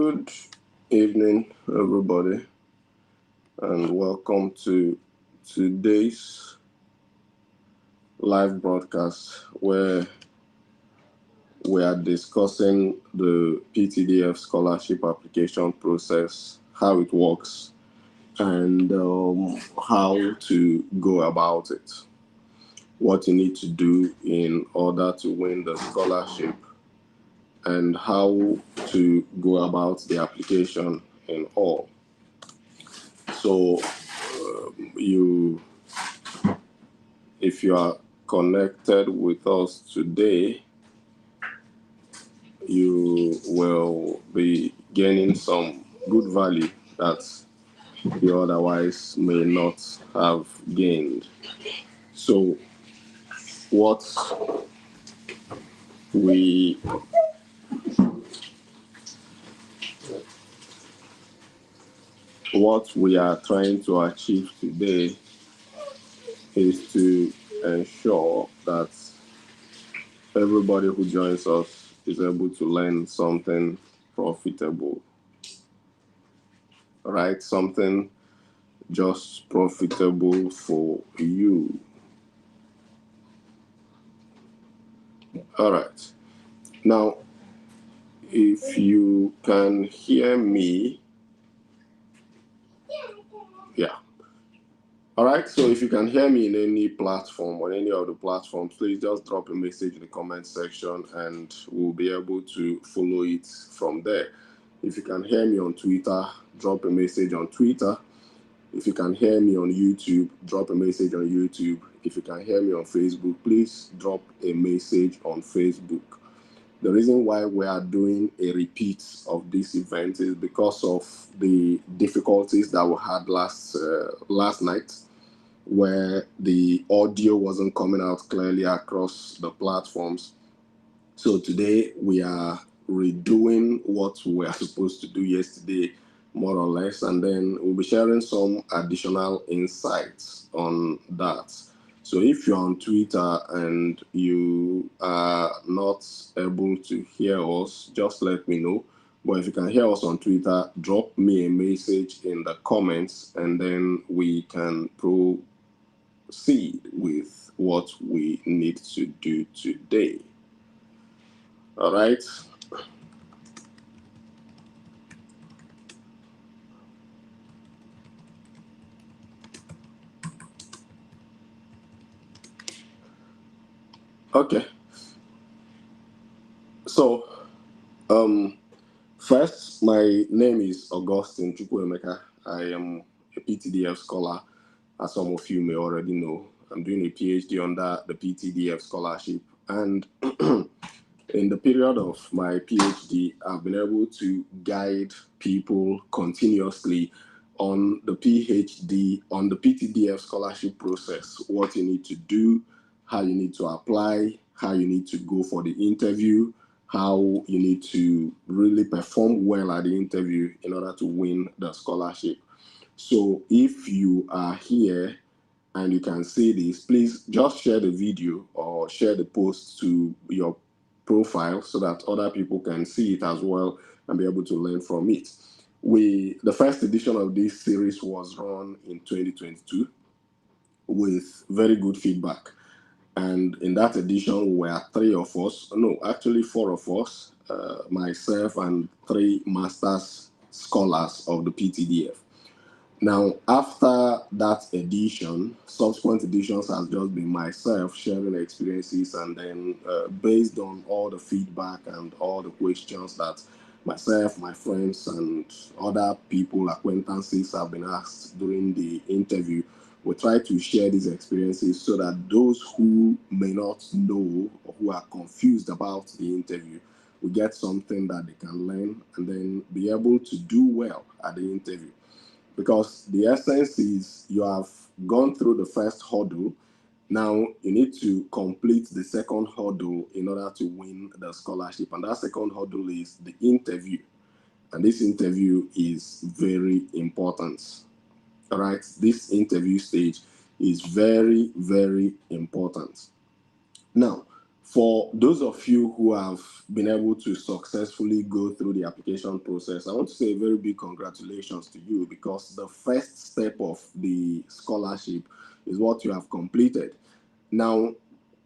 Good evening, everybody, and welcome to today's live broadcast where we are discussing the PTDF Scholarship application process, how it works, and how to go about it, what you need to do in order to win the scholarship, and how to go about the application and all. So if you are connected with us today, you will be gaining some good value that you otherwise may not have gained. So what we are trying to achieve today is to ensure that everybody who joins us is able to learn something profitable, right? Something just profitable for you. All right. Now, if you can hear me, yeah. All right. So if you can hear me in any platform, on any of the platforms, please just drop a message in the comment section and we'll be able to follow it from there. If you can hear me on Twitter, drop a message on Twitter. If you can hear me on YouTube, drop a message on YouTube. If you can hear me on Facebook, please drop a message on Facebook. The reason why we are doing a repeat of this event is because of the difficulties that we had last night, where the audio wasn't coming out clearly across the platforms. So today we are redoing what we were supposed to do yesterday, more or less, and then we'll be sharing some additional insights on that. So if you're on Twitter and you are not able to hear us, just let me know. But if you can hear us on Twitter, drop me a message in the comments and then we can proceed with what we need to do today. All right. Okay. So, first, my name is Augustine Chukwuemeka. I am a PTDF scholar, as some of you may already know. I'm doing a PhD under the PTDF Scholarship, and in the period of my PhD, I've been able to guide people continuously on the PhD, on the PTDF scholarship process, what you need to do, how you need to apply, how you need to go for the interview, how you need to really perform well at the interview in order to win the scholarship. So if you are here and you can see this, please just share the video or share the post to your profile so that other people can see it as well and be able to learn from it. The first edition of this series was run in 2022 with very good feedback. And in that edition, were four of us, myself and 3 master's scholars of the PTDF. Now, after that edition, subsequent editions has just been myself sharing experiences, and then based on all the feedback and all the questions that myself, my friends, and other people, acquaintances have been asked during the interview, we try to share these experiences so that those who may not know or who are confused about the interview will get something that they can learn and then be able to do well at the interview. Because the essence is you have gone through the first hurdle. Now you need to complete the second hurdle in order to win the scholarship. And that second hurdle is the interview. And this interview is very important. All right. This interview stage is very, very important. Now, For those of you who have been able to successfully go through the application process, I want to say a very big congratulations to you, because the first step of the scholarship is what you have completed. Now,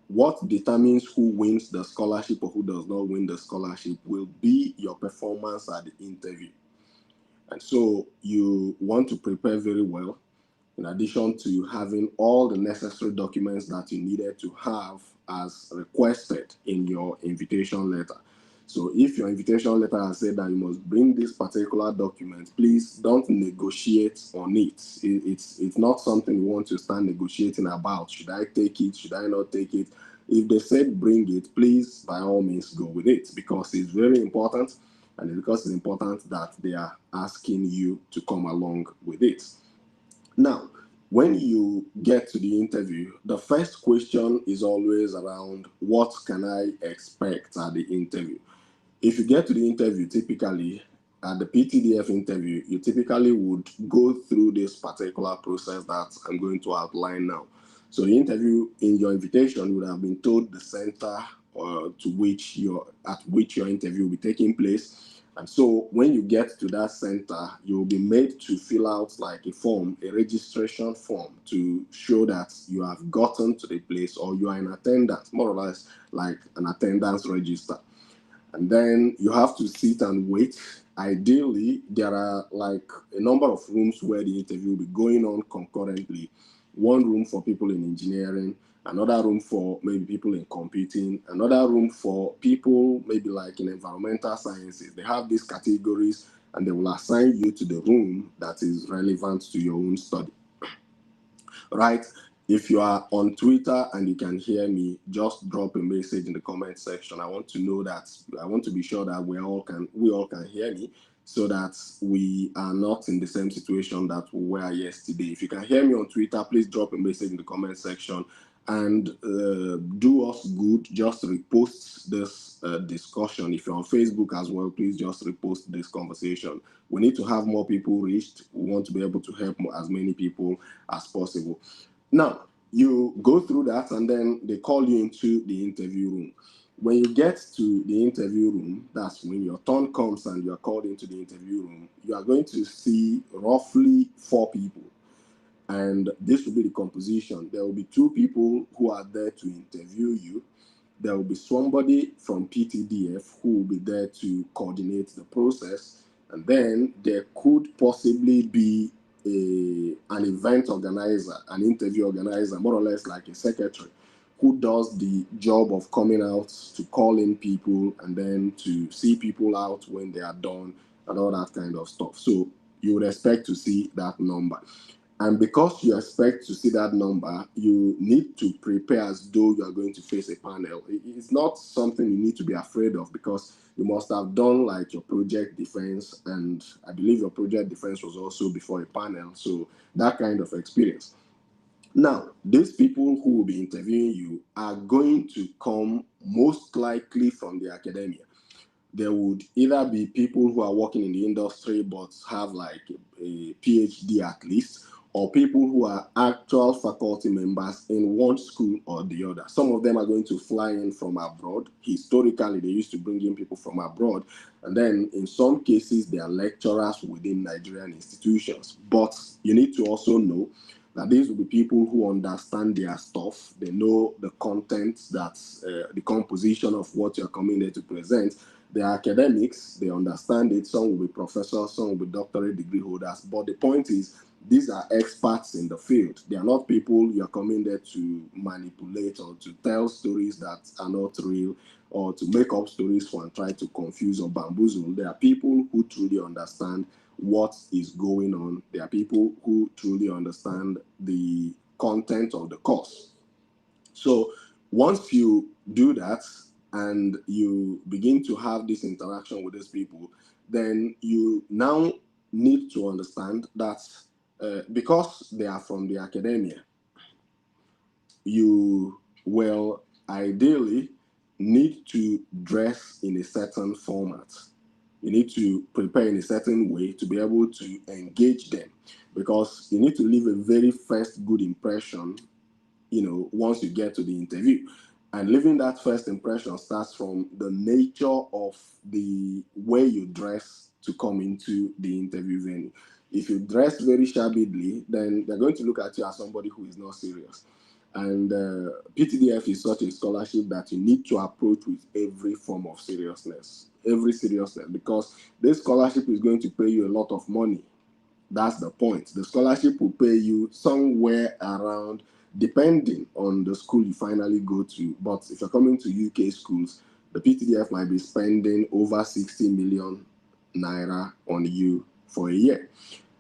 what determines who wins the scholarship or who does not win the scholarship will be your performance at the interview. And so you want to prepare very well, in addition to having all the necessary documents that you needed to have as requested in your invitation letter. So if your invitation letter has said that you must bring this particular document, please don't negotiate on it. It's not something you want to start negotiating about. Should I take it? Should I not take it? If they said bring it, please, by all means, go with it, because it's very important, and because it's important that they are asking you to come along with it. Now, when you get to the interview, the first question is always around, what can I expect at the interview? If you get to the interview, typically at the PTDF interview, you typically would go through this particular process that I'm going to outline now. So the interview, in your invitation, would have been told the center at which your interview will be taking place. And so when you get to that center, you'll be made to fill out like a form, a registration form, to show that you have gotten to the place or you are in attendance, more or less like an attendance register. And then you have to sit and wait. Ideally, there are like a number of rooms where the interview will be going on concurrently. One room for people in engineering, another room for maybe people in computing, another room for people maybe like in environmental sciences. They have these categories, and they will assign you to the room that is relevant to your own study. Right? If you are on Twitter and you can hear me, just drop a message in the comment section. I want to know that, I want to be sure that we all can hear me, so that we are not in the same situation that we were yesterday. If you can hear me on Twitter, please drop a message in the comment section, and do us good, just repost this discussion. If you're on Facebook as well, please just repost this conversation. We need to have more people reached. We want to be able to help as many people as possible. Now, you go through that, and then they call you into the interview room. When you get to the interview room, that's when your turn comes and you are called into the interview room. You are going to see roughly 4 people. And this will be the composition. There will be 2 people who are there to interview you. There will be somebody from PTDF who will be there to coordinate the process. And then there could possibly be an event organizer, an interview organizer, more or less like a secretary, who does the job of coming out to call in people and then to see people out when they are done and all that kind of stuff. So you would expect to see that number. And because you expect to see that number, you need to prepare as though you are going to face a panel. It's not something you need to be afraid of, because you must have done like your project defense, and I believe your project defense was also before a panel. So that kind of experience. Now, these people who will be interviewing you are going to come most likely from the academia. There would either be people who are working in the industry but have like a PhD at least, or people who are actual faculty members in one school or the other. Some of them are going to fly in from abroad. Historically, they used to bring in people from abroad. And then in some cases, they are lecturers within Nigerian institutions. But you need to also know that these will be people who understand their stuff. They know the content, that's the composition of what you're coming there to present. They are academics, they understand it. Some will be professors, some will be doctorate degree holders. But the point is, these are experts in the field. They are not people you're coming there to manipulate or to tell stories that are not real, or to make up stories for and try to confuse or bamboozle. They are people who truly understand what is going on. They are people who truly understand the content of the course. So once you do that and you begin to have this interaction with these people, then you now need to understand that because they are from the academia, you will ideally need to dress in a certain format. You need to prepare in a certain way to be able to engage them, because you need to leave a very first good impression, once you get to the interview. And leaving that first impression starts from the nature of the way you dress to come into the interview venue. If you dress very shabbily, then they're going to look at you as somebody who is not serious. And PTDF is such a scholarship that you need to approach with every form of seriousness, because this scholarship is going to pay you a lot of money. That's the point. The scholarship will pay you somewhere around, depending on the school you finally go to. But if you're coming to UK schools, the PTDF might be spending over 60 million naira on you for a year,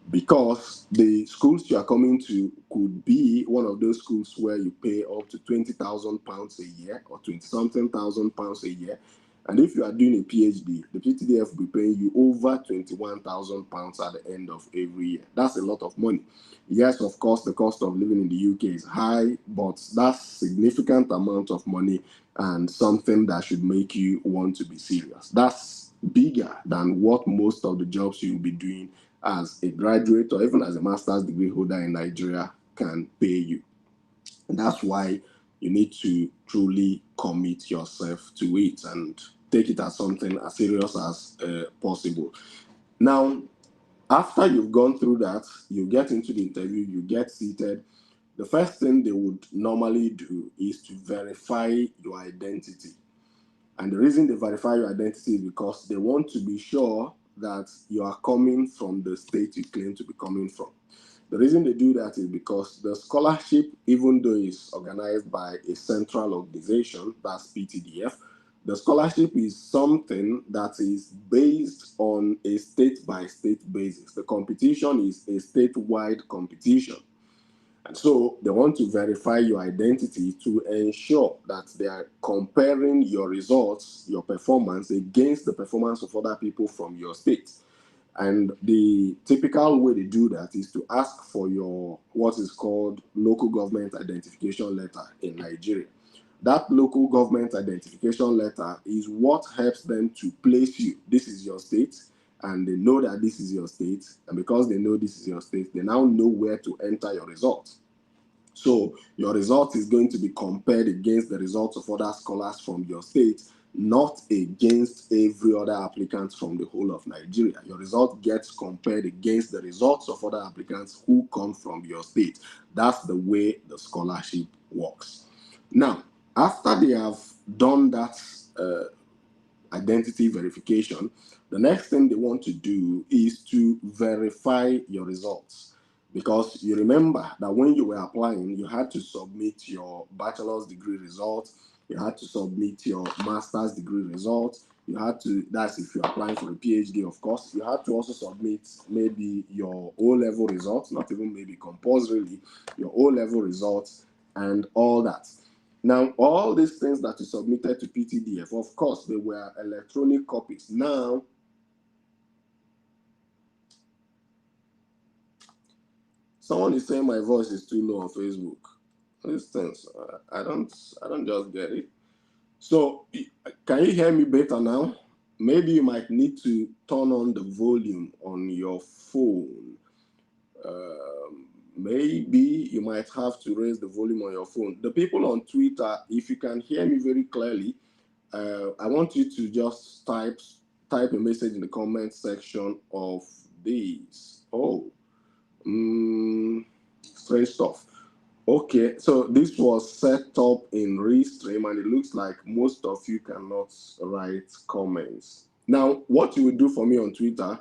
because the schools you are coming to could be one of those schools where you pay up to £20,000 a year or 20 something thousand pounds a year. And if you are doing a PhD, the PTDF will be paying you over £21,000 at the end of every year. That's a lot of money. Yes, of course, the cost of living in the UK is high, but that's significant amount of money and something that should make you want to be serious. That's bigger than what most of the jobs you'll be doing as a graduate or even as a master's degree holder in Nigeria can pay you. And that's why you need to truly commit yourself to it and take it as something as serious as possible. Now, after you've gone through that, you get into the interview, you get seated. The first thing they would normally do is to verify your identity. And the reason they verify your identity is because they want to be sure that you are coming from the state you claim to be coming from. The reason they do that is because the scholarship, even though it's organized by a central organization, that's PTDF, the scholarship is something that is based on a state-by-state basis. The competition is a statewide competition. And so they want to verify your identity to ensure that they are comparing your results, your performance, against the performance of other people from your state. And the typical way they do that is to ask for your what is called local government identification letter in Nigeria. That local government identification letter is what helps them to place you. This is your state, and they know that this is your state. And because they know this is your state, they now know where to enter your results. So your result is going to be compared against the results of other scholars from your state, not against every other applicant from the whole of Nigeria. Your result gets compared against the results of other applicants who come from your state. That's the way the scholarship works. Now, after they have done that identity verification, the next thing they want to do is to verify your results. Because you remember that when you were applying, you had to submit your bachelor's degree results, you had to submit your master's degree results, you had to, that's if you're applying for a PhD, of course, you had to also submit maybe your O-level results, not even maybe compulsorily, your O-level results and all that. Now, all these things that you submitted to PTDF, of course, they were electronic copies. Now, someone is saying my voice is too low on Facebook. These things, I don't just get it. So, can you hear me better now? Maybe you might need to turn on the volume on your phone. Maybe you might have to raise the volume on your phone. The people on Twitter, if you can hear me very clearly, I want you to just type a message in the comment section of these. Oh, strange stuff. Okay, so this was set up in Restream, and it looks like most of you cannot write comments. Now, what you will do for me on Twitter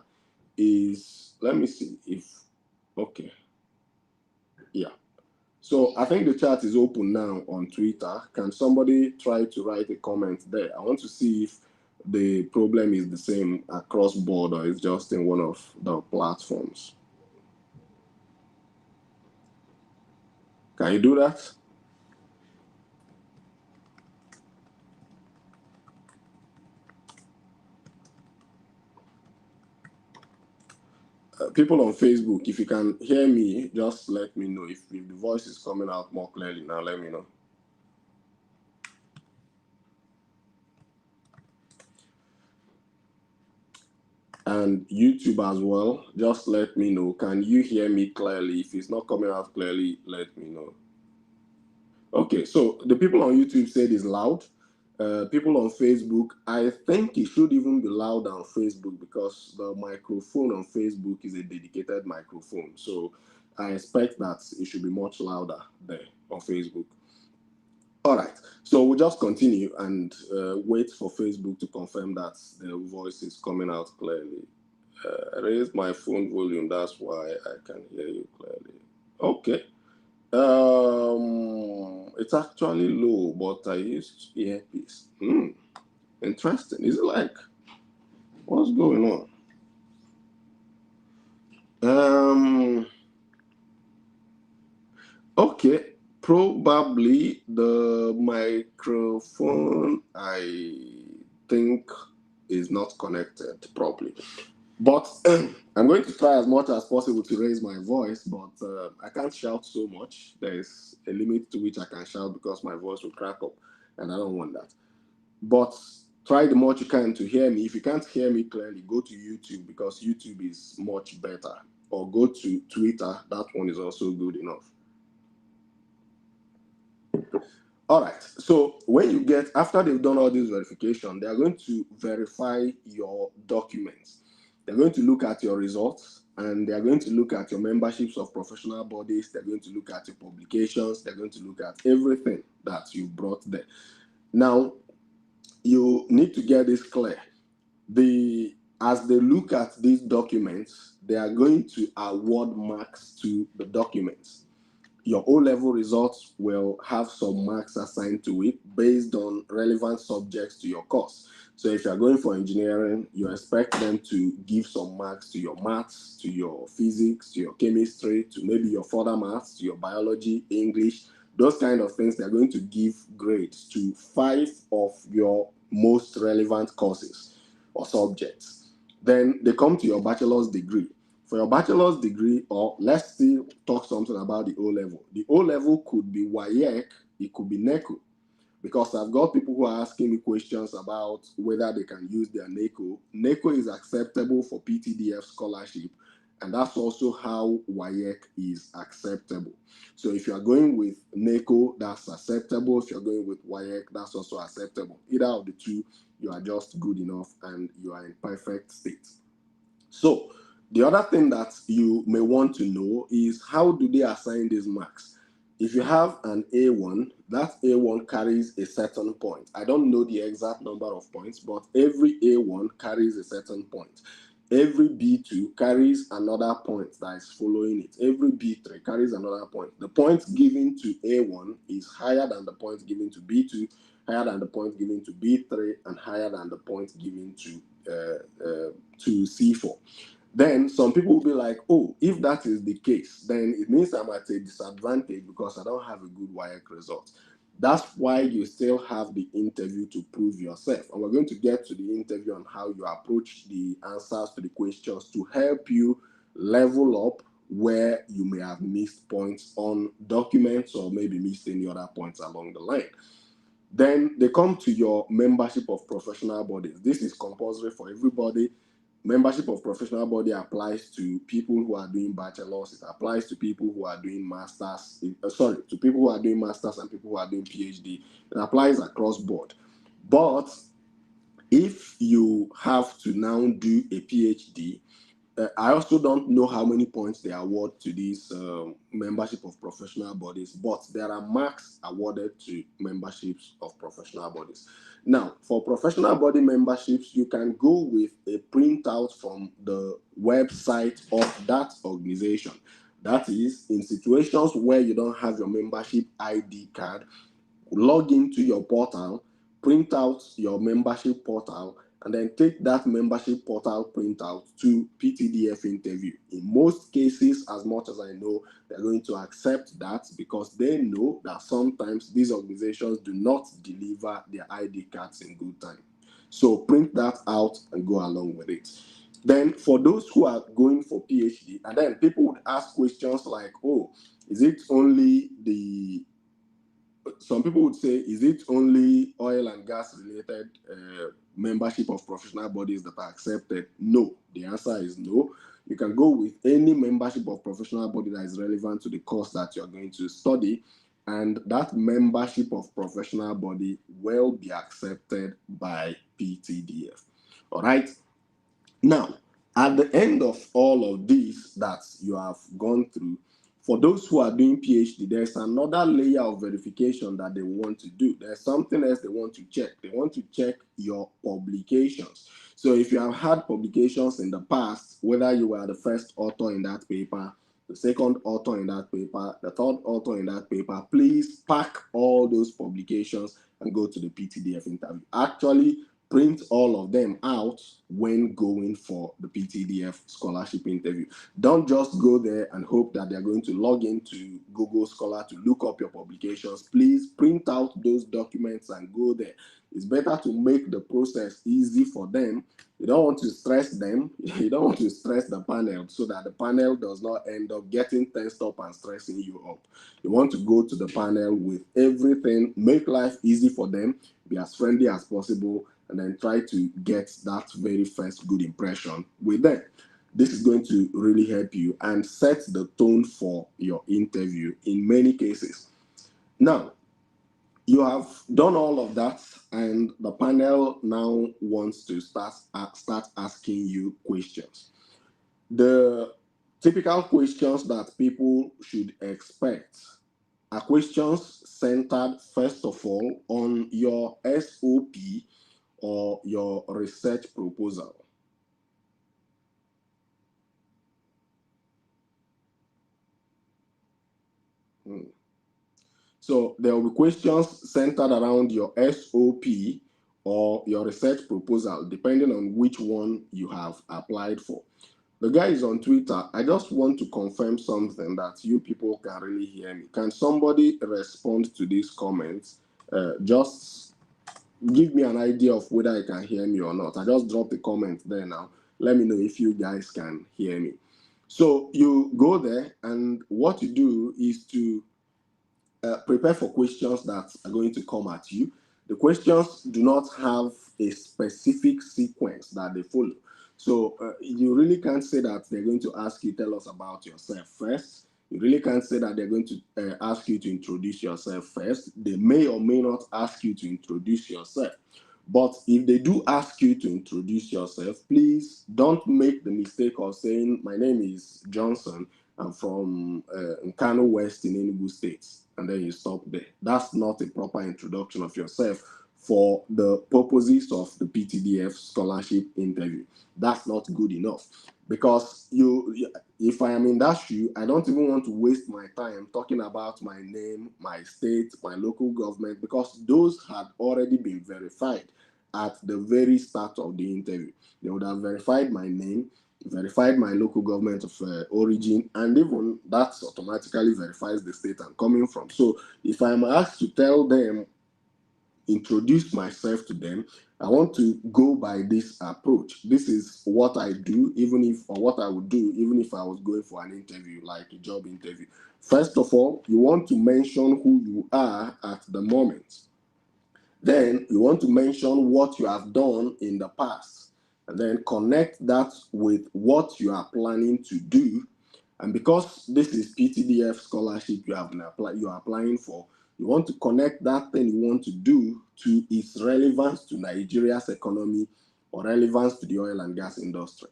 is, let me see if, okay. Yeah. So I think the chat is open now on Twitter. Can somebody try to write a comment there? I want to see if the problem is the same across board or it's just in one of the platforms. Can you do that? People on Facebook, if you can hear me, just let me know. If the voice is coming out more clearly now, let me know. And YouTube as well, just let me know. Can you hear me clearly? If it's not coming out clearly, let me know. Okay, so the people on YouTube said it's loud. People on Facebook, I think it should even be loud on Facebook because the microphone on Facebook is a dedicated microphone. So I expect that it should be much louder there on Facebook. All right, so we'll just continue and wait for Facebook to confirm that the voice is coming out clearly. Raise my phone volume, that's why I can hear you clearly. Okay. It's actually low, but I used earpiece. Interesting. Is it like what's going on? Okay, probably the microphone I think is not connected properly. But I'm going to try as much as possible to raise my voice, but I can't shout so much. There's a limit to which I can shout because my voice will crack up, and I don't want that. But try the much you can to hear me. If you can't hear me clearly, go to YouTube because YouTube is much better. Or go to Twitter. That one is also good enough. All right. So when you get, after they've done all this verification, they are going to verify your documents. They're going to look at your results and they are going to look at your memberships of professional bodies. They're going to look at your publications. They're going to look at everything that you brought there. Now, you need to get this clear. As they look at these documents, they are going to award marks to the documents. Your O-level results will have some marks assigned to it based on relevant subjects to your course. So if you're going for engineering, you expect them to give some marks to your maths, to your physics, to your chemistry, to maybe your further maths, to your biology, English, those kind of things. They're going to give grades to 5 of your most relevant courses or subjects. Then they come to your bachelor's degree. For your bachelor's degree, or let's still talk something about the O-level. The O-level could be WAEC, it could be NECO, because I've got people who are asking me questions about whether they can use their NECO. NECO is acceptable for PTDF Scholarship, and that's also how WAEC is acceptable. So if you're going with NECO, that's acceptable. If you're going with WAEC, that's also acceptable. Either of the two, you are just good enough and you are in perfect state. So the other thing that you may want to know is how do they assign these marks? If you have an A1, that A1 carries a certain point. I don't know the exact number of points, but every A1 carries a certain point. Every B2 carries another point that is following it. Every B3 carries another point. The points given to A1 is higher than the points given to B2, higher than the points given to B3, and higher than the points given to C4. Then some people will be like, oh, if that is the case, then it means I'm at a disadvantage because I don't have a good WAEC result. That's why you still have the interview to prove yourself. And we're going to get to the interview on how you approach the answers to the questions to help you level up where you may have missed points on documents or maybe missed any other points along the line. Then they come to your membership of professional bodies. This is compulsory for everybody. Membership of professional body applies to people who are doing bachelors. It applies to people who are doing masters. To people who are doing masters and people who are doing PhD. It applies across board. But if you have to now do a PhD, I also don't know how many points they award to these membership of professional bodies, but there are marks awarded to memberships of professional bodies. Now, for professional body memberships, you can go with a printout from the website of that organization. That is, in situations where you don't have your membership ID card, log into your portal, print out your membership portal, and then take that membership portal printout to PTDF interview. In most cases, as much as I know, they're going to accept that because they know that sometimes these organizations do not deliver their ID cards in good time. So print that out and go along with it. Then for those who are going for PhD, and then people would ask questions like, oh, is it only some people would say, is it only oil and gas related membership of professional bodies that are accepted? No. The answer is no. You can go with any membership of professional body that is relevant to the course that you're going to study. and that membership of professional body will be accepted by PTDF. All right. Now, at the end of all of this that you have gone through, for those who are doing PhD, there's another layer of verification that they want to do. There's something else they want to check. They want to check your publications. So if you have had publications in the past, whether you were the first author in that paper, the second author in that paper, the third author in that paper, please pack all those publications and go to the PTDF interview. Actually, print all of them out when going for the PTDF scholarship interview. Don't just go there and hope that they're going to log into Google Scholar to look up your publications. Please print out those documents and go there. It's better to make the process easy for them. You don't want to stress them. You don't want to stress the panel so that the panel does not end up getting tensed up and stressing you up. You want to go to the panel with everything, make life easy for them, be as friendly as possible, and then try to get that very first good impression with them. This is going to really help you and set the tone for your interview in many cases. Now, you have done all of that, and the panel now wants to start asking you questions. The typical questions that people should expect are questions centered, first of all, on your SOP or your research proposal. So there will be questions centered around your SOP or your research proposal, depending on which one you have applied for. The guy is on Twitter. I just want to confirm something that you people can really hear me. Can somebody respond to these comments? Just give me an idea of whether you can hear me or not. I just dropped a comment there now. Let me know if you guys can hear me. So you go there, and what you do is to prepare for questions that are going to come at you. The questions do not have a specific sequence that they follow. So you really can't say that they're going to ask you, tell us about yourself first. You really can't say that they're going to ask you to introduce yourself first. They may or may not ask you to introduce yourself. But if they do ask you to introduce yourself, please don't make the mistake of saying, my name is Johnson. I'm from Nkano West in Enugu State. And then you stop there. That's not a proper introduction of yourself for the purposes of the PTDF scholarship interview. That's not good enough. Because if I am in that shoe, I don't even want to waste my time talking about my name, my state, my local government, because those had already been verified at the very start of the interview. They would have verified my name, verified my local government of origin, and even that automatically verifies the state I'm coming from. So if I'm asked to tell them, introduce myself to them, I want to go by this approach. This is what I do, or what I would do, even if I was going for an interview, like a job interview. First of all, you want to mention who you are at the moment. Then you want to mention what you have done in the past, and then connect that with what you are planning to do. And because this is PTDF scholarship you are applying for, you want to connect that thing you want to do to its relevance to Nigeria's economy or relevance to the oil and gas industry.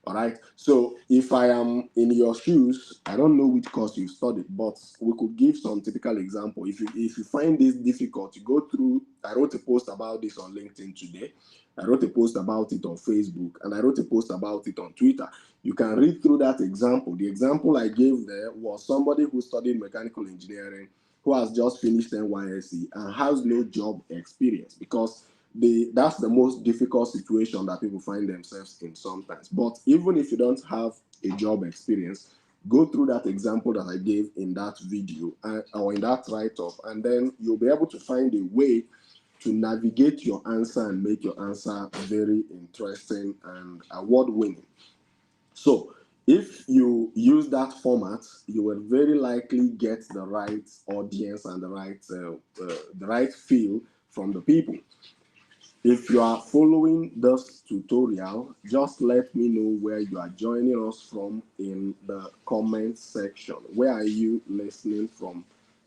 All right. So if I am in your shoes, I don't know which course you studied, but we could give some typical example. If you find this difficult, you go through. I wrote a post about this on LinkedIn today. I wrote a post about it on Facebook, and I wrote a post about it on Twitter. You can read through that example. The example I gave there was somebody who studied mechanical engineering, who has just finished NYSC and has no job experience, because that's the most difficult situation that people find themselves in sometimes. But even if you don't have a job experience, go through that example that I gave in that video or in that write-up, and then you'll be able to find a way to navigate your answer and make your answer very interesting and award-winning. So if you use that format, you will very likely get the right audience and the right feel from the people. If you are following this tutorial, just let me know where you are joining us from in the comment section. Where are you listening from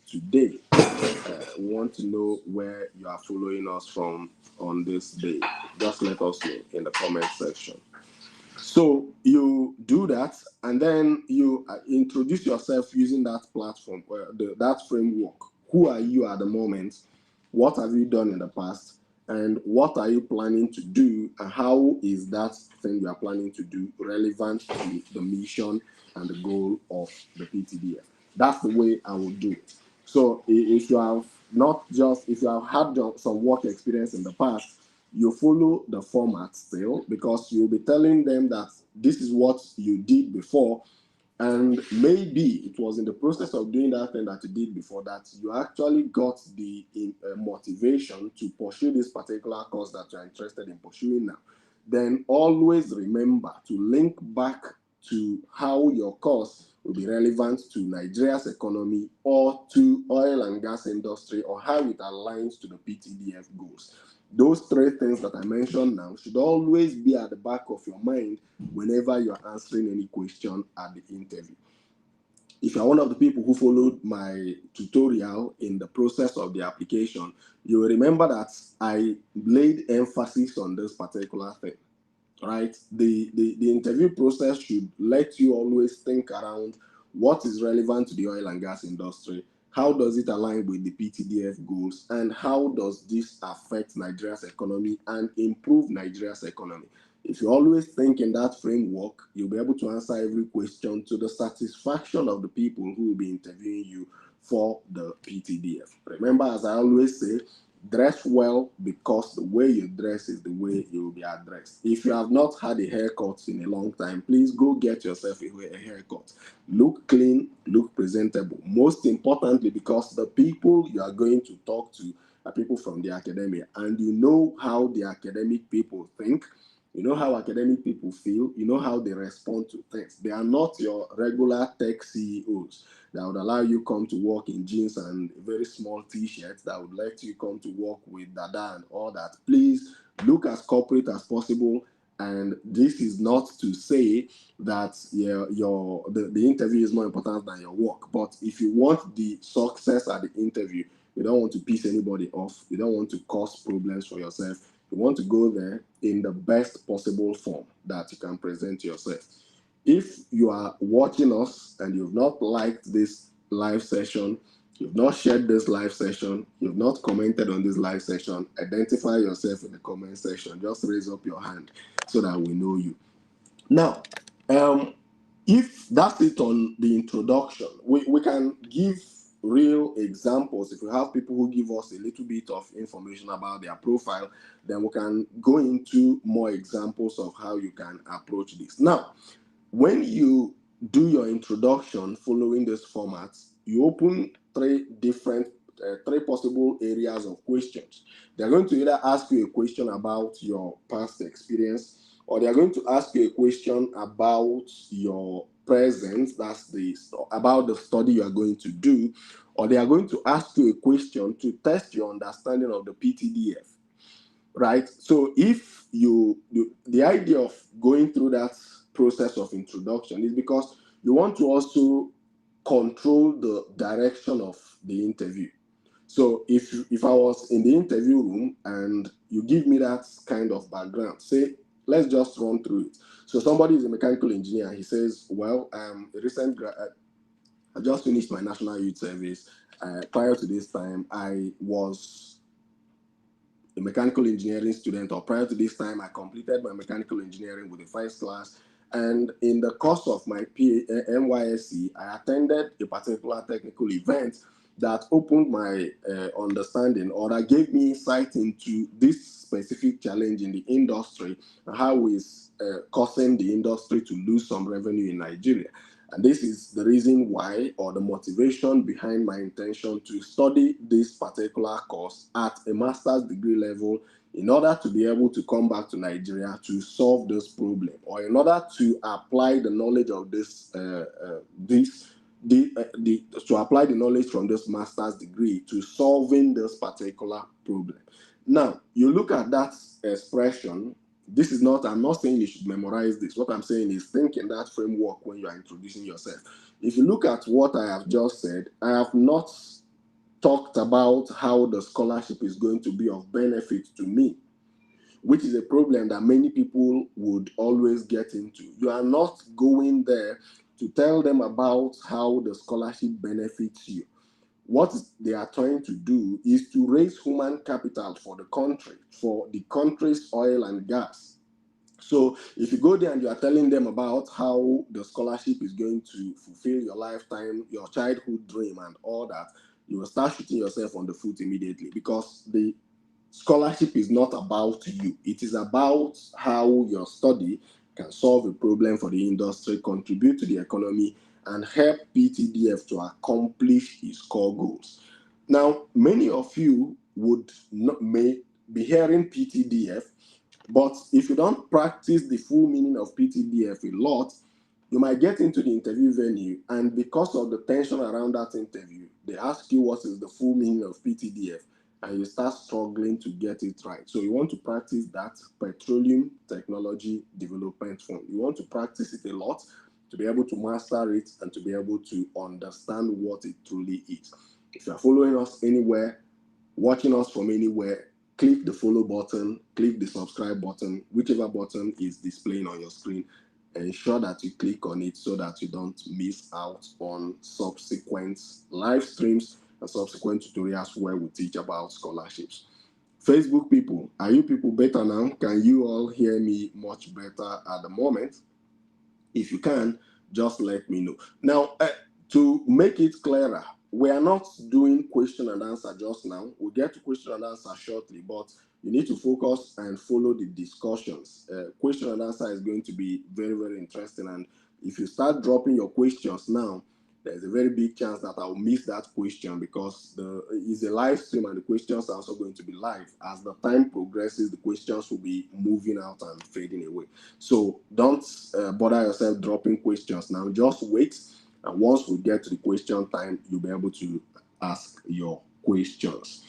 today. We want to know where you are following us from on this day. Just let us know in the comment section. So you do that, and then you introduce yourself using that platform, that framework. Who are you at the moment? What have you done in the past? And what are you planning to do? And how is that thing you are planning to do relevant to the mission and the goal of the PTDF? That's the way I will do it. So if you have if you have had some work experience in the past, you follow the format still, because you'll be telling them that this is what you did before, and maybe it was in the process of doing that thing that you did before that you actually got the motivation to pursue this particular course that you're interested in pursuing now. Then always remember to link back to how your course will be relevant to Nigeria's economy or to oil and gas industry, or how it aligns to the PTDF goals. Those three things that I mentioned now should always be at the back of your mind whenever you're answering any question at the interview. If you're one of the people who followed my tutorial in the process of the application, you will remember that I laid emphasis on this particular thing, right? The interview process should let you always think around what is relevant to the oil and gas industry, how does it align with the PTDF goals, and how does this affect Nigeria's economy and improve Nigeria's economy. If you always think in that framework, you'll be able to answer every question to the satisfaction of the people who will be interviewing you for the PTDF. Remember, as I always say, dress well, because the way you dress is the way you will be addressed. If you have not had a haircut in a long time, please go get yourself a haircut. Look clean, look presentable. Most importantly, because the people you are going to talk to are people from the academia, and you know how the academic people think. You know how academic people feel. You know how they respond to things. They are not your regular tech CEOs that would allow you come to work in jeans and a very small t-shirts, that would let you come to work with dada and all that. Please look as corporate as possible. And this is not to say that the interview is more important than your work. But if you want the success at the interview, you don't want to piss anybody off. You don't want to cause problems for yourself. You want to go there in the best possible form that you can present yourself. If you are watching us and you've not liked this live session, you've not shared this live session, you've not commented on this live session, identify yourself in the comment section. Just raise up your hand so that we know you. Now, if that's it on the introduction, we can give real examples. If we have people who give us a little bit of information about their profile, then we can go into more examples of how you can approach this. Now, when you do your introduction following this format, you open three possible areas of questions. They're going to either ask you a question about your past experience, or they're going to ask you a question about your present, about the study you are going to do, or they are going to ask you a question to test your understanding of the PTDF, right? So if the idea of going through that process of introduction is because you want to also control the direction of the interview. So if I was in the interview room and you give me that kind of background, say, let's just run through it. So somebody is a mechanical engineer. He says, well, I just finished my national youth service. Prior to this time, I was a mechanical engineering student, or prior to this time, I completed my mechanical engineering with a first class. And in the course of my NYSC, I attended a particular technical event that opened my understanding, or that gave me insight into this specific challenge in the industry and how it's causing the industry to lose some revenue in Nigeria. And this is the reason why, or the motivation behind my intention to study this particular course at a master's degree level, in order to be able to come back to Nigeria to solve this problem, or in order to apply the knowledge of to apply the knowledge from this master's degree to solving this particular problem. Now, you look at that expression. I'm not saying you should memorize this. What I'm saying is think in that framework when you are introducing yourself. If you look at what I have just said, I have not talked about how the scholarship is going to be of benefit to me, which is a problem that many people would always get into. You are not going there to tell them about how the scholarship benefits you. What they are trying to do is to raise human capital for the country, for the country's oil and gas. So if you go there and you are telling them about how the scholarship is going to fulfill your lifetime, your childhood dream and all that, you will start shooting yourself on the foot immediately, because the scholarship is not about you. It is about how your study can solve a problem for the industry, contribute to the economy, and help PTDF to accomplish its core goals. Now, many of you may be hearing PTDF, but if you don't practice the full meaning of PTDF a lot, you might get into the interview venue, and because of the tension around that interview, they ask you what is the full meaning of PTDF, and you start struggling to get it right. So you want to practice that Petroleum Technology Development Fund. You want to practice it a lot to be able to master it and to be able to understand what it truly is. If you are following us anywhere, watching us from anywhere, click the follow button, click the subscribe button, whichever button is displaying on your screen. Ensure that you click on it so that you don't miss out on subsequent live streams and subsequent tutorials where we teach about scholarships. Facebook people, are you people better now? Can you all hear me much better at the moment? If you can, just let me know. Now, to make it clearer, we are not doing question and answer just now. We'll get to question and answer shortly, but you need to focus and follow the discussions. Question and answer is going to be very, very interesting. And if you start dropping your questions now, there's a very big chance that I'll miss that question, because it's a live stream and the questions are also going to be live. As the time progresses, the questions will be moving out and fading away. So don't bother yourself dropping questions now. Just wait, and once we get to the question time, you'll be able to ask your questions.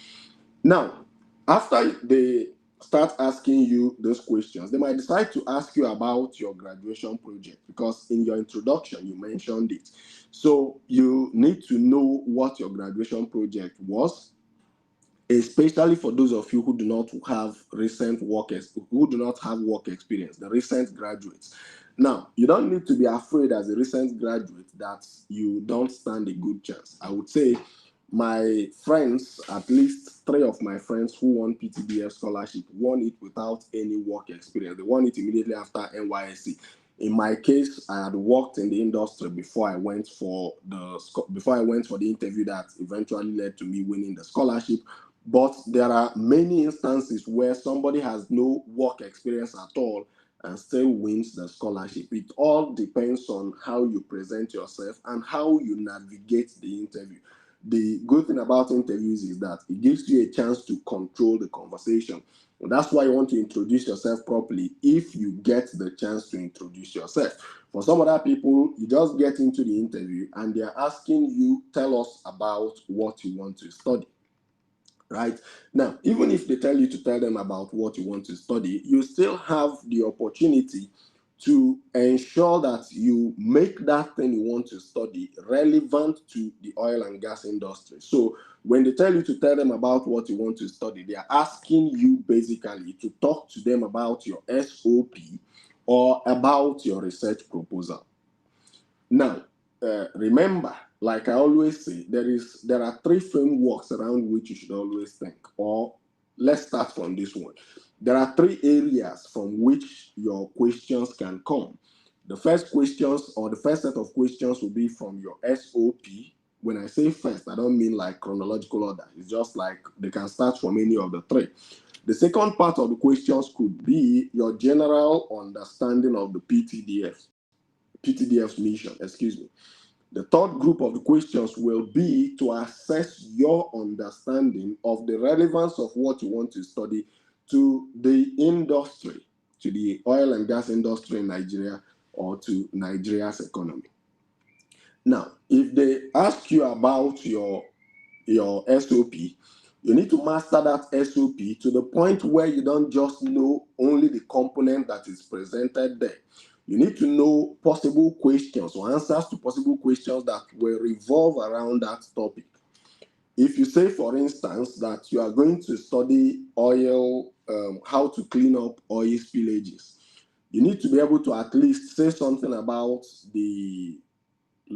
Now, after they start asking you those questions, they might decide to ask you about your graduation project, because in your introduction, you mentioned it. So you need to know what your graduation project was, especially for those of you who do not have work experience, the recent graduates. Now, you don't need to be afraid as a recent graduate that you don't stand a good chance. I would say my friends, at least 3 of my friends who won PTDF scholarship, won it without any work experience. They won it immediately after NYSC. In my case, I had worked in the industry before I went for the interview that eventually led to me winning the scholarship. But there are many instances where somebody has no work experience at all and still wins the scholarship. It all depends on how you present yourself and how you navigate the interview. The good thing about interviews is that it gives you a chance to control the conversation. And that's why you want to introduce yourself properly if you get the chance to introduce yourself. For some other people, you just get into the interview and they're asking you, tell us about what you want to study. Right? Now, even if they tell you to tell them about what you want to study, you still have the opportunity to ensure that you make that thing you want to study relevant to the oil and gas industry. So when they tell you to tell them about what you want to study, they are asking you basically to talk to them about your SOP or about your research proposal. Now, remember, like I always say, there are 3 frameworks around which you should always think. Or let's start from this one. There are 3 areas from which your questions can come. The first questions, or the first set of questions, will be from your SOP. When I say first, I don't mean like chronological order. It's just like they can start from any of the 3. The second part of the questions could be your general understanding of the PTDF's mission, The third group of the questions will be to assess your understanding of the relevance of what you want to study to the industry, to the oil and gas industry in Nigeria, or to Nigeria's economy. Now, if they ask you about your SOP, you need to master that SOP to the point where you don't just know only the component that is presented there. You need to know possible questions or answers to possible questions that will revolve around that topic. if you say, for instance, that you are going to study oil, how to clean up oil spillages, you need to be able to at least say something about the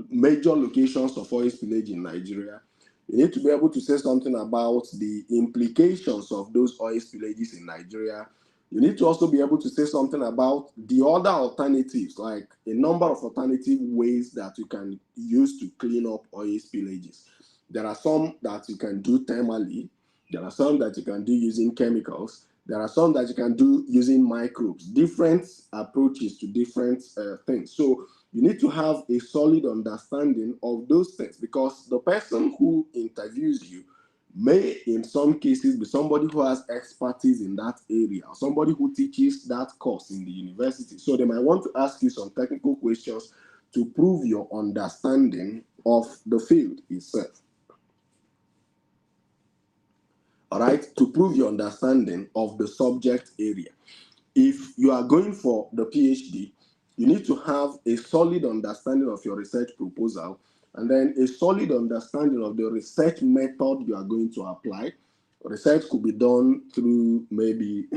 major locations of oil spillage in Nigeria. You need to be able to say something about the implications of those oil spillages in Nigeria. You need to also be able to say something about the other alternatives, like a number of alternative ways that you can use to clean up oil spillages. There are some that you can do thermally. There are some that you can do using chemicals. There are some that you can do using microbes, different approaches to different things. So you need to have a solid understanding of those things, because the person who interviews you may, in some cases, be somebody who has expertise in that area, or somebody who teaches that course in the university. So they might want to ask you some technical questions to prove your understanding of the field itself. All right, to prove your understanding of the subject area. If you are going for the PhD, you need to have a solid understanding of your research proposal, and then a solid understanding of the research method you are going to apply. Research could be done through maybe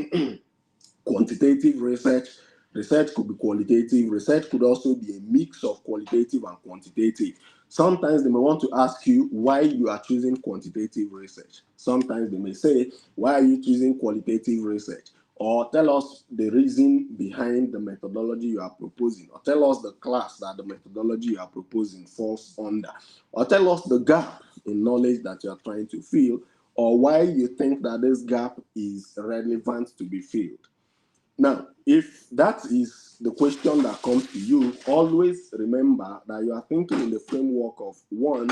quantitative research. Research could be qualitative. Research could also be a mix of qualitative and quantitative. Sometimes they may want to ask you why you are choosing quantitative research. Sometimes they may say, why are you choosing qualitative research? Or tell us the reason behind the methodology you are proposing. Or tell us the class that the methodology you are proposing falls under. Or tell us the gap in knowledge that you are trying to fill, or why you think that this gap is relevant to be filled. Now, if that is the question that comes to you, always remember that you are thinking in the framework of, one,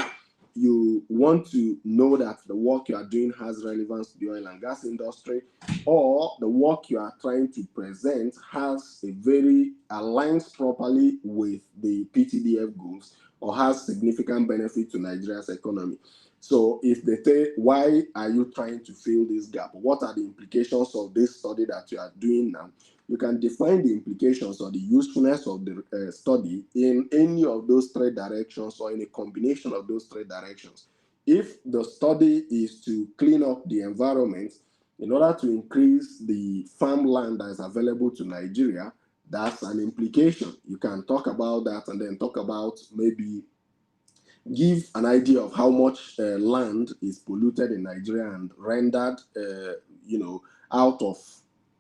you want to know that the work you are doing has relevance to the oil and gas industry, or the work you are trying to present has a very aligns properly with the PTDF goals, or has significant benefit to Nigeria's economy. So if they say, why are you trying to fill this gap? What are the implications of this study that you are doing now? You can define the implications or the usefulness of the study in any of those three directions, or in a combination of those three directions. If the study is to clean up the environment in order to increase the farmland that is available to Nigeria, that's an implication. You can talk about that, and then talk about, maybe give an idea of how much land is polluted in Nigeria and rendered, out of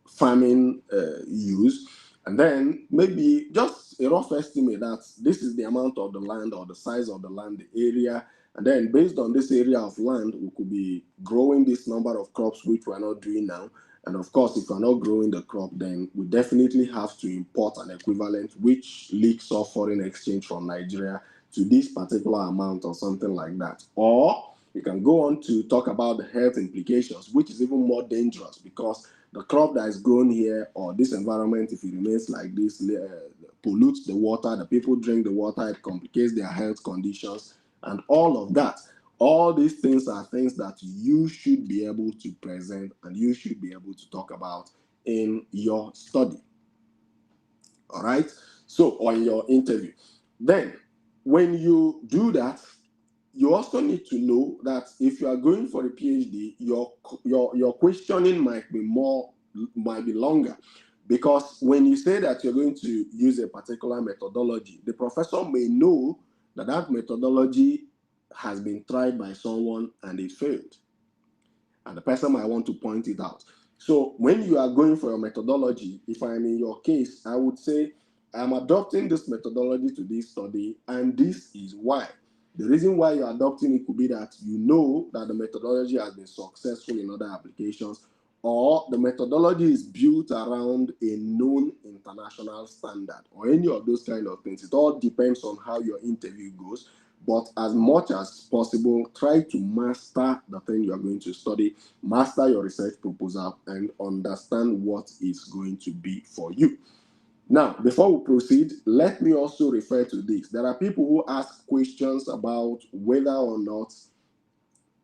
farming use, and then maybe just a rough estimate that this is the amount of the land, or the size of the land, the area, and then based on this area of land, we could be growing this number of crops, which we're not doing now. And of course, if we're not growing the crop, then we definitely have to import an equivalent, which leaks off foreign exchange from Nigeria to this particular amount, or something like that. Or you can go on to talk about the health implications, which is even more dangerous, because the crop that is grown here, or this environment, if it remains like this, pollutes the water, the people drink the water, it complicates their health conditions, and all of that. All these things are things that you should be able to present, and you should be able to talk about in your study. All right? So, or in your interview. Then, when you do that, you also need to know that if you are going for a PhD, your questioning might be longer, because when you say that you're going to use a particular methodology, the professor may know that that methodology has been tried by someone and it failed, and the person might want to point it out. So when you are going for your methodology, if I'm in your case, I would say, I'm adopting this methodology to this study, and this is why. The reason why you're adopting it could be that you know that the methodology has been successful in other applications, or the methodology is built around a known international standard, or any of those kind of things. It all depends on how your interview goes. But as much as possible, try to master the thing you are going to study, master your research proposal, and understand what is going to be for you. Now, before we proceed, let me also refer to this. There are people who ask questions about whether or not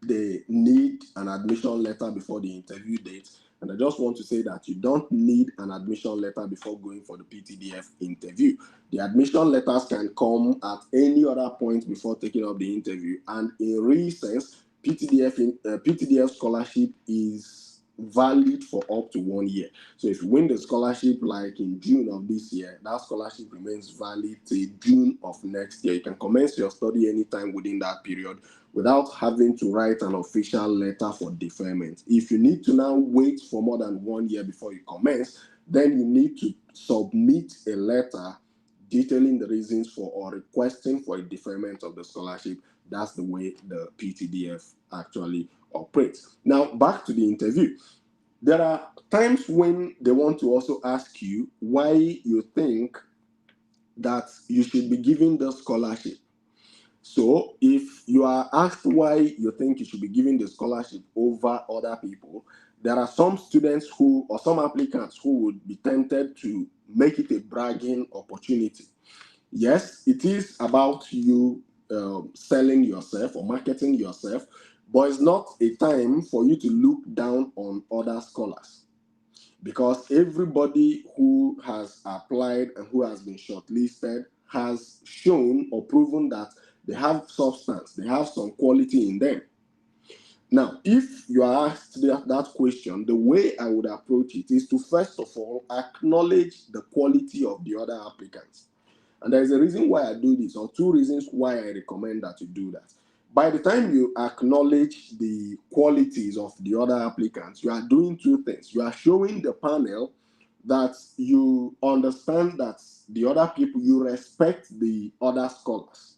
they need an admission letter before the interview date. And I just want to say that you don't need an admission letter before going for the PTDF interview. The admission letters can come at any other point before taking up the interview. And in real sense, PTDF scholarship is valid for up to 1 year. So if you win the scholarship like in June of this year, that scholarship remains valid till June of next year. You can commence your study anytime within that period without having to write an official letter for deferment. If you need to now wait for more than 1 year before you commence, then you need to submit a letter detailing the reasons for or requesting for a deferment of the scholarship. That's the way the PTDF actually operates. Now, back to the interview. There are times when they want to also ask you why you think that you should be given the scholarship. So, if you are asked why you think you should be given the scholarship over other people, there are some students who, or some applicants who would be tempted to make it a bragging opportunity. Yes, it is about you selling yourself or marketing yourself, but it's not a time for you to look down on other scholars, because everybody who has applied and who has been shortlisted has shown or proven that they have substance, they have some quality in them. Now, if you are asked that question, the way I would approach it is to first of all acknowledge the quality of the other applicants. And there's a reason why I do this, or two reasons why I recommend that you do that. By the time you acknowledge the qualities of the other applicants, you are doing two things. You are showing the panel that you understand that the other people, you respect the other scholars.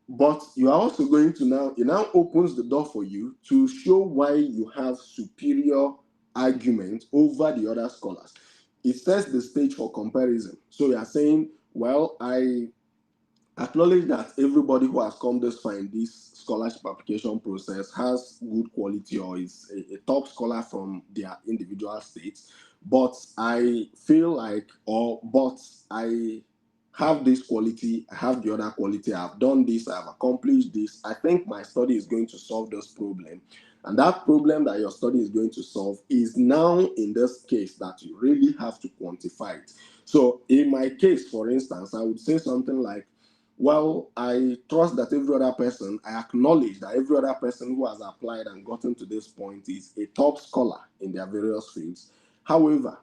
But you are also going to it now opens the door for you to show why you have superior argument over the other scholars. It sets the stage for comparison. So you are saying, well, I acknowledge that everybody who has come this far in this scholarship application process has good quality or is a top scholar from their individual states, but I feel like, but I have this quality, I have the other quality, I've done this, I've accomplished this. I think my study is going to solve this problem. And that problem that your study is going to solve is now, in this case, that you really have to quantify it. So in my case, for instance, I would say something like, well, I trust that every other person, I acknowledge that every other person who has applied and gotten to this point is a top scholar in their various fields. However,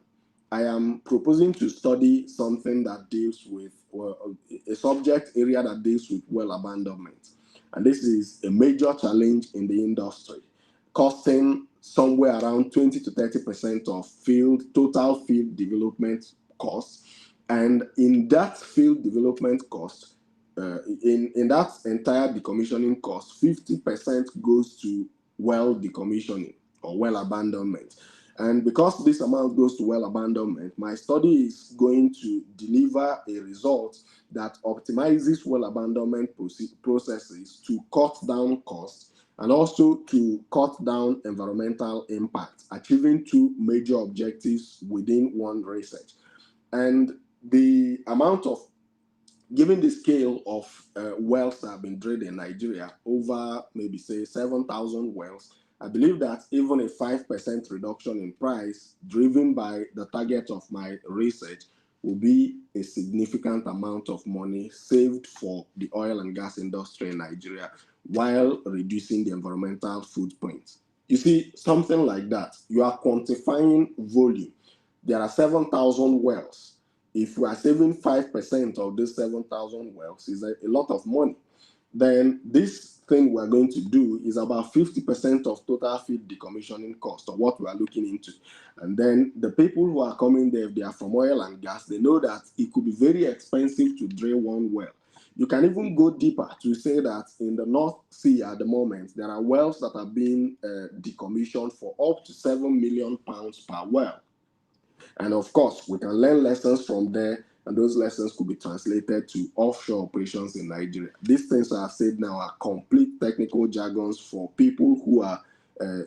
I am proposing to study something that deals with, well, a subject area that deals with well abandonment. And this is a major challenge in the industry, costing somewhere around 20 to 30% of total field development costs. And in that field development cost, in that entire decommissioning cost, 50% goes to well decommissioning or well abandonment. And because this amount goes to well abandonment, my study is going to deliver a result that optimizes well abandonment processes to cut down costs and also to cut down environmental impact, achieving two major objectives within one research. And the amount of, given the scale of wells that have been drilled in Nigeria, over maybe say 7,000 wells, I believe that even a 5% reduction in price driven by the target of my research will be a significant amount of money saved for the oil and gas industry in Nigeria while reducing the environmental footprint. You see, something like that, you are quantifying volume. There are 7,000 wells. If we are saving 5% of these 7,000 wells, is a lot of money. Then this thing we're going to do is about 50% of total field decommissioning cost, or what we are looking into. And then the people who are coming there, if they are from oil and gas, they know that it could be very expensive to drill one well. You can even go deeper to say that in the North Sea at the moment, there are wells that are being decommissioned for up to £7 million per well. And of course, we can learn lessons from there, and those lessons could be translated to offshore operations in Nigeria. These things I have said now are complete technical jargons for people who are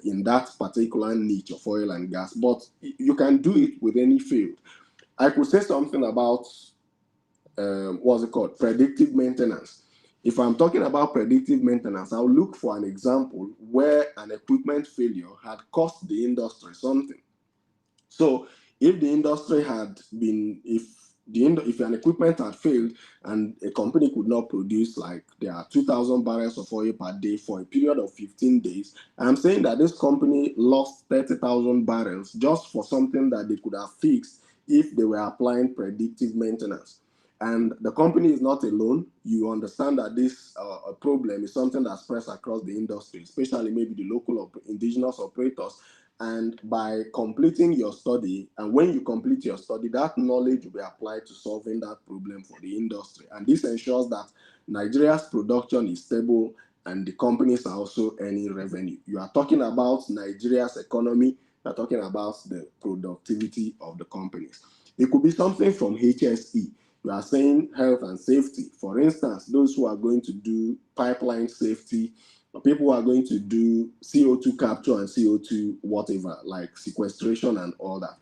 in that particular niche of oil and gas, but you can do it with any field. I could say something about, predictive maintenance. If I'm talking about predictive maintenance, I'll look for an example where an equipment failure had cost the industry something. So if the industry had been, if if an equipment had failed and a company could not produce like there are 2,000 barrels of oil per day for a period of 15 days, I'm saying that this company lost 30,000 barrels just for something that they could have fixed if they were applying predictive maintenance. And the company is not alone. You understand that this problem is something that spreads across the industry, especially maybe the local indigenous operators. And by completing your study, and when you complete your study, that knowledge will be applied to solving that problem for the industry. And this ensures that Nigeria's production is stable and the companies are also earning revenue. You are talking about Nigeria's economy, you are talking about the productivity of the companies. It could be something from HSE. You are saying health and safety. For instance, those who are going to do pipeline safety, people who are going to do CO2 capture and CO2 whatever, like sequestration and all that.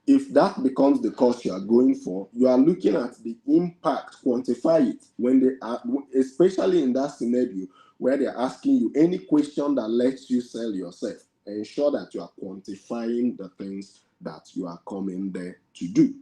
If that becomes the course you are going for, you are looking at the impact, quantify it, when they are, especially in that scenario where they're asking you any question that lets you sell yourself. Ensure that you are quantifying the things that you are coming there to do.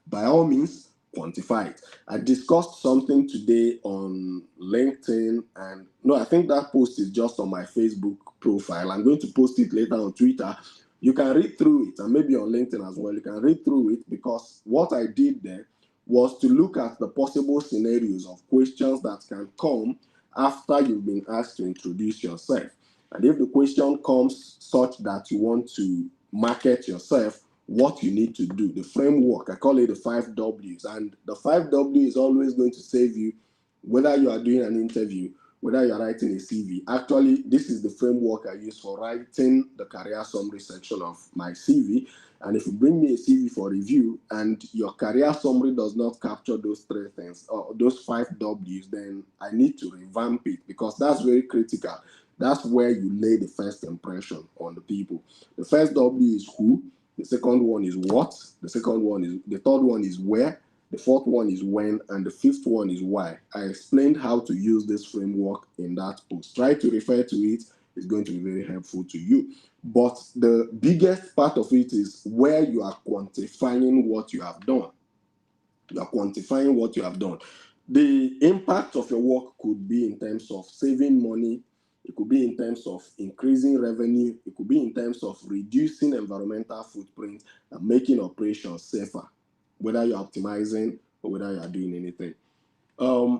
By all means, quantify it. I discussed something today on LinkedIn, and no, I think that post is just on my Facebook profile. I'm going to post it later on Twitter. You can read through it, and maybe on LinkedIn as well. You can read through it, because what I did there was to look at the possible scenarios of questions that can come after you've been asked to introduce yourself. And if the question comes such that you want to market yourself, what you need to do, the framework, I call it the 5 W's. And the 5 W is always going to save you, whether you are doing an interview, whether you are writing a CV. Actually, this is the framework I use for writing the career summary section of my CV. And if you bring me a CV for review and your career summary does not capture those 3 things, or those 5 W's, then I need to revamp it, because that's very critical. That's where you lay the first impression on the people. The first W is who. The second one is what. The third one is where. The fourth one is when, and the fifth one is why. I explained how to use this framework in that post. Try to refer to it. It's going to be very helpful to you. But the biggest part of it is where you are quantifying what you have done. You are quantifying what you have done. The impact of your work could be in terms of saving money. It could be in terms of increasing revenue. It could be in terms of reducing environmental footprint and making operations safer, whether you're optimizing or whether you're doing anything.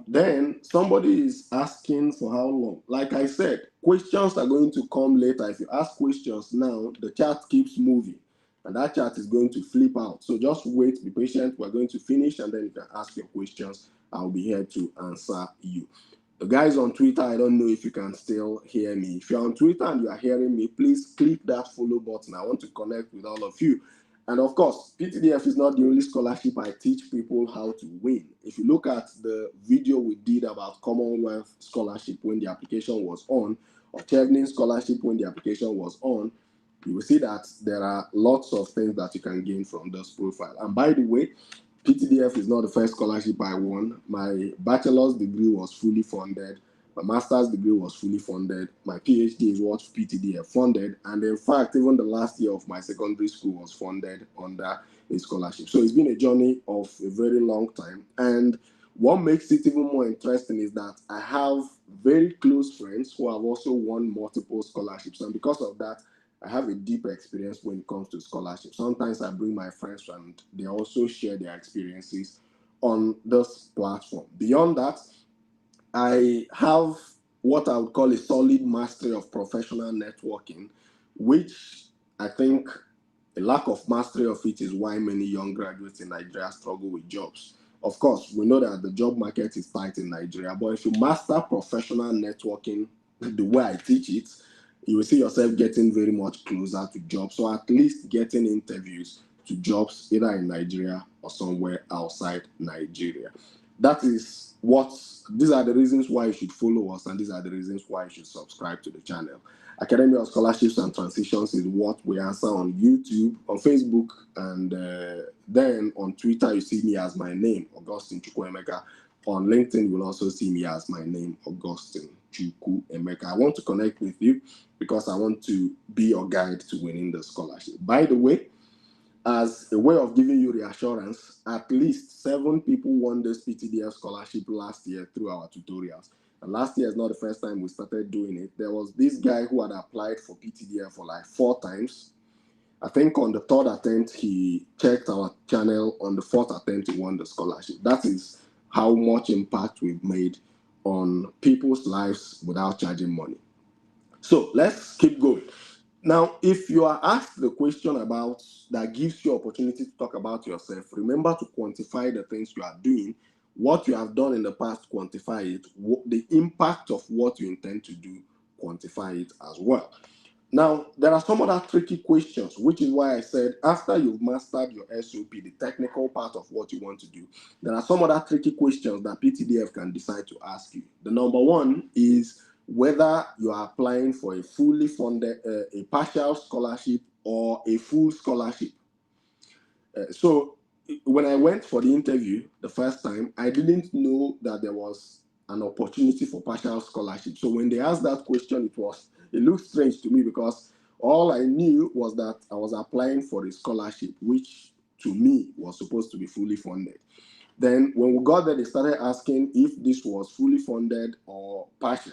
Then somebody is asking for how long. Like I said, questions are going to come later. If you ask questions now, the chat keeps moving, and that chat is going to flip out. So just wait, be patient. We're going to finish, and then you can ask your questions. I'll be here to answer you. The guys on Twitter, I don't know if you can still hear me. If you're on Twitter and you are hearing me, please click that follow button. I want to connect with all of you. And of course, PTDF is not the only scholarship I teach people how to win. If you look at the video we did about Commonwealth Scholarship when the application was on, or Chevening Scholarship when the application was on, you will see that there are lots of things that you can gain from this profile. And by the way, PTDF is not the first scholarship I won. My bachelor's degree was fully funded. My master's degree was fully funded. My PhD is what PTDF funded. And in fact, even the last year of my secondary school was funded under a scholarship. So it's been a journey of a very long time. And what makes it even more interesting is that I have very close friends who have also won multiple scholarships. And because of that, I have a deep experience when it comes to scholarship. Sometimes I bring my friends and they also share their experiences on this platform. Beyond that, I have what I would call a solid mastery of professional networking, which I think a lack of mastery of it is why many young graduates in Nigeria struggle with jobs. Of course, we know that the job market is tight in Nigeria, but if you master professional networking the way I teach it, you will see yourself getting very much closer to jobs, or at least getting interviews to jobs either in Nigeria or somewhere outside Nigeria. These are the reasons why you should follow us, and these are the reasons why you should subscribe to the channel. Academy of Scholarships and Transitions is what we answer on YouTube, on Facebook, and then on Twitter you see me as my name, Augustine Chukwuemeka. On LinkedIn you will also see me as my name, Augustine Chukwuemeka. I want to connect with you because I want to be your guide to winning the scholarship. By the way, as a way of giving you reassurance, at least 7 people won this PTDF scholarship last year through our tutorials. And last year is not the first time we started doing it. There was this guy who had applied for PTDF for like 4 times. I think on the 3rd attempt, he checked our channel. On the 4th attempt, he won the scholarship. That is how much impact we've made on people's lives without charging money. So let's keep going. Now, if you are asked the question about that gives you opportunity to talk about yourself, remember to quantify the things you are doing, what you have done in the past, quantify it, the impact of what you intend to do, quantify it as well. Now, there are some other tricky questions, which is why I said after you've mastered your SOP, the technical part of what you want to do, there are some other tricky questions that PTDF can decide to ask you. The number one is whether you are applying for a fully funded, a partial scholarship or a full scholarship. So when I went for the interview the first time, I didn't know that there was an opportunity for partial scholarship. So when they asked that question, it looked strange to me because all I knew was that I was applying for a scholarship, which to me was supposed to be fully funded. Then when we got there, they started asking if this was fully funded or partial.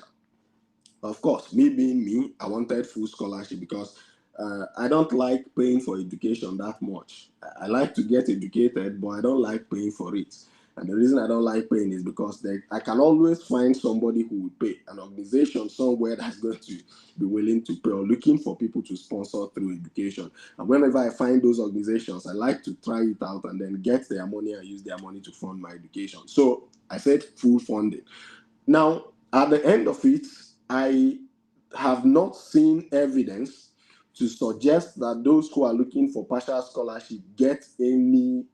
Of course, me being me, I wanted full scholarship because I don't like paying for education that much. I like to get educated, but I don't like paying for it. And the reason I don't like paying is because I can always find somebody who will pay, an organization somewhere that's going to be willing to pay or looking for people to sponsor through education. And whenever I find those organizations, I like to try it out and then get their money and use their money to fund my education. So I said full funding. Now, at the end of it, I have not seen evidence to suggest that those who are looking for partial scholarship get any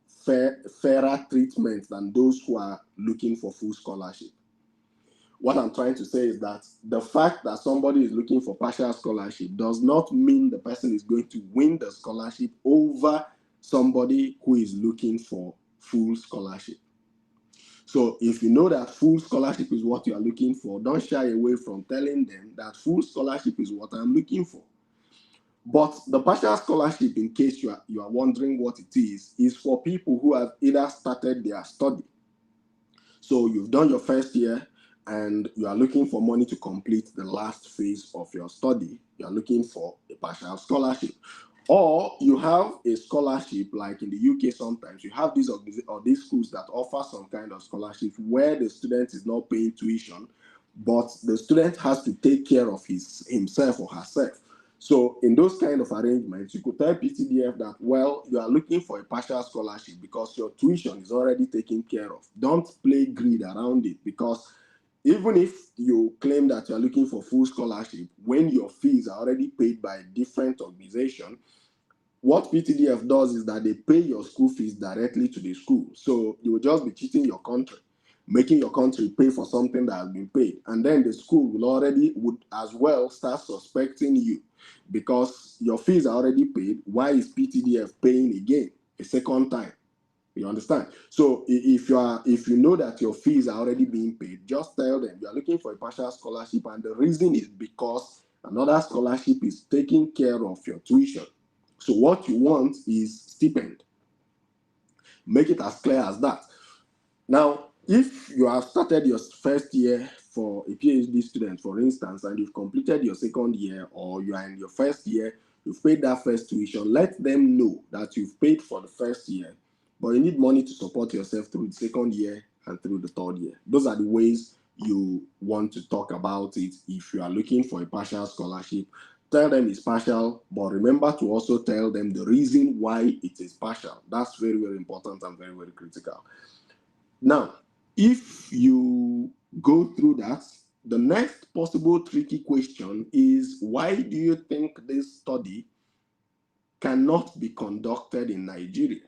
fairer treatment than those who are looking for full scholarship. What I'm trying to say is that the fact that somebody is looking for partial scholarship does not mean the person is going to win the scholarship over somebody who is looking for full scholarship. So if you know that full scholarship is what you are looking for, don't shy away from telling them that full scholarship is what I'm looking for. But the partial scholarship, in case you are wondering what it is for people who have either started their study. So you've done your first year and you are looking for money to complete the last phase of your study. You are looking for a partial scholarship. Or you have a scholarship, like in the UK sometimes, you have these schools that offer some kind of scholarship where the student is not paying tuition, but the student has to take care of himself or herself. So in those kind of arrangements, you could tell PTDF that, well, you are looking for a partial scholarship because your tuition is already taken care of. Don't play greed around it, because even if you claim that you are looking for full scholarship, when your fees are already paid by a different organization, what PTDF does is that they pay your school fees directly to the school. So you will just be cheating your country, making your country pay for something that has been paid. And then the school would as well start suspecting you because your fees are already paid. Why is PTDF paying again a second time? You understand? So if you know that your fees are already being paid, just tell them you are looking for a partial scholarship, and the reason is because another scholarship is taking care of your tuition. So what you want is stipend. Make it as clear as that. Now, if you have started your first year for a PhD student, for instance, and you've completed your second year, or you are in your first year, you've paid that first tuition, let them know that you've paid for the first year, but you need money to support yourself through the second year and through the third year. Those are the ways you want to talk about it if you are looking for a partial scholarship. Tell them it's partial, but remember to also tell them the reason why it is partial. That's very, very important and very, very critical. Now, if you go through that, the next possible tricky question is, why do you think this study cannot be conducted in Nigeria?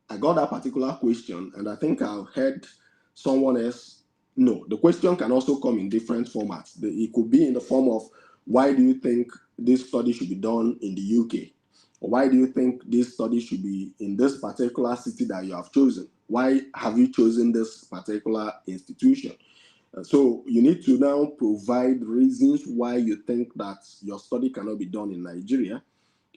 I got that particular question, and I think I've heard someone else. No, the question can also come in different formats. It could be in the form of, why do you think this study should be done in the UK? Or why do you think this study should be in this particular city that you have chosen? Why have you chosen this particular institution? So you need to now provide reasons why you think that your study cannot be done in Nigeria.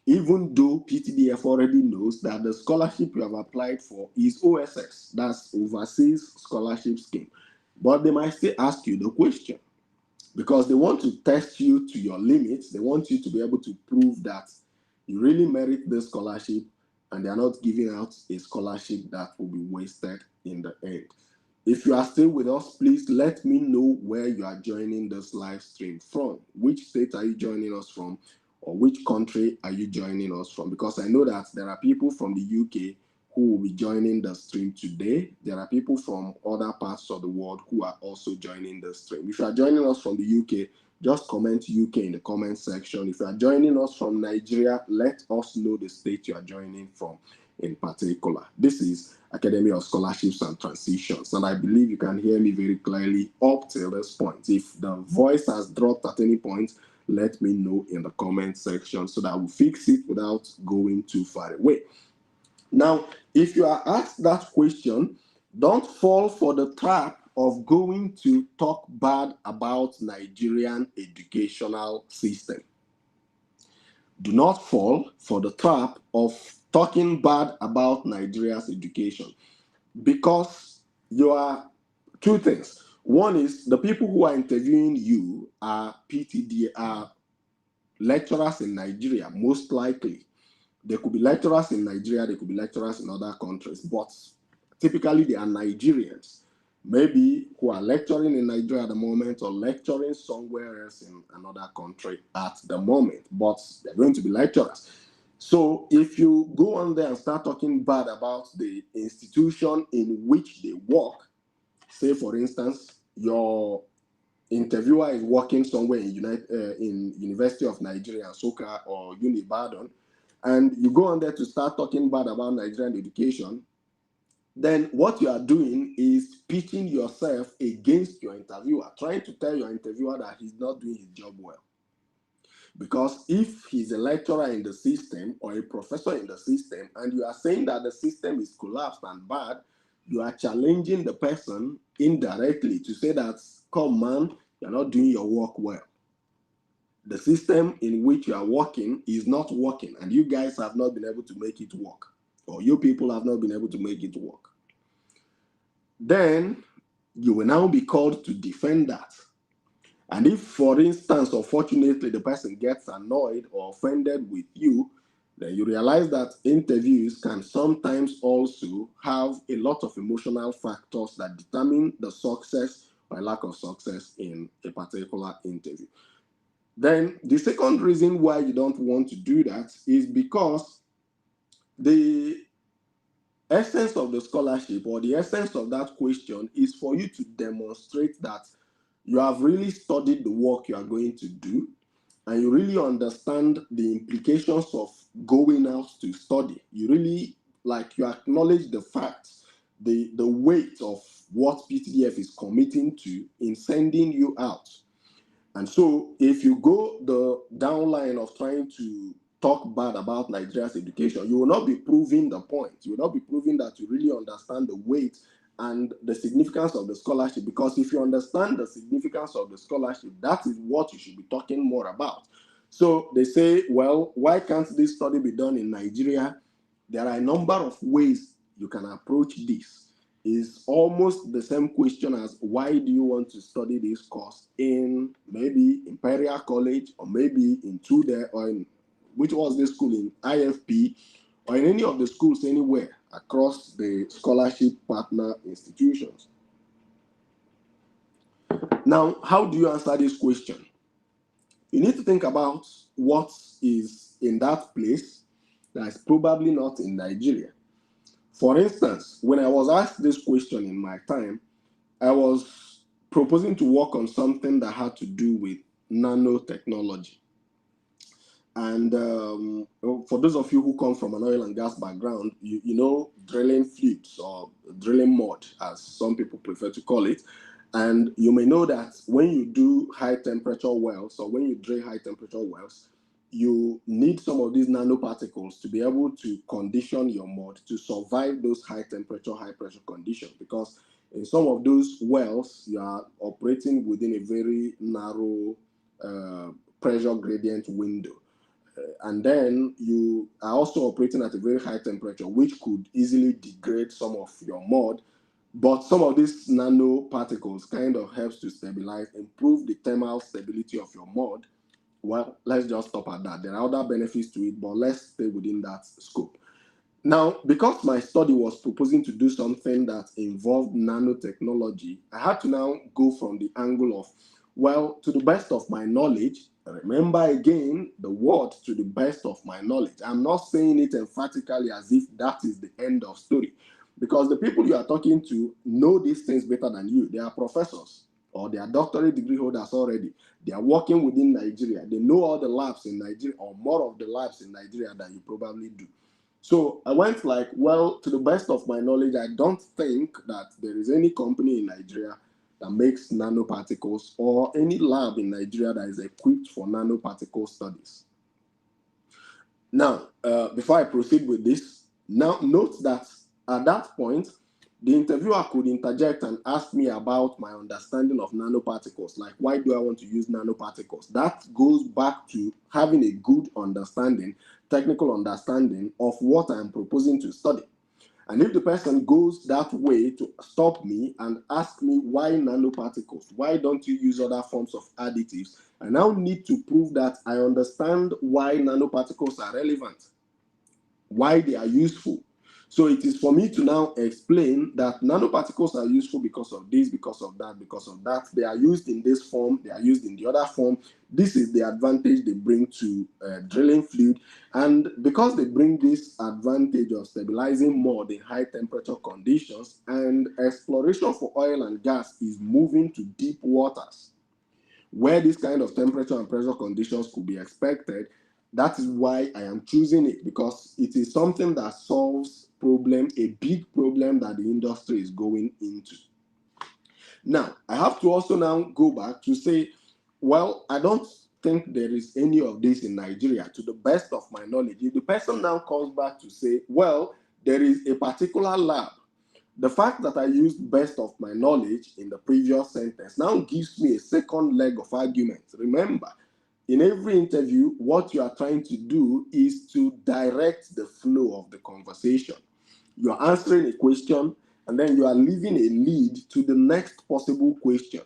even though PTDF already knows that the scholarship you have applied for is OSS, that's Overseas Scholarship Scheme. But they might still ask you the question because they want to test you to your limits. They want you to be able to prove that you really merit the scholarship and they are not giving out a scholarship that will be wasted in the end. If you are still with us, please let me know where you are joining this live stream from. Which state are you joining us from? Or which country are you joining us from? Because I know that there are people from the UK who will be joining the stream today. There are people from other parts of the world who are also joining the stream. If you are joining us from the UK, just comment UK in the comment section. If you are joining us from Nigeria, let us know the state you are joining from in particular. This is Academy of Scholarships and Transitions, and I believe you can hear me very clearly up till this point. If the voice has dropped at any point, let me know in the comment section so that we'll fix it without going too far away. Now, if you are asked that question, don't fall for the trap of going to talk bad about Nigerian educational system. Do not fall for the trap of talking bad about Nigeria's education, because you are two things. One is the people who are interviewing you are PTD, are lecturers in Nigeria, most likely. They could be lecturers in Nigeria, they could be lecturers in other countries, but typically they are Nigerians, maybe who are lecturing in Nigeria at the moment or lecturing somewhere else in another country at the moment, but they're going to be lecturers. So if you go on there and start talking bad about the institution in which they work, say for instance, your interviewer is working somewhere in University of Nigeria, Nsukka or Unibadan, and you go on there to start talking bad about Nigerian education, then what you are doing is pitching yourself against your interviewer, trying to tell your interviewer that he's not doing his job well. Because if he's a lecturer in the system or a professor in the system, and you are saying that the system is collapsed and bad, you are challenging the person indirectly to say that, come man, you're not doing your work well. The system in which you are working is not working, and you guys have not been able to make it work, or you people have not been able to make it work. Then you will now be called to defend that. And if, for instance, unfortunately, the person gets annoyed or offended with you, then you realize that interviews can sometimes also have a lot of emotional factors that determine the success or lack of success in a particular interview. Then the second reason why you don't want to do that is because the essence of the scholarship or the essence of that question is for you to demonstrate that you have really studied the work you are going to do, and you really understand the implications of going out to study. You really, you acknowledge the facts, the weight of what PTDF is committing to in sending you out. And so if you go the downline of trying to talk bad about Nigeria's education, you will not be proving the point. You will not be proving that you really understand the weight and the significance of the scholarship, because if you understand the significance of the scholarship, that is what you should be talking more about. So they say, well, why can't this study be done in Nigeria? There are a number of ways you can approach this. Is almost the same question as, why do you want to study this course in maybe Imperial College, or maybe in TUDE, or in, which was the school, in IFP, or in any of the schools anywhere across the scholarship partner institutions. Now, how do you answer this question? You need to think about what is in that place that is probably not in Nigeria. For instance, when I was asked this question in my time, I was proposing to work on something that had to do with nanotechnology. And for those of you who come from an oil and gas background, you know drilling fluids or drilling mud, as some people prefer to call it. And you may know that when you do high temperature wells, or when you drill high temperature wells, you need some of these nanoparticles to be able to condition your mud to survive those high temperature, high pressure conditions. Because in some of those wells, you are operating within a very narrow pressure gradient window. and then you are also operating at a very high temperature, which could easily degrade some of your mud. But some of these nanoparticles kind of helps to stabilize, improve the thermal stability of your mud. Well, let's just stop at that. There are other benefits to it, but let's stay within that scope. Now, because my study was proposing to do something that involved nanotechnology, I had to now go from the angle of, well, to the best of my knowledge. Remember again the word "to the best of my knowledge." I'm not saying it emphatically as if that is the end of story, because the people you are talking to know these things better than you. They are professors or they are doctorate degree holders already. They are working within Nigeria. They know all the labs in Nigeria, or more of the labs in Nigeria than you probably do. So I went like, well, to the best of my knowledge, I don't think that there is any company in Nigeria that makes nanoparticles or any lab in Nigeria that is equipped for nanoparticle studies. Now, before I proceed with this, now note that at that point, the interviewer could interject and ask me about my understanding of nanoparticles, like why do I want to use nanoparticles? That goes back to having a good understanding, technical understanding of what I'm proposing to study. And if the person goes that way to stop me and ask me why nanoparticles, why don't you use other forms of additives, I now need to prove that I understand why nanoparticles are relevant, why they are useful. So it is for me to now explain that nanoparticles are useful because of this, because of that, because of that. They are used in this form, they are used in the other form. This is the advantage they bring to drilling fluid. And because they bring this advantage of stabilizing mud in high temperature conditions, and exploration for oil and gas is moving to deep waters, where this kind of temperature and pressure conditions could be expected. That is why I am choosing it, because it is something that solves a big problem that the industry is going into. Now, I have to also now go back to say, well, I don't think there is any of this in Nigeria, to the best of my knowledge. If the person now comes back to say, well, there is a particular lab, the fact that I used best of my knowledge in the previous sentence now gives me a second leg of argument. Remember, in every interview, what you are trying to do is to direct the flow of the conversation. You are answering a question, and then you are leaving a lead to the next possible question.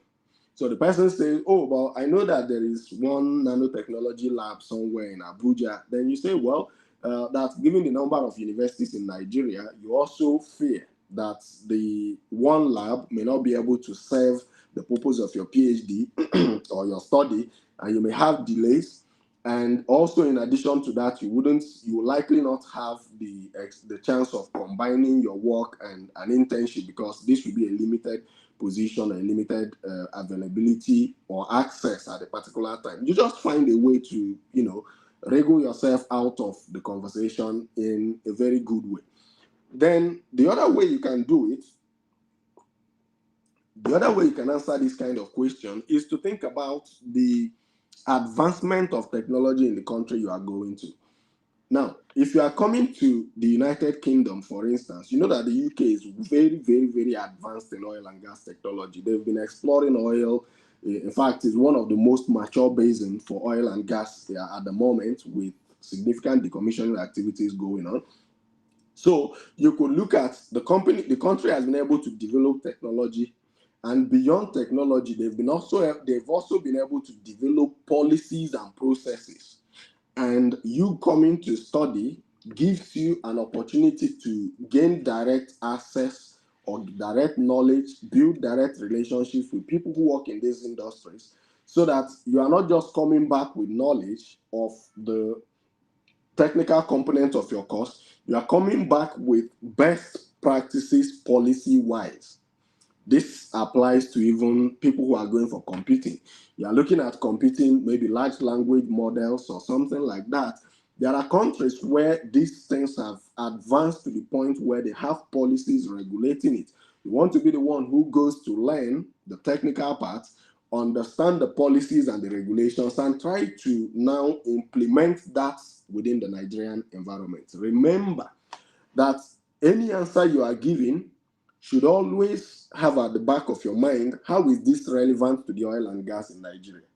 So the person says, oh, well, I know that there is one nanotechnology lab somewhere in Abuja. Then you say, well, that given the number of universities in Nigeria, you also fear that the one lab may not be able to serve the purpose of your PhD or your study, and you may have delays. And also, in addition to that, you will likely not have the chance of combining your work and an internship, because this will be a limited position and limited availability or access at a particular time. You just find a way to, wriggle yourself out of the conversation in a very good way. Then the other way you can do it, the other way you can answer this kind of question is to think about the advancement of technology in the country you are going to. Now, if you are coming to the United Kingdom, for instance, you know that the UK is very, very, very advanced in oil and gas technology. They've been exploring oil. In fact, it's one of the most mature basins for oil and gas at the moment, with significant decommissioning activities going on. So you could look at the country has been able to develop technology, and beyond technology, they've also been able to develop policies and processes. And you coming to study gives you an opportunity to gain direct access or direct knowledge, build direct relationships with people who work in these industries, so that you are not just coming back with knowledge of the technical component of your course, you are coming back with best practices policy-wise. This applies to even people who are going for computing. You are looking at computing, maybe large language models or something like that. There are countries where these things have advanced to the point where they have policies regulating it. You want to be the one who goes to learn the technical part, understand the policies and the regulations, and try to now implement that within the Nigerian environment. Remember that any answer you are giving should always have at the back of your mind, how is this relevant to the oil and gas in Nigeria?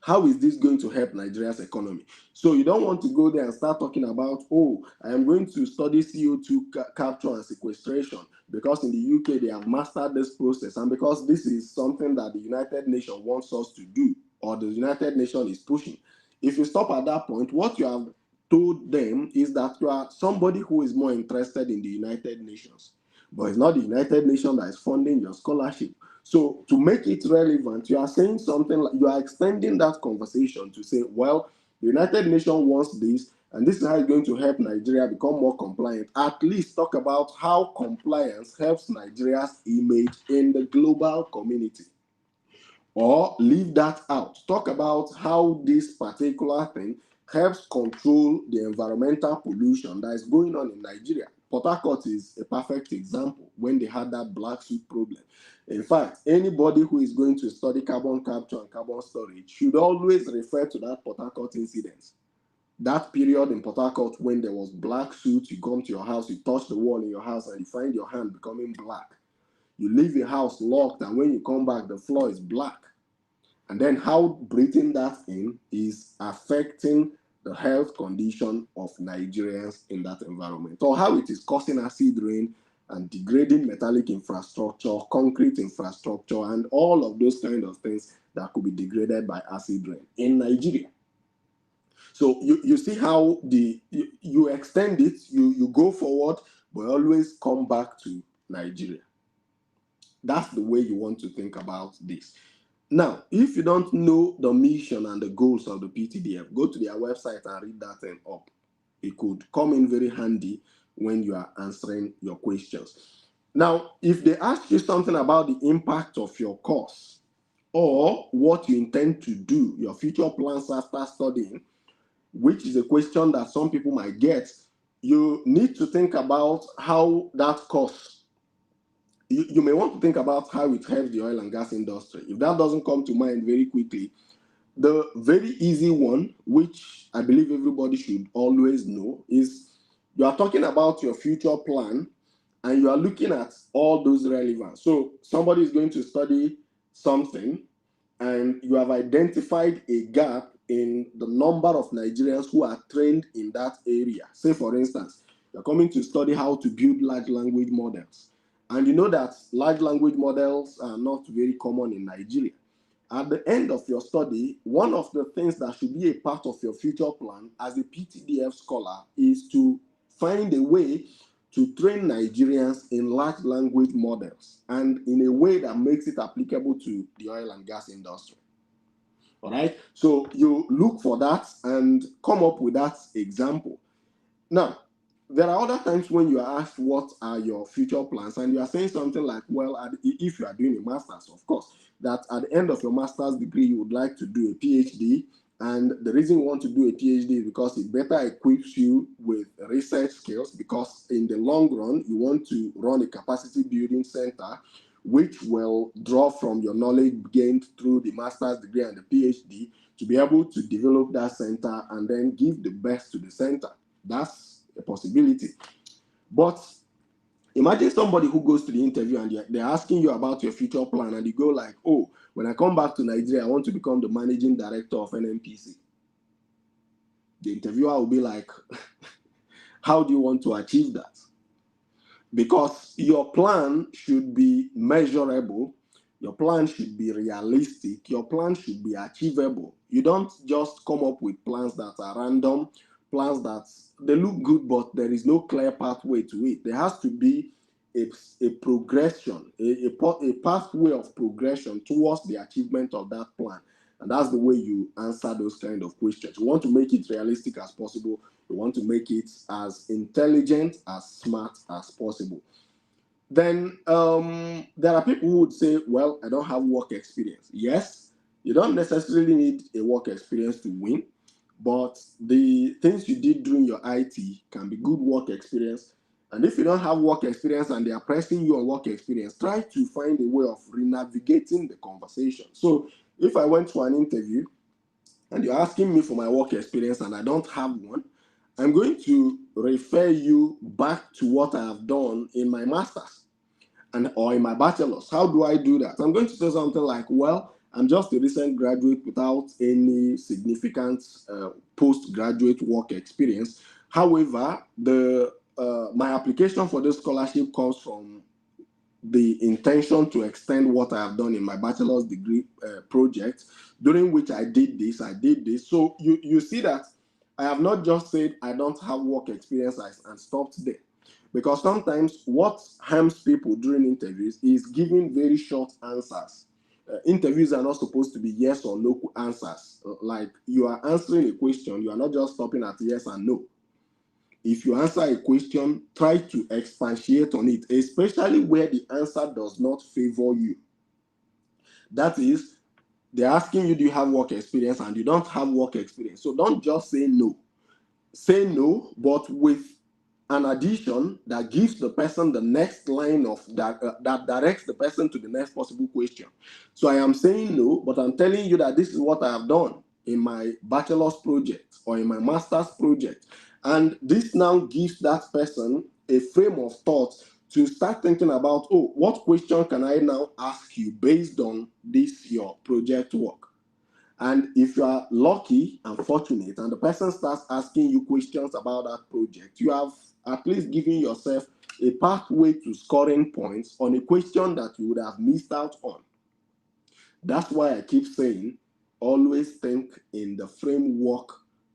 How is this going to help Nigeria's economy? So you don't want to go there and start talking about, oh, I am going to study CO2 capture and sequestration because in the UK they have mastered this process, and because this is something that the United Nations wants us to do, or the United Nations is pushing. If you stop at that point, what you have told them is that you are somebody who is more interested in the United Nations, but it's not the United Nations that is funding your scholarship. So to make it relevant, you are saying something like, you are extending that conversation to say, well, the United Nations wants this, and this is how it's going to help Nigeria become more compliant. At least talk about how compliance helps Nigeria's image in the global community. Or leave that out. Talk about how this particular thing helps control the environmental pollution that is going on in Nigeria. Port Harcourt is a perfect example when they had that black soot problem. In fact, anybody who is going to study carbon capture and carbon storage should always refer to that Port Harcourt incident. That period in Port Harcourt when there was black soot, you come to your house, you touch the wall in your house, and you find your hand becoming black. You leave your house locked, and when you come back, the floor is black. And then how breathing that in is affecting the health condition of Nigerians in that environment, or how it is causing acid rain and degrading metallic infrastructure, concrete infrastructure, and all of those kind of things that could be degraded by acid rain in Nigeria. So you see how you extend it, you go forward, but always come back to Nigeria. That's the way you want to think about this. Now, if you don't know the mission and the goals of the PTDF, go to their website and read that thing up. It could come in very handy when you are answering your questions. Now, if they ask you something about the impact of your course or what you intend to do, your future plans after studying, which is a question that some people might get, you need to think about how that course, you may want to think about how it helps the oil and gas industry. If that doesn't come to mind very quickly, the very easy one, which I believe everybody should always know, is you are talking about your future plan and you are looking at all those relevant. So somebody is going to study something and you have identified a gap in the number of Nigerians who are trained in that area. Say, for instance, you're coming to study how to build large language models. And you know that large language models are not very common in Nigeria. At the end of your study, one of the things that should be a part of your future plan as a PTDF scholar is to find a way to train Nigerians in large language models and in a way that makes it applicable to the oil and gas industry. All right, so you look for that and come up with that example. Now, there are other times when you are asked what are your future plans and you are saying something like, well, if you are doing a master's, of course, that at the end of your master's degree, you would like to do a PhD. And the reason you want to do a PhD is because it better equips you with research skills, because in the long run, you want to run a capacity building center, which will draw from your knowledge gained through the master's degree and the PhD to be able to develop that center and then give the best to the center. That's a possibility. But imagine somebody who goes to the interview and they're asking you about your future plan and you go like, oh, when I come back to Nigeria, I want to become the managing director of NNPC. The interviewer will be like, how do you want to achieve that? Because your plan should be measurable, your plan should be realistic, your plan should be achievable. You don't just come up with plans that are random, plans that they look good, but there is no clear pathway to it. There has to be a progression, a pathway of progression towards the achievement of that plan. And that's the way you answer those kind of questions. You want to make it realistic as possible. You want to make it as intelligent, as smart as possible. Then there are people who would say, well, I don't have work experience. Yes, you don't necessarily need a work experience to win, but the things you did during your IT can be good work experience. And if you don't have work experience and they are pressing you on work experience, try to find a way of renavigating the conversation. So if I went to an interview and you're asking me for my work experience and I don't have one, I'm going to refer you back to what I have done in my master's or in my bachelor's. How do I do that? I'm going to say something like, well, I'm just a recent graduate without any significant postgraduate work experience. However, my application for this scholarship comes from the intention to extend what I have done in my bachelor's degree project, during which I did this. So you see that I have not just said I don't have work experience and stopped there. Because sometimes what harms people during interviews is giving very short answers. Interviews are not supposed to be yes or no answers. Like you are answering a question, you are not just stopping at yes and no. If you answer a question, try to expatiate on it, especially where the answer does not favor you. That is, they're asking you, do you have work experience? And you don't have work experience. So don't just say no. Say no, but with an addition that gives the person the next line of that directs the person to the next possible question. So I am saying no, but I'm telling you that this is what I have done in my bachelor's project or in my master's project. And this now gives that person a frame of thought to start thinking about, oh, what question can I now ask you based on this, your project work? And if you are lucky and fortunate and the person starts asking you questions about that project, you have at least given yourself a pathway to scoring points on a question that you would have missed out on. That's why I keep saying, always think in the framework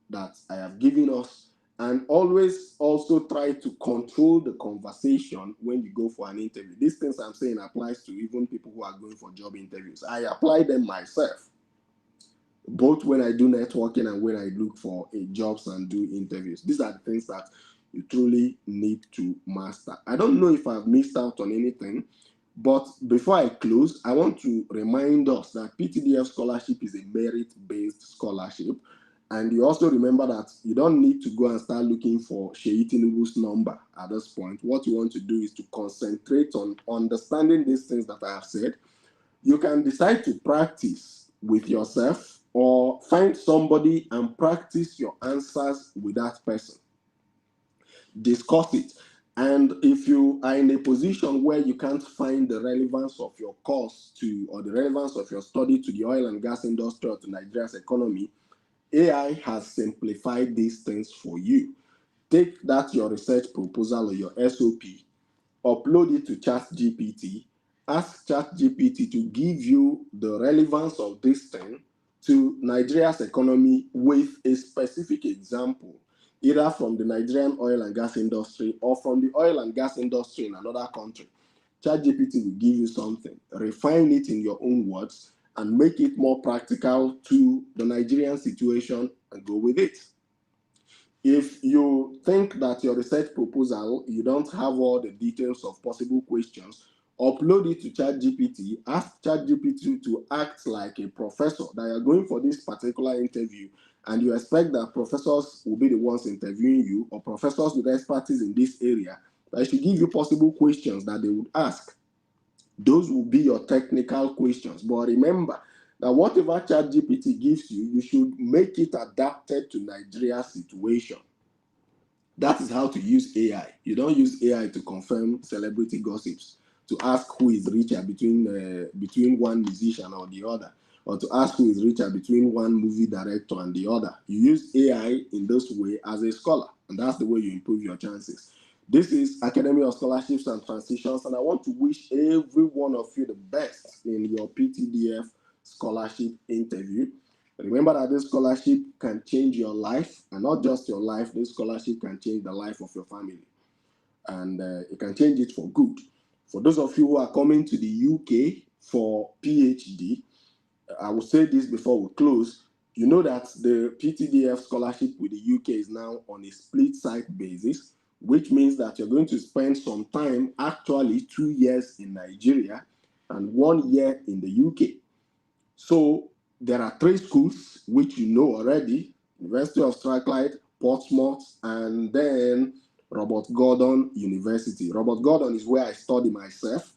that I have given us, and always also try to control the conversation when you go for an interview. These things I'm saying applies to even people who are going for job interviews. I apply them myself, both when I do networking and when I look for jobs and do interviews. These are the things that you truly need to master. I don't know if I've missed out on anything, but before I close, I want to remind us that PTDF Scholarship is a merit-based scholarship. And you also remember that you don't need to go and start looking for Sheyi Tinubu's number at this point. What you want to do is to concentrate on understanding these things that I have said. You can decide to practice with yourself or find somebody and practice your answers with that person. Discuss it. And if you are in a position where you can't find the relevance of your course to, or the relevance of your study to the oil and gas industry or to Nigeria's economy, AI has simplified these things for you. Take that, your research proposal or your SOP, upload it to ChatGPT, ask ChatGPT to give you the relevance of this thing to Nigeria's economy with a specific example, either from the Nigerian oil and gas industry or from the oil and gas industry in another country. ChatGPT will give you something, refine it in your own words, and make it more practical to the Nigerian situation and go with it. If you think that your research proposal, you don't have all the details of possible questions, upload it to ChatGPT, ask ChatGPT to act like a professor that you're going for this particular interview, and you expect that professors will be the ones interviewing you, or professors with expertise in this area, that should give you possible questions that they would ask. Those will be your technical questions. But remember that whatever ChatGPT gives you, you should make it adapted to Nigeria's situation. That is how to use AI. You don't use AI to confirm celebrity gossips, to ask who is richer between one musician or the other, or to ask who is richer between one movie director and the other. You use AI in this way as a scholar, and that's the way you improve your chances. This is Academy of Scholarships and Transitions, and I want to wish every one of you the best in your PTDF scholarship interview. Remember that this scholarship can change your life, and not just your life. This scholarship can change the life of your family, and it can change it for good. For those of you who are coming to the UK for PhD, I will say this before we close. You know that the PTDF scholarship with the UK is now on a split site basis, which means that you're going to spend some time, actually 2 years in Nigeria and 1 year in the UK. So there are 3 schools which you know already: University of Strathclyde, Portsmouth, and then Robert Gordon University. Robert Gordon is where I study myself.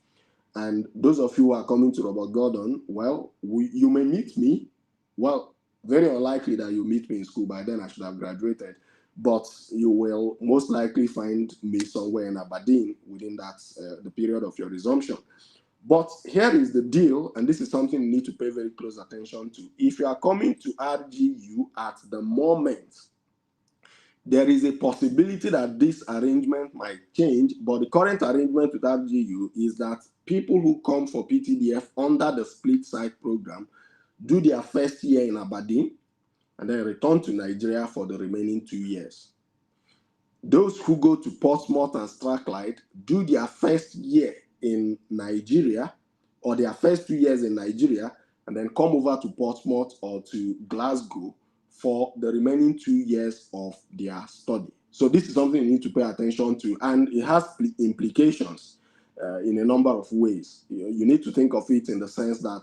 And those of you who are coming to Robert Gordon, well, you may meet me. Well, very unlikely that you meet me in school. By then I should have graduated. But you will most likely find me somewhere in Aberdeen within that the period of your resumption. But here is the deal, and this is something you need to pay very close attention to. If you are coming to RGU at the moment, there is a possibility that this arrangement might change, but the current arrangement with RGU is that people who come for PTDF under the split site program do their first year in Aberdeen and then return to Nigeria for the remaining 2 years. Those who go to Portsmouth and Strathclyde do their first year in Nigeria or their first 2 years in Nigeria and then come over to Portsmouth or to Glasgow for the remaining 2 years of their study. So this is something you need to pay attention to, and it has implications in a number of ways. You need to think of it in the sense that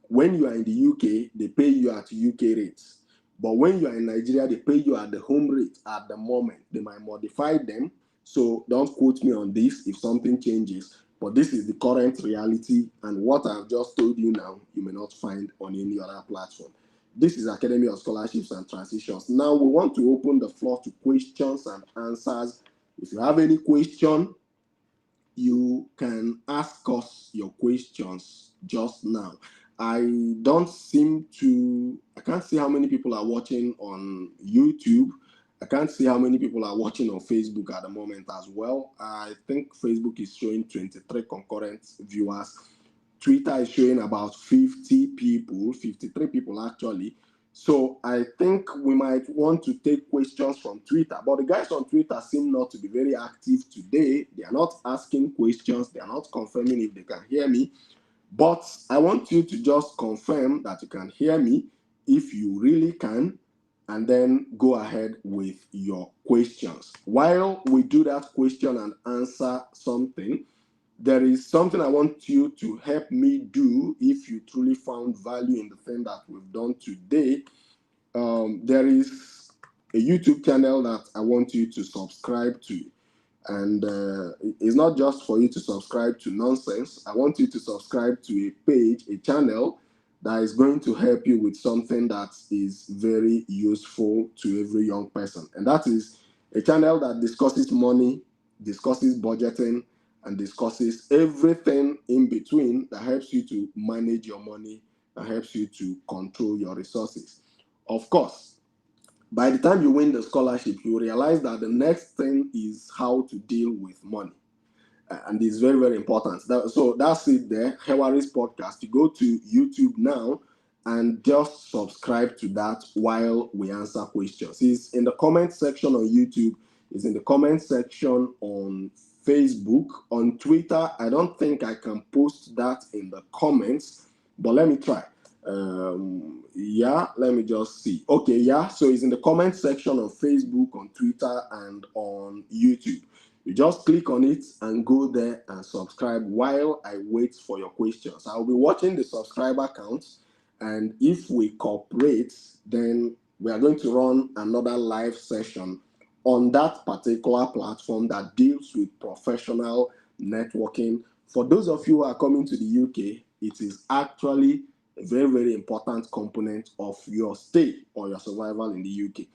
when you are in the UK, they pay you at UK rates. But when you are in Nigeria, they pay you at the home rate at the moment. They might modify them. So don't quote me on this if something changes. But this is the current reality. And what I've just told you now, you may not find on any other platform. This is Academy of Scholarships and Transitions. Now we want to open the floor to questions and answers. If you have any question, you can ask us your questions just now. I can't see how many people are watching on YouTube. I can't see how many people are watching on Facebook at the moment as well. I think Facebook is showing 23 concurrent viewers. Twitter is showing about 50 people, 53 people actually. So I think we might want to take questions from Twitter, but the guys on Twitter seem not to be very active today. They are not asking questions. They are not confirming if they can hear me. But I want you to just confirm that you can hear me if you really can, and then go ahead with your questions. While we do that question and answer something, there is something I want you to help me do if you truly found value in the thing that we've done today. There is a YouTube channel that I want you to subscribe to. And it's not just for you to subscribe to nonsense. I want you to subscribe to a page, a channel that is going to help you with something that is very useful to every young person. And that is a channel that discusses money, discusses budgeting, and discusses everything in between that helps you to manage your money and helps you to control your resources. Of course, by the time you win the scholarship, you realize that the next thing is how to deal with money. And it's very, very important. So that's it there, Hewari's podcast. You go to YouTube now and just subscribe to that while we answer questions. It's in the comment section on YouTube. It's in the comment section on Facebook. On Twitter, I don't think I can post that in the comments, but let me try. Let me just see. Okay, yeah, so it's in the comment section on Facebook, on Twitter, and on YouTube. You just click on it and go there and subscribe while I wait for your questions. I'll be watching the subscriber count, and if we cooperate, then we are going to run another live session on that particular platform that deals with professional networking. For those of you who are coming to the UK, it is actually a very, very important component of your stay or your survival in the UK.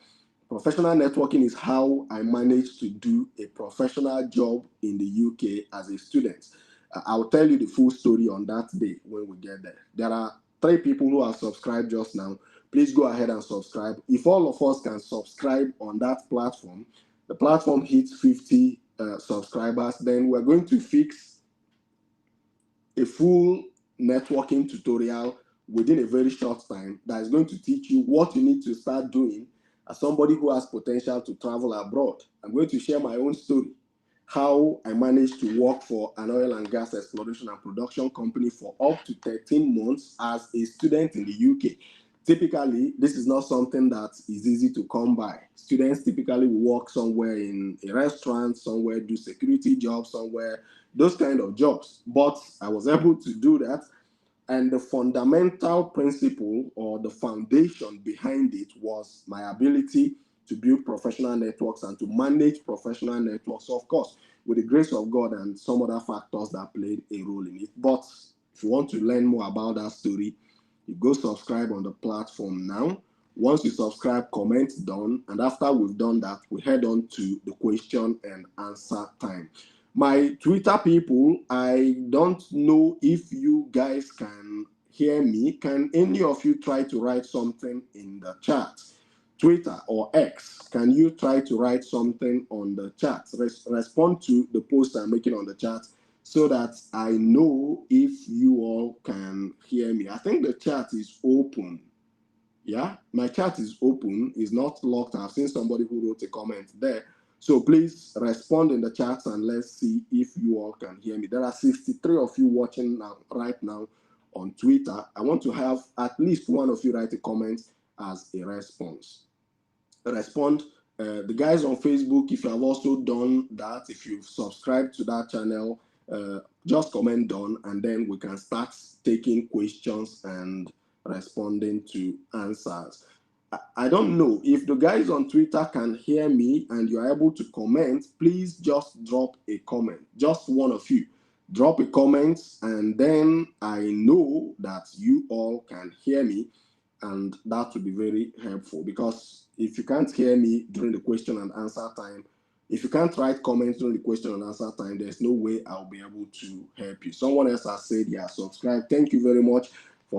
Professional networking is how I managed to do a professional job in the UK as a student. I'll tell you the full story on that day when we get there. There are 3 people who are subscribed just now. Please go ahead and subscribe. If all of us can subscribe on that platform, the platform hits 50 subscribers, then we're going to fix a full networking tutorial within a very short time that is going to teach you what you need to start doing as somebody who has potential to travel abroad. I'm going to share my own story, how I managed to work for an oil and gas exploration and production company for up to 13 months as a student in the UK. Typically, this is not something that is easy to come by. Students typically work somewhere in a restaurant, somewhere do security jobs, somewhere, those kind of jobs. But I was able to do that. And the fundamental principle or the foundation behind it was my ability to build professional networks and to manage professional networks, of course, with the grace of God and some other factors that played a role in it. But if you want to learn more about that story, you go subscribe on the platform now. Once you subscribe, comment done. And after we've done that, we head on to the question and answer time. My Twitter people, I don't know if you guys can hear me. Can any of you try to write something in the chat? Twitter or X, can you try to write something on the chat? Respond to the post I'm making on the chat so that I know if you all can hear me. I think the chat is open. Yeah, my chat is open, is not locked. I've seen somebody who wrote a comment there. So please respond in the chat and let's see if you all can hear me. There are 63 of you watching now, right now on Twitter. I want to have at least one of you write a comment as a response. Respond. The guys on Facebook, if you have also done that, if you've subscribed to that channel, just comment done, and then we can start taking questions and responding to answers. I don't know if the guys on Twitter can hear me and you're able to comment. Please just drop a comment. Just one of you drop a comment, and then I know that you all can hear me, and that would be very helpful, because if you can't hear me during the question and answer time, if you can't write comments during the question and answer time, there's no way I'll be able to help you. Someone else has said, yeah, subscribe. Thank you very much to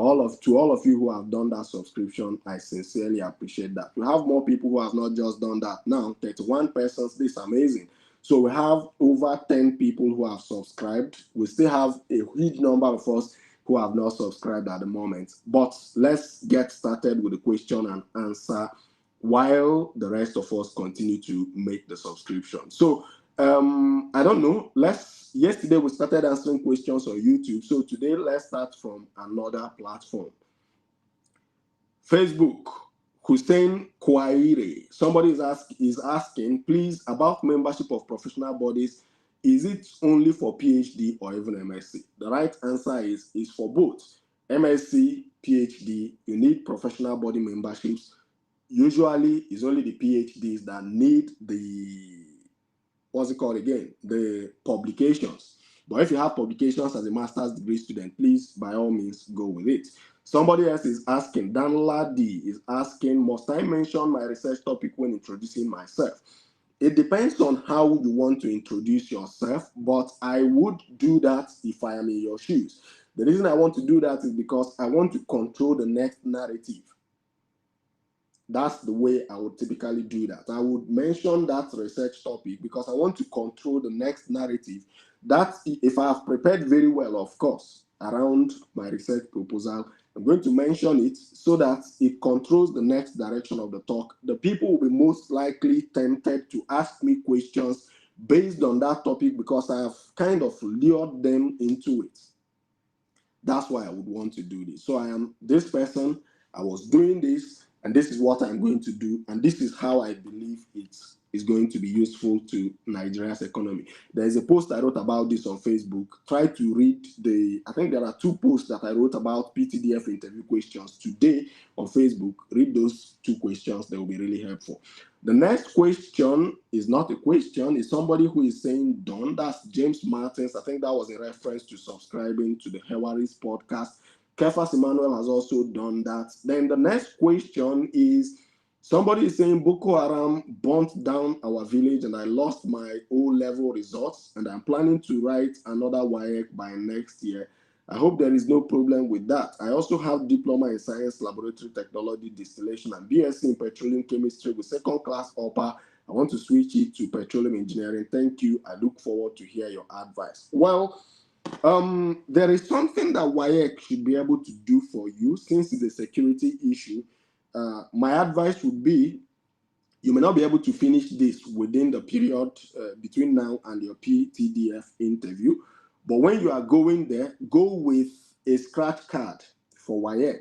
all of you who have done that subscription. I sincerely appreciate that. We have more people who have not just done that now. 31 persons. This is amazing. So we have over 10 people who have subscribed. We still have a huge number of us who have not subscribed at the moment. But let's get started with the question and answer while the rest of us continue to make the subscription. So I don't know. Yesterday we started answering questions on YouTube. So today let's start from another platform. Facebook. Hussein Kouaire. Somebody is asking, please, about membership of professional bodies. Is it only for PhD or even MSc? The right answer is for both. MSc, PhD, you need professional body memberships. Usually, it's only the PhDs that need the publications. But if you have publications as a master's degree student, please, by all means, go with it. Somebody else is asking, Dan Ladi is asking, must I mention my research topic when introducing myself? It depends on how you want to introduce yourself, but I would do that if I am in your shoes. The reason I want to do that is because I want to control the next narrative. That's the way I would typically do that. I would mention that research topic because I want to control the next narrative. That if I have prepared very well, of course, around my research proposal, I'm going to mention it so that it controls the next direction of the talk. The people will be most likely tempted to ask me questions based on that topic because I have kind of lured them into it. That's why I would want to do this. So I am this person, I was doing this, and this is what I'm going to do, and this is how I believe it is going to be useful to Nigeria's economy. There is a post I wrote about this on Facebook. Try to read I think there are 2 posts that I wrote about PTDF interview questions today on Facebook. Read those 2 questions, they will be really helpful. The next question is not a question, it's somebody who is saying done. That's James Martins. I think that was a reference to subscribing to the Hewaris podcast. Kefas Emmanuel has also done that. Then the next question is, somebody is saying Boko Haram burnt down our village and I lost my O-level results and I'm planning to write another WAEC by next year. I hope there is no problem with that. I also have diploma in science, laboratory technology, distillation, and BSc in petroleum chemistry with second class upper. I want to switch it to petroleum engineering. Thank you. I look forward to hear your advice. Well, there is something that WAEC should be able to do for you since it's a security issue. My advice would be, you may not be able to finish this within the period between now and your PTDF interview, but when you are going there, go with a scratch card for WAEC.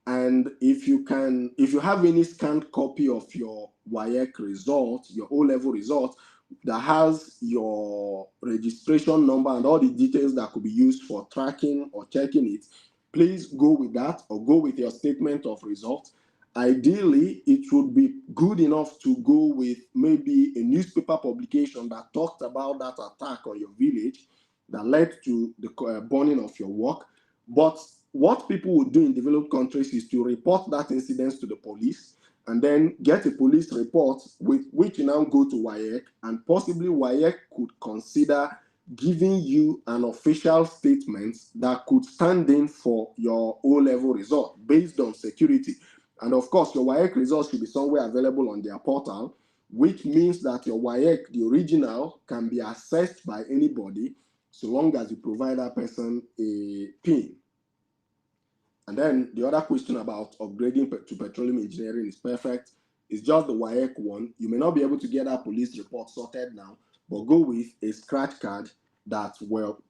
And if you have any scanned copy of your WAEC result, your O-level result, that has your registration number and all the details that could be used for tracking or checking it, please go with that or go with your statement of results. Ideally, it would be good enough to go with maybe a newspaper publication that talked about that attack on your village that led to the burning of your work. But what people would do in developed countries is to report that incident to the police, and then get a police report with which you now go to WAEC, and possibly WAEC could consider giving you an official statement that could stand in for your O-level result based on security. And of course, your WAEC results should be somewhere available on their portal, which means that your WAEC, the original, can be accessed by anybody so long as you provide that person a PIN. And then the other question about upgrading to petroleum engineering is perfect. It's just the WAEC one. You may not be able to get that police report sorted now, but go with a scratch card that, well,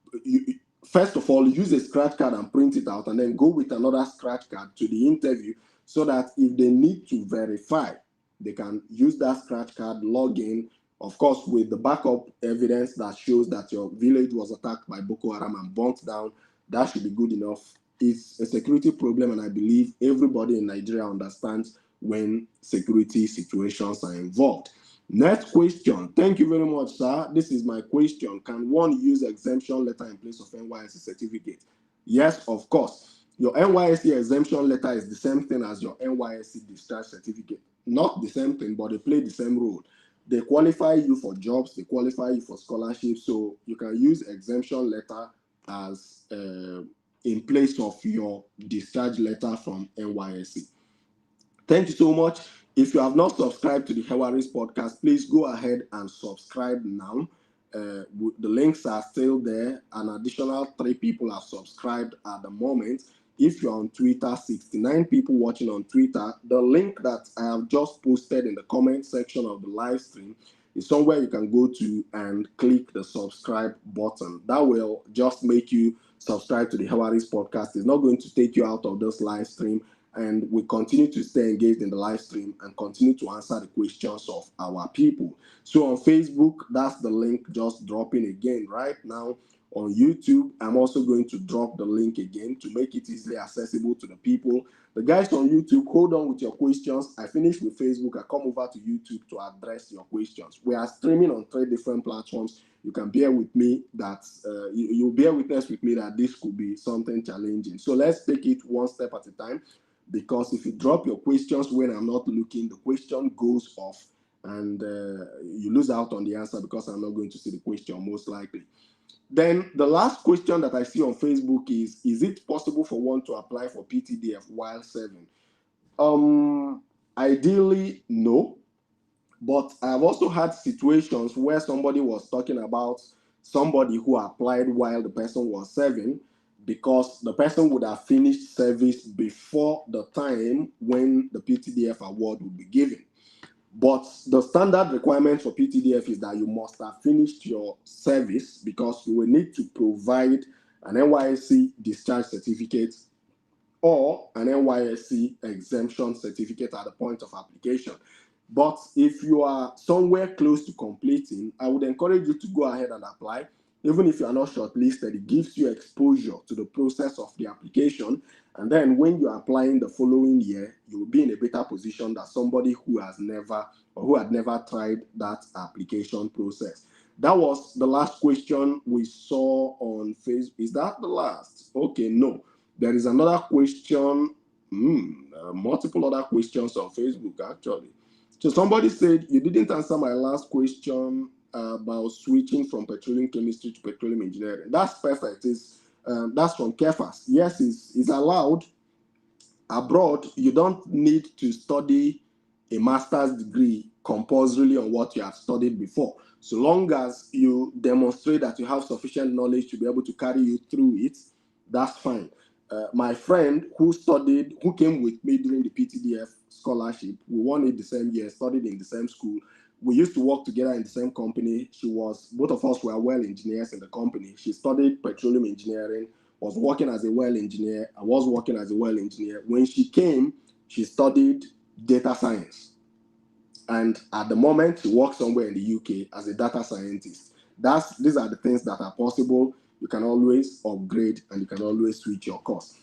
first of all, use a scratch card and print it out, and then go with another scratch card to the interview so that if they need to verify, they can use that scratch card, log in, of course, with the backup evidence that shows that your village was attacked by Boko Haram and burnt down. That should be good enough. It's a security problem, and I believe everybody in Nigeria understands when security situations are involved. Next question. Thank you very much, sir. This is my question. Can one use exemption letter in place of NYSC certificate? Yes, of course. Your NYSC exemption letter is the same thing as your NYSC discharge certificate. Not the same thing, but they play the same role. They qualify you for jobs, they qualify you for scholarships, so you can use exemption letter as in place of your discharge letter from NYSC. Thank you so much. If you have not subscribed to the Hewaris podcast, please go ahead and subscribe now. The links are still there. An additional 3 people have subscribed at the moment. If you're on Twitter, 69 people watching on Twitter. The link that I have just posted in the comment section of the live stream is somewhere you can go to and click the subscribe button. That will just make you subscribe to the Hewaris podcast. It's not going to take you out of this live stream, and we continue to stay engaged in the live stream and continue to answer the questions of our people. So on Facebook, that's the link just dropping again right now. On YouTube, I'm also going to drop the link again to make it easily accessible to the people. The guys on YouTube, hold on with your questions. I finish with Facebook. I come over to YouTube to address your questions. We are streaming on 3 different platforms. You can bear with me that you bear witness with me that this could be something challenging. So let's take it one step at a time, because if you drop your questions when I'm not looking, the question goes off and you lose out on the answer because I'm not going to see the question most likely. Then the last question that I see on Facebook is it possible for one to apply for PTDF while serving? Ideally, no. But I've also had situations where somebody was talking about somebody who applied while the person was serving, because the person would have finished service before the time when the PTDF award would be given. But the standard requirement for PTDF is that you must have finished your service, because you will need to provide an NYSC discharge certificate or an NYSC exemption certificate at the point of application. But if you are somewhere close to completing, I would encourage you to go ahead and apply. Even if you are not shortlisted, it gives you exposure to the process of the application. And then when you're applying the following year, you will be in a better position than somebody who has never or who had never tried that application process. That was the last question we saw on Facebook. Is that the last? Okay, no. There is another question, multiple other questions on Facebook, actually. So somebody said, you didn't answer my last question about switching from petroleum chemistry to petroleum engineering. That's perfect. That's from KEFAS. Yes, it's allowed. Abroad, you don't need to study a master's degree compulsorily on what you have studied before. So long as you demonstrate that you have sufficient knowledge to be able to carry you through it, that's fine. My friend who came with me during the PTDF scholarship, we won it the same year, studied in the same school. We used to work together in the same company. Both of us were well engineers in the company. She studied petroleum engineering, was working as a well engineer. I was working as a well engineer. When she came, she studied data science. And at the moment, she works somewhere in the UK as a data scientist. These are the things that are possible. You can always upgrade and you can always switch your course.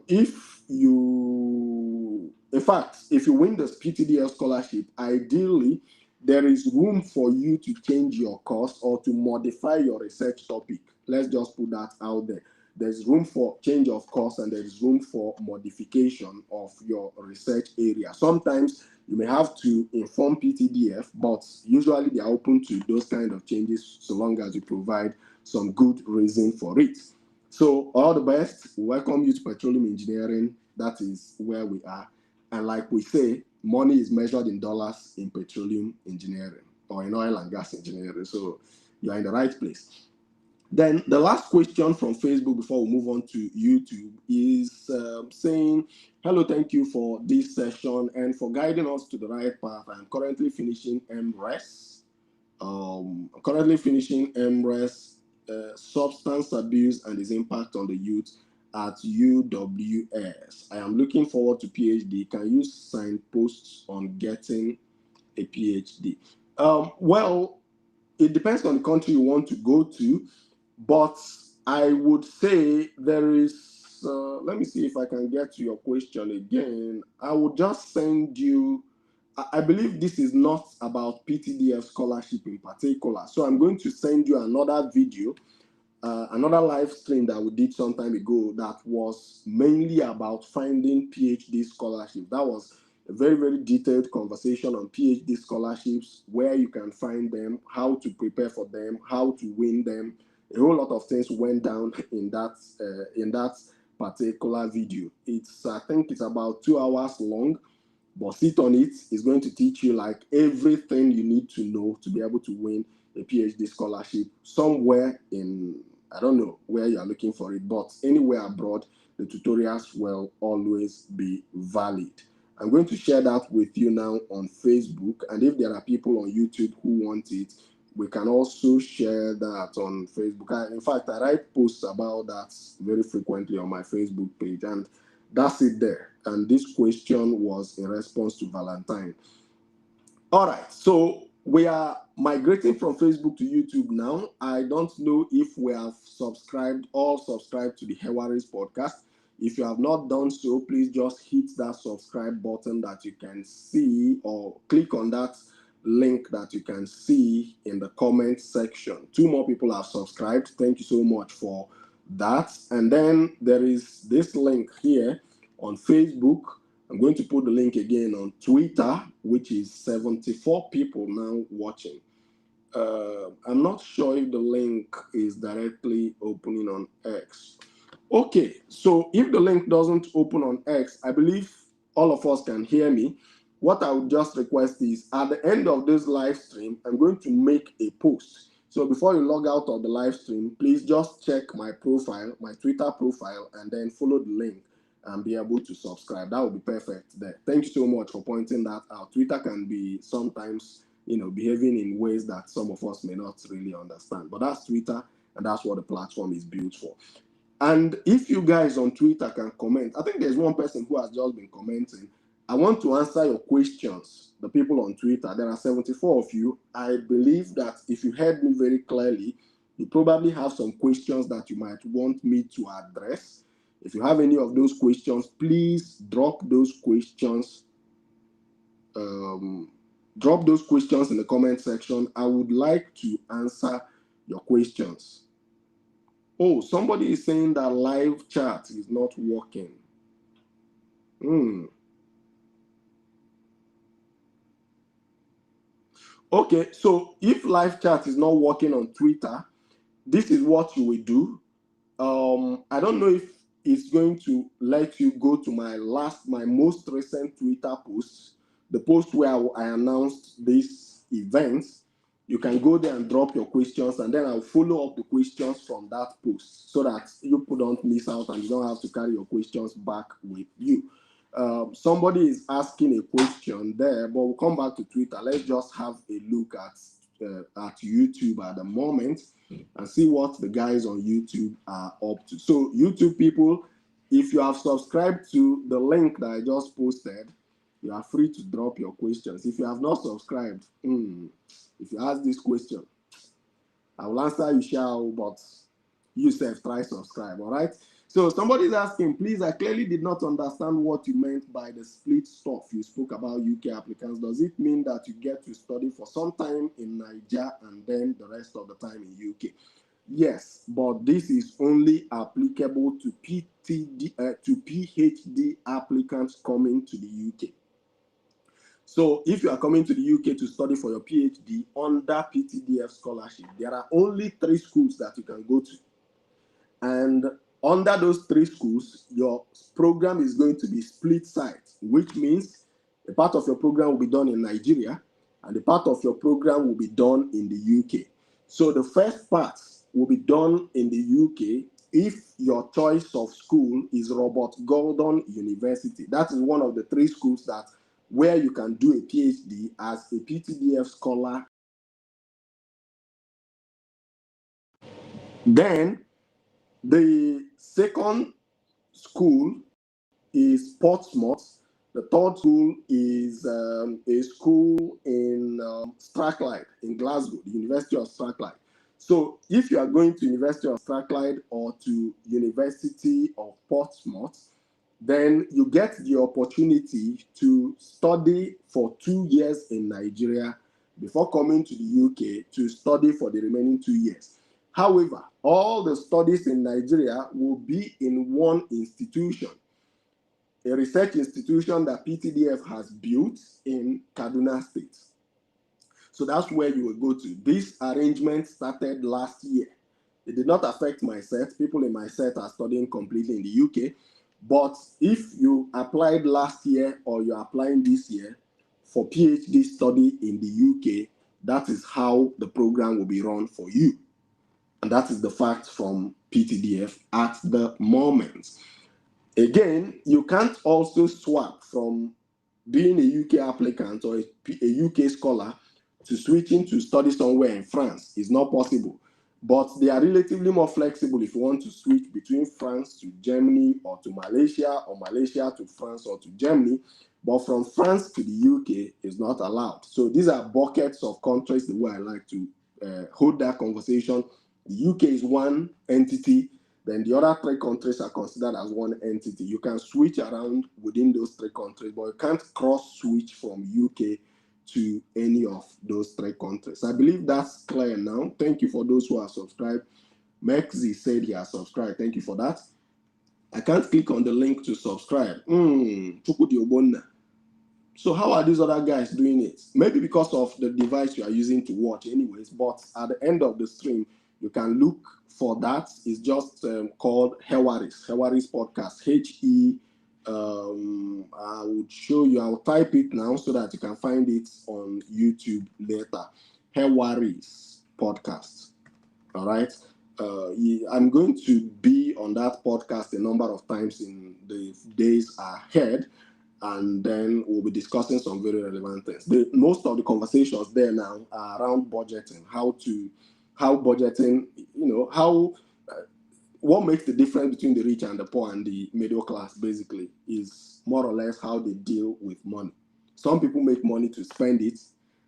If you win this PTDF scholarship, ideally, there is room for you to change your course or to modify your research topic. Let's just put that out there. there's room for change of course and there's room for modification of your research area. Sometimes you may have to inform PTDF, but usually they are open to those kind of changes so long as you provide some good reason for it. So all the best. Welcome you to petroleum engineering. That is where we are. And like we say, money is measured in dollars in petroleum engineering or in oil and gas engineering. So you are in the right place. Then the last question from Facebook before we move on to YouTube is saying, hello, thank you for this session and for guiding us to the right path. I'm currently finishing MRES. Substance abuse and its impact on the youth at UWS. I am looking forward to PhD. Can you signposts on getting a PhD? Well, it depends on the country you want to go to, but I would say there is, let me see if I can get to your question again. I would just send you, I believe this is not about PTDF scholarship in particular. So I'm going to send you another video, another live stream that we did some time ago that was mainly about finding PhD scholarship. That was a very, very detailed conversation on PhD scholarships, where you can find them, how to prepare for them, how to win them. A whole lot of things went down in that particular video. I think it's about 2 hours long, but sit on it. It's going to teach you like everything you need to know to be able to win a PhD scholarship somewhere in, I don't know where you are looking for it, but anywhere abroad, the tutorials will always be valid. I'm going to share that with you now on Facebook, and if there are people on YouTube who want it, we can also share that on Facebook. In fact, I write posts about that very frequently on my Facebook page, and that's it there. And this question was in response to Valentine. All right, so we are migrating from Facebook to YouTube now. I don't know if we have all subscribed to the Hewaris podcast. If you have not done so, please just hit that subscribe button that you can see, or click on that link that you can see in the comment section. 2 more people have subscribed. Thank you so much for that. And then there is this link here on Facebook. I'm going to put the link again on Twitter, which is 74 people now watching. I'm not sure if the link is directly opening on X. Okay, so if the link doesn't open on X, I believe all of us can hear me. What I would just request is, at the end of this live stream, I'm going to make a post. So before you log out of the live stream, please just check my profile, my Twitter profile, and then follow the link and be able to subscribe. That would be perfect there. Thank you so much for pointing that out. Twitter can be sometimes, behaving in ways that some of us may not really understand. But that's Twitter, and that's what the platform is built for. And if you guys on Twitter can comment, I think there's one person who has just been commenting. I want to answer your questions, the people on Twitter. There are 74 of you. I believe that if you heard me very clearly, you probably have some questions that you might want me to address. If you have any of those questions, please drop those questions. Drop those questions in the comment section. I would like to answer your questions. Oh, somebody is saying that live chat is not working. Okay, so if live chat is not working on Twitter, this is what you will do. I don't know if it's going to let you go to my most recent Twitter post, the post where I announced this event. You can go there and drop your questions, and then I'll follow up the questions from that post so that you don't miss out and you don't have to carry your questions back with you. Somebody is asking a question there, but we'll come back to Twitter. Let's just have a look at YouTube at the moment and see what the guys on YouTube are up to. So YouTube people, if you have subscribed to the link that I just posted, you are free to drop your questions. If you have not subscribed, if you ask this question, I will answer you shall, but you self try subscribe, all right? So somebody is asking, please, I clearly did not understand what you meant by the split stuff you spoke about UK applicants. Does it mean that you get to study for some time in Nigeria and then the rest of the time in UK? Yes, but this is only applicable to PhD applicants coming to the UK. So if you are coming to the UK to study for your PhD under PTDF scholarship, there are only 3 schools that you can go to. And under those 3 schools, your program is going to be split site, which means a part of your program will be done in Nigeria and a part of your program will be done in the UK. So the first part will be done in the UK if your choice of school is Robert Gordon University. That is one of the 3 schools that where you can do a PhD as a PTDF scholar. Then the second school is Portsmouth. The third school is a school in Strathclyde in Glasgow, the University of Strathclyde. So if you are going to University of Strathclyde or to University of Portsmouth, then you get the opportunity to study for 2 years in Nigeria before coming to the UK to study for the remaining 2 years. However, all the studies in Nigeria will be in one institution, a research institution that PTDF has built in Kaduna State. So that's where you will go to. This arrangement started last year. It did not affect my set. People in my set are studying completely in the UK. But if you applied last year or you're applying this year for PhD study in the UK, that is how the program will be run for you. And that is the fact from PTDF at the moment. Again, you can't also swap from being a UK applicant or a UK scholar to switching to study somewhere in France. It's not possible. But they are relatively more flexible if you want to switch between France to Germany or to Malaysia or Malaysia to France or to Germany. But from France to the UK is not allowed. So these are buckets of countries, the way I like to hold that conversation. The UK is one entity, then the other 3 countries are considered as one entity. You can switch around within those 3 countries, but you can't cross-switch from UK to any of those 3 countries. I believe that's clear now. Thank you for those who are subscribed. Mexi said he has subscribed. Thank you for that. I can't click on the link to subscribe. So how are these other guys doing it? Maybe because of the device you are using to watch anyways, but at the end of the stream, you can look for that. It's just called Hewaris Podcast, He. I would show you, I'll type it now so that you can find it on YouTube later. Hewaris Podcast, all right? I'm going to be on that podcast a number of times in the days ahead, and then we'll be discussing some very relevant things. Most of the conversations there now are around budgeting, how budgeting, what makes the difference between the rich and the poor and the middle class basically is more or less how they deal with money. Some people make money to spend it.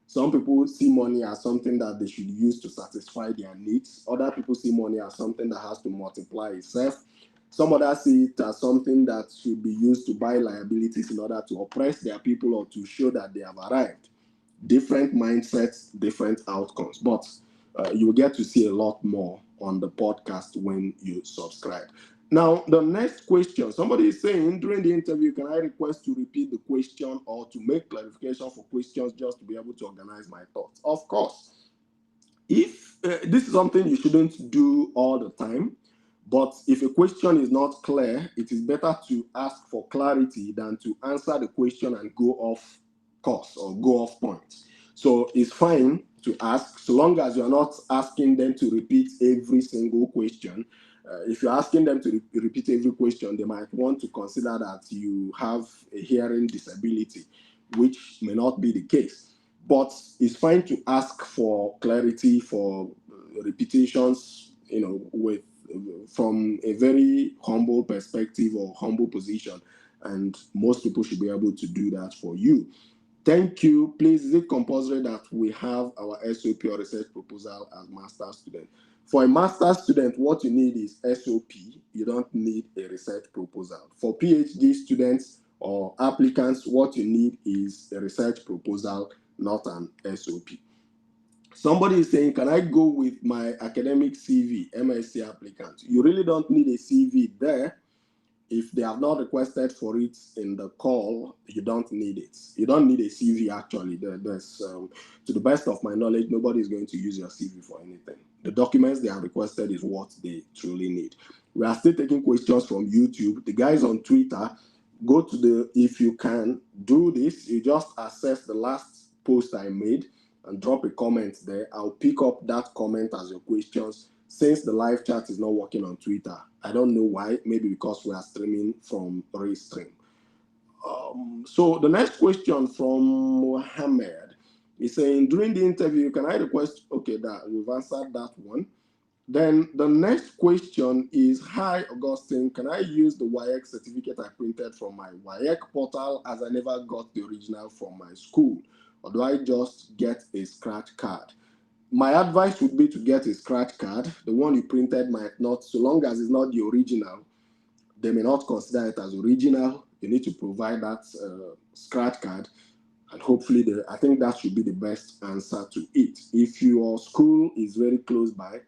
Some people see money as something that they should use to satisfy their needs. Other people see money as something that has to multiply itself. Some others see it as something that should be used to buy liabilities in order to oppress their people or to show that they have arrived. Different mindsets, different outcomes. But you'll get to see a lot more on the podcast when you subscribe. Now, the next question, somebody is saying during the interview, can I request to repeat the question or to make clarification for questions just to be able to organize my thoughts? Of course. If this is something you shouldn't do all the time, but if a question is not clear, it is better to ask for clarity than to answer the question and go off course or go off point. So it's fine to ask, so long as you're not asking them to repeat every single question. If you're asking them to repeat every question, they might want to consider that you have a hearing disability, which may not be the case. But it's fine to ask for clarity, for repetitions, from a very humble perspective or humble position. And most people should be able to do that for you. Thank you. Please, is it compulsory that we have our SOP or research proposal as master student? For a master student, what you need is SOP. You don't need a research proposal. For PhD students or applicants, what you need is a research proposal, not an SOP. Somebody is saying, can I go with my academic CV, MSc applicant? You really don't need a CV there. If they have not requested for it in the call, you don't need it. You don't need a CV actually. To the best of my knowledge, nobody is going to use your CV for anything. The documents they have requested is what they truly need. We are still taking questions from YouTube. The guys on Twitter, go to if you can do this, you just access the last post I made and drop a comment there. I'll pick up that comment as your questions. Since the live chat is not working on Twitter, I don't know why. Maybe because we are streaming from Restream. So the next question from Mohammed is saying, during the interview, can I request? Okay, that we've answered that one. Then the next question is, hi, Augustine, can I use the WAEC certificate I printed from my WAEC portal as I never got the original from my school? Or do I just get a scratch card? My advice would be to get a scratch card. The one you printed might not, so long as it's not the original, they may not consider it as original. You need to provide that scratch card, and hopefully, I think that should be the best answer to it. If your school is very close by,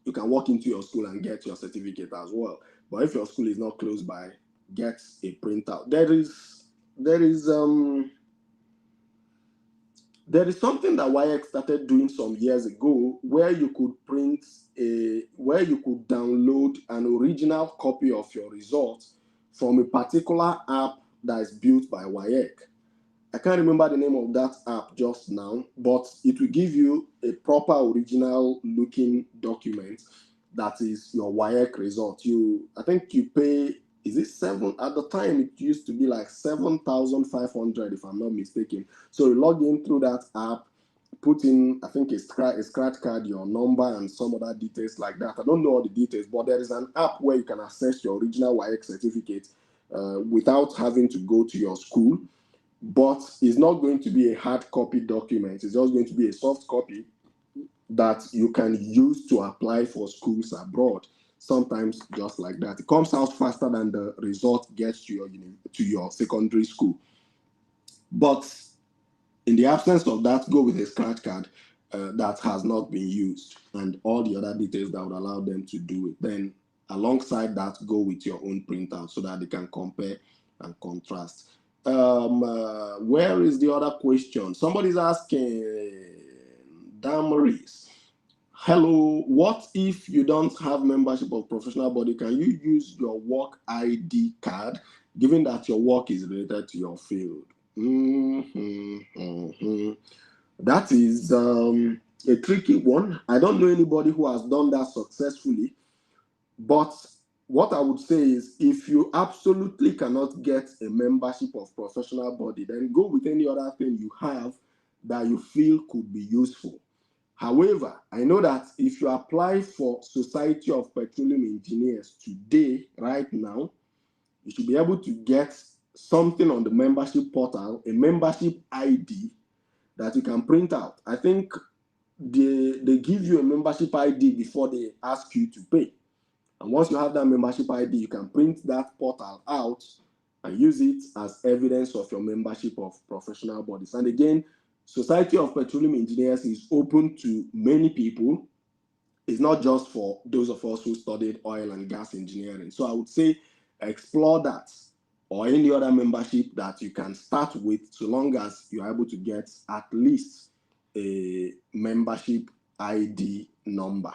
you can walk into your school and get your certificate as well. But if your school is not close by, get a printout. There is something that WAEC started doing some years ago where you could download an original copy of your results from a particular app that is built by WAEC. I can't remember the name of that app just now, but it will give you a proper original looking document that is your WAEC result. I think you pay, is it at the time it used to be like 7,500 if I'm not mistaken. So you log in through that app, put in, I think a scratch card, your number and some other details like that. I don't know all the details, but there is an app where you can access your original WAEC certificate without having to go to your school. But it's not going to be a hard copy document. It's just going to be a soft copy that you can use to apply for schools abroad. Sometimes just like that. It comes out faster than the result gets to your secondary school. But in the absence of that, go with a scratch card that has not been used and all the other details that would allow them to do it. Then alongside that, go with your own printout so that they can compare and contrast. Where is the other question? Somebody's asking, Damaris, hello, what if you don't have membership of professional body? Can you use your work ID card, given that your work is related to your field? That is a tricky one. I don't know anybody who has done that successfully, but what I would say is, if you absolutely cannot get a membership of professional body, then go with any other thing you have that you feel could be useful. However, I know that if you apply for Society of Petroleum Engineers today, right now, you should be able to get something on the membership portal, a membership ID that you can print out. I think they give you a membership ID before they ask you to pay. And once you have that membership ID, you can print that portal out and use it as evidence of your membership of professional bodies. And again, Society of Petroleum Engineers is open to many people. It's not just for those of us who studied oil and gas engineering. So I would say explore that or any other membership that you can start with, so long as you're able to get at least a membership ID number.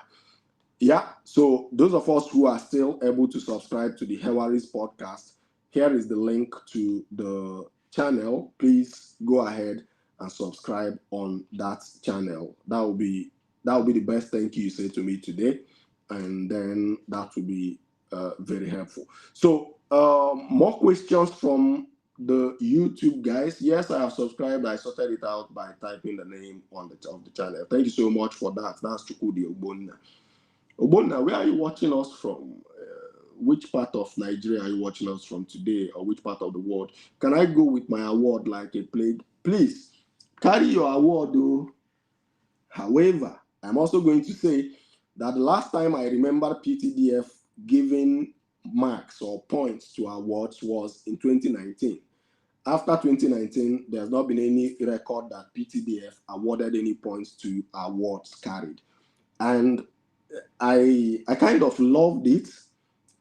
Yeah, so those of us who are still able to subscribe to the Hewaris podcast, here is the link to the channel. Please go ahead and subscribe on that channel. That will be the best thank you say to me today, and then that will be very helpful. So more questions from the YouTube guys. Yes, I have subscribed. I sorted it out by typing the name of the channel. Thank you so much for that. That's Chukwudi Ogbonna. Ogbonna, where are you watching us from? Which part of Nigeria are you watching us from today, or which part of the world? Can I go with my award like a plague? Please carry your award, though. However, I'm also going to say that the last time I remember PTDF giving marks or points to awards was in 2019. after 2019, there's not been any record that PTDF awarded any points to awards carried. And I kind of loved it.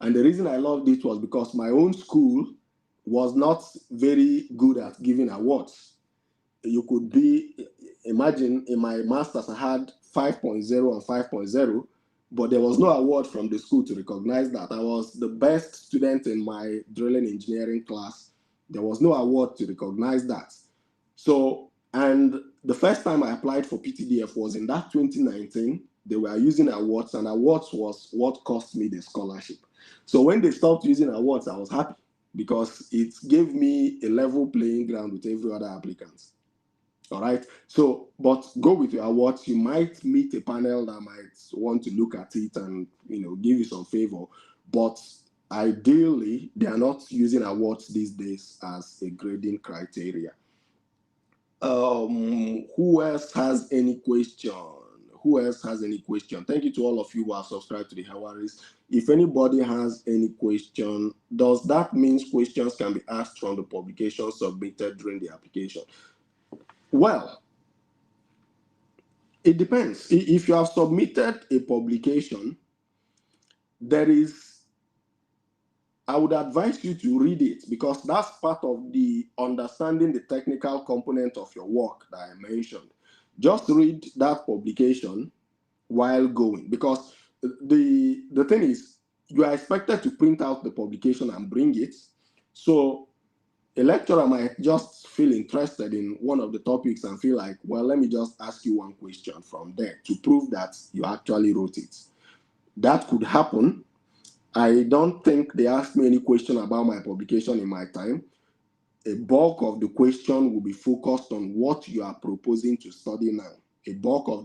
And the reason I loved it was because my own school was not very good at giving awards. You could imagine in my master's, I had 5.0 and 5.0, but there was no award from the school to recognize that. I was the best student in my drilling engineering class. There was no award to recognize that. So, and the first time I applied for PTDF was in that 2019. They were using awards, and awards was what cost me the scholarship. So when they stopped using awards, I was happy because it gave me a level playing ground with every other applicant. All right. So, but go with your awards. You might meet a panel that might want to look at it and, give you some favor. But ideally, they are not using awards these days as a grading criteria. Who else has any question? Thank you to all of you who have subscribed to the Hawaris. If anybody has any question, does that mean questions can be asked from the publication submitted during the application? Well, it depends. If you have submitted a publication, I would advise you to read it because that's part of the understanding the technical component of your work that I mentioned. Just read that publication while going, because the thing is, you are expected to print out the publication and bring it. So a lecturer might just feel interested in one of the topics and feel like, well, let me just ask you one question from there to prove that you actually wrote it. That could happen. I don't think they asked me any question about my publication in my time. A bulk of the question will be focused on what you are proposing to study now. A bulk of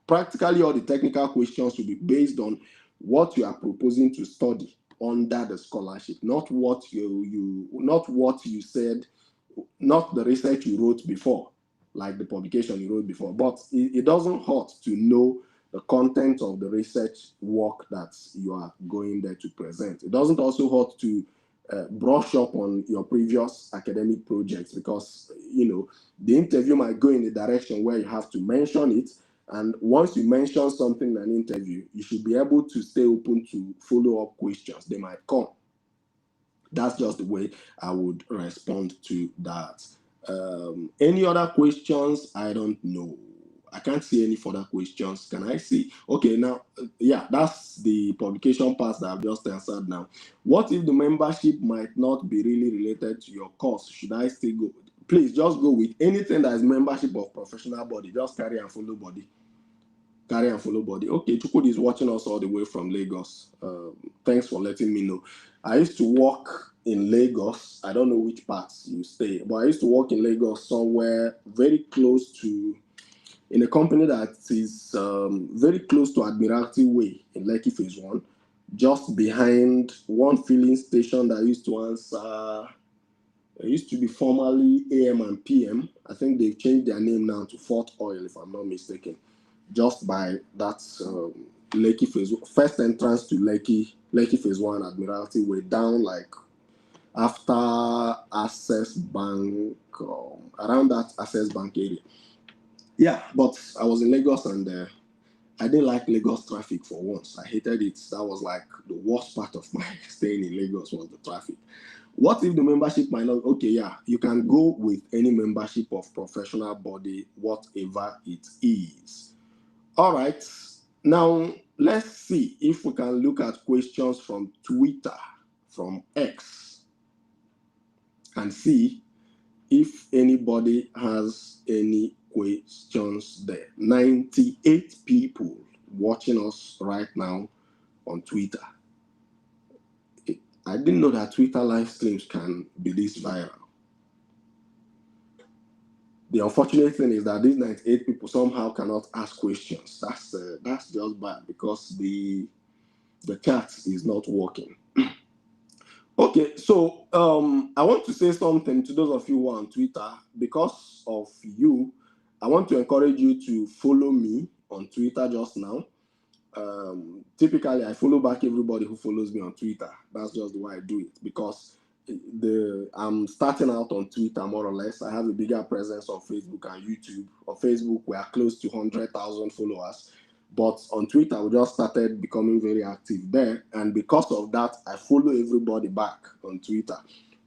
practically all the technical questions will be based on what you are proposing to study under the scholarship, not what you said, not the research you wrote before, like the publication you wrote before. But it doesn't hurt to know the content of the research work that you are going there to present. It doesn't also hurt to brush up on your previous academic projects, because the interview might go in a direction where you have to mention it, and once you mention something in an interview, you should be able to stay open to follow-up questions. They might come. That's just the way I would respond to that. Any other questions? I don't know. I can't see any further questions. Can I see? Okay, now, yeah, that's the publication part that I've just answered now. What if the membership might not be really related to your course? Should I still go? Please just go with anything that is membership of professional body. Just carry and follow body. Okay, Chukwudi is watching us all the way from Lagos. Thanks for letting me know. I used to work in Lagos. I don't know which parts you stay, but I used to work in Lagos somewhere very close to, in a company that is very close to Admiralty Way in Lekki Phase 1, just behind one filling station that used to answer, it used to be formerly AM and PM. I think they've changed their name now to Fort Oil, if I'm not mistaken. Just by that Lekki Phase 1, first entrance to Lekki Phase 1, Admiralty Way, down like after Access Bank, around that Access Bank area. Yeah, but I was in Lagos and I didn't like Lagos traffic for once. I hated it. That was like the worst part of my staying in Lagos was the traffic. What if the membership might not? Okay, yeah, you can go with any membership of professional body, whatever it is. All right, now let's see if we can look at questions from Twitter, from X, and see if anybody has any questions there. 98 people watching us right now on Twitter. I didn't know that Twitter live streams can be this viral. The unfortunate thing is that these 98 people somehow cannot ask questions. That's just bad because the chat is not working. Okay, so I want to say something to those of you who are on Twitter. Because of you, I want to encourage you to follow me on Twitter just now. Typically, I follow back everybody who follows me on Twitter. That's just the way I do it, because I'm starting out on Twitter more or less. I have a bigger presence on Facebook and YouTube. On Facebook, we are close to 100,000 followers. But on Twitter, we just started becoming very active there. And because of that, I follow everybody back on Twitter.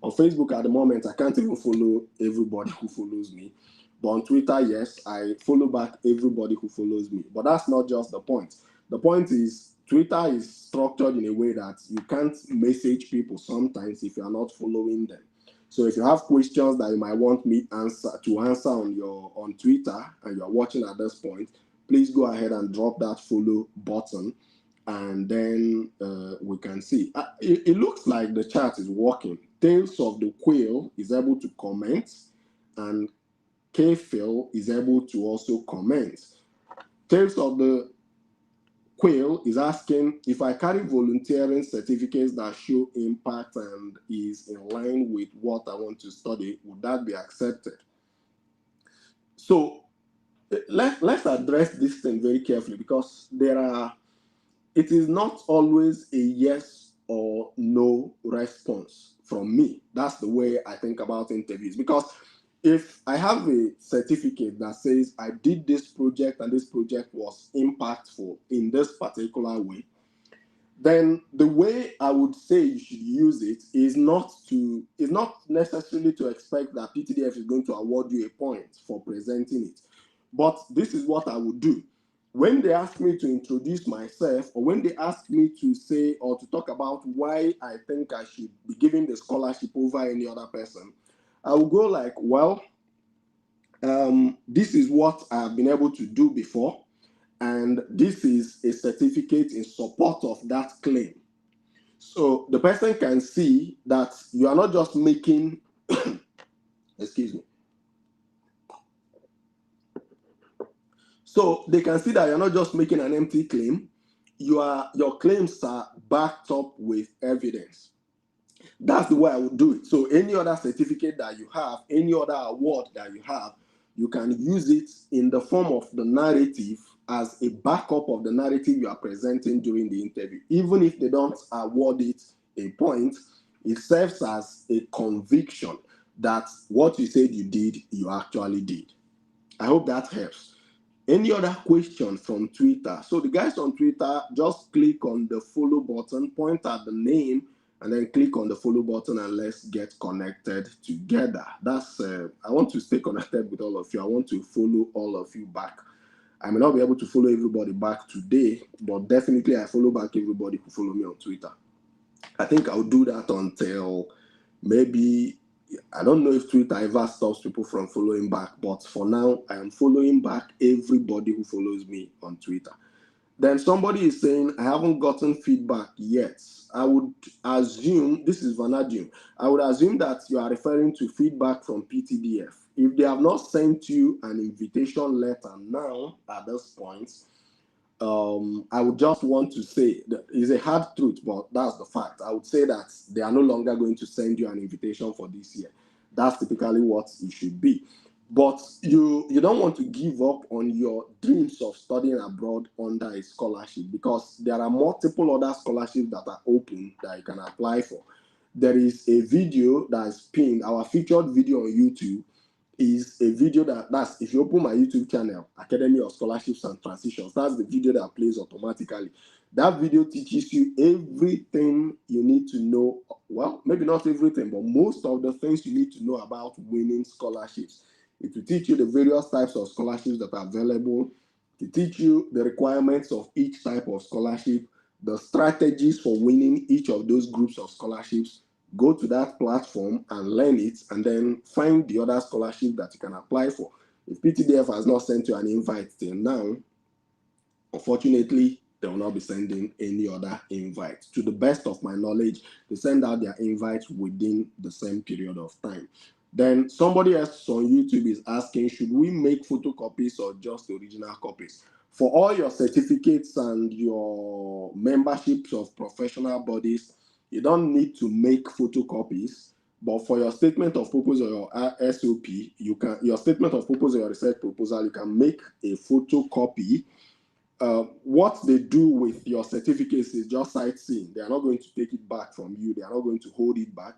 On Facebook at the moment, I can't even follow everybody who follows me. But on Twitter, yes, I follow back everybody who follows me. But that's not just the point. The point is, Twitter is structured in a way that you can't message people sometimes if you are not following them. So if you have questions that you might want me to answer on Twitter and you're watching at this point, please go ahead and drop that follow button, and then we can see. It looks like the chat is working. Tales of the Quail is able to comment, and K-Phil is able to also comment. Tales of the Quail is asking, if I carry volunteering certificates that show impact and is in line with what I want to study, would that be accepted? So let's address this thing very carefully, because it is not always a yes or no response from me. That's the way I think about interviews. Because if I have a certificate that says I did this project and this project was impactful in this particular way, then the way I would say you should use it is not necessarily to expect that PTDF is going to award you a point for presenting it. But this is what I would do. When they ask me to introduce myself, or when they ask me to say or to talk about why I think I should be giving the scholarship over any other person, I will go like, well, this is what I have been able to do before, and this is a certificate in support of that claim. So the person can see that you are not just making, excuse me. So they can see that you're not just making an empty claim. Your claims are backed up with evidence. That's the way I would do it. So any other certificate that you have, any other award that you have, you can use it in the form of the narrative as a backup of the narrative you are presenting during the interview. Even if they don't award it a point, it serves as a conviction that what you said you did, you actually did. I hope that helps. Any other question from Twitter? So the guys on Twitter, just click on the follow button, point at the name, and then click on the follow button, and let's get connected together. I want to stay connected with all of you. I want to follow all of you back. I may not be able to follow everybody back today, but definitely I follow back everybody who follow me on Twitter. I think I'll do that until maybe, I don't know if Twitter ever stops people from following back, but for now, I am following back everybody who follows me on Twitter. Then somebody is saying, I haven't gotten feedback yet. I would assume, this is Vanadium, I would assume that you are referring to feedback from PTDF. If they have not sent you an invitation letter now at this point, I would just want to say that it's a hard truth, but that's the fact. I would say that they are no longer going to send you an invitation for this year. That's typically what it should be. But you don't want to give up on your dreams of studying abroad under a scholarship, because there are multiple other scholarships that are open that you can apply for. There is a video that is pinned, our featured video on YouTube is a video that's if you open my YouTube channel, Academy of Scholarships and Transitions, that's the video that plays automatically. That video teaches you everything you need to know. Well, maybe not everything, but most of the things you need to know about winning scholarships. It will teach you the various types of scholarships that are available, to teach you the requirements of each type of scholarship, the strategies for winning each of those groups of scholarships. Go to that platform and learn it, and then find the other scholarship that you can apply for. If PTDF has not sent you an invite till now, unfortunately, they will not be sending any other invite. To the best of my knowledge, they send out their invites within the same period of time. Then somebody else on YouTube is asking, should we make photocopies or just original copies? For all your certificates and your memberships of professional bodies, you don't need to make photocopies, but for your statement of purpose or your SOP, your statement of purpose or your research proposal, you can make a photocopy. What they do with your certificates is just sightseeing. They are not going to take it back from you. They are not going to hold it back.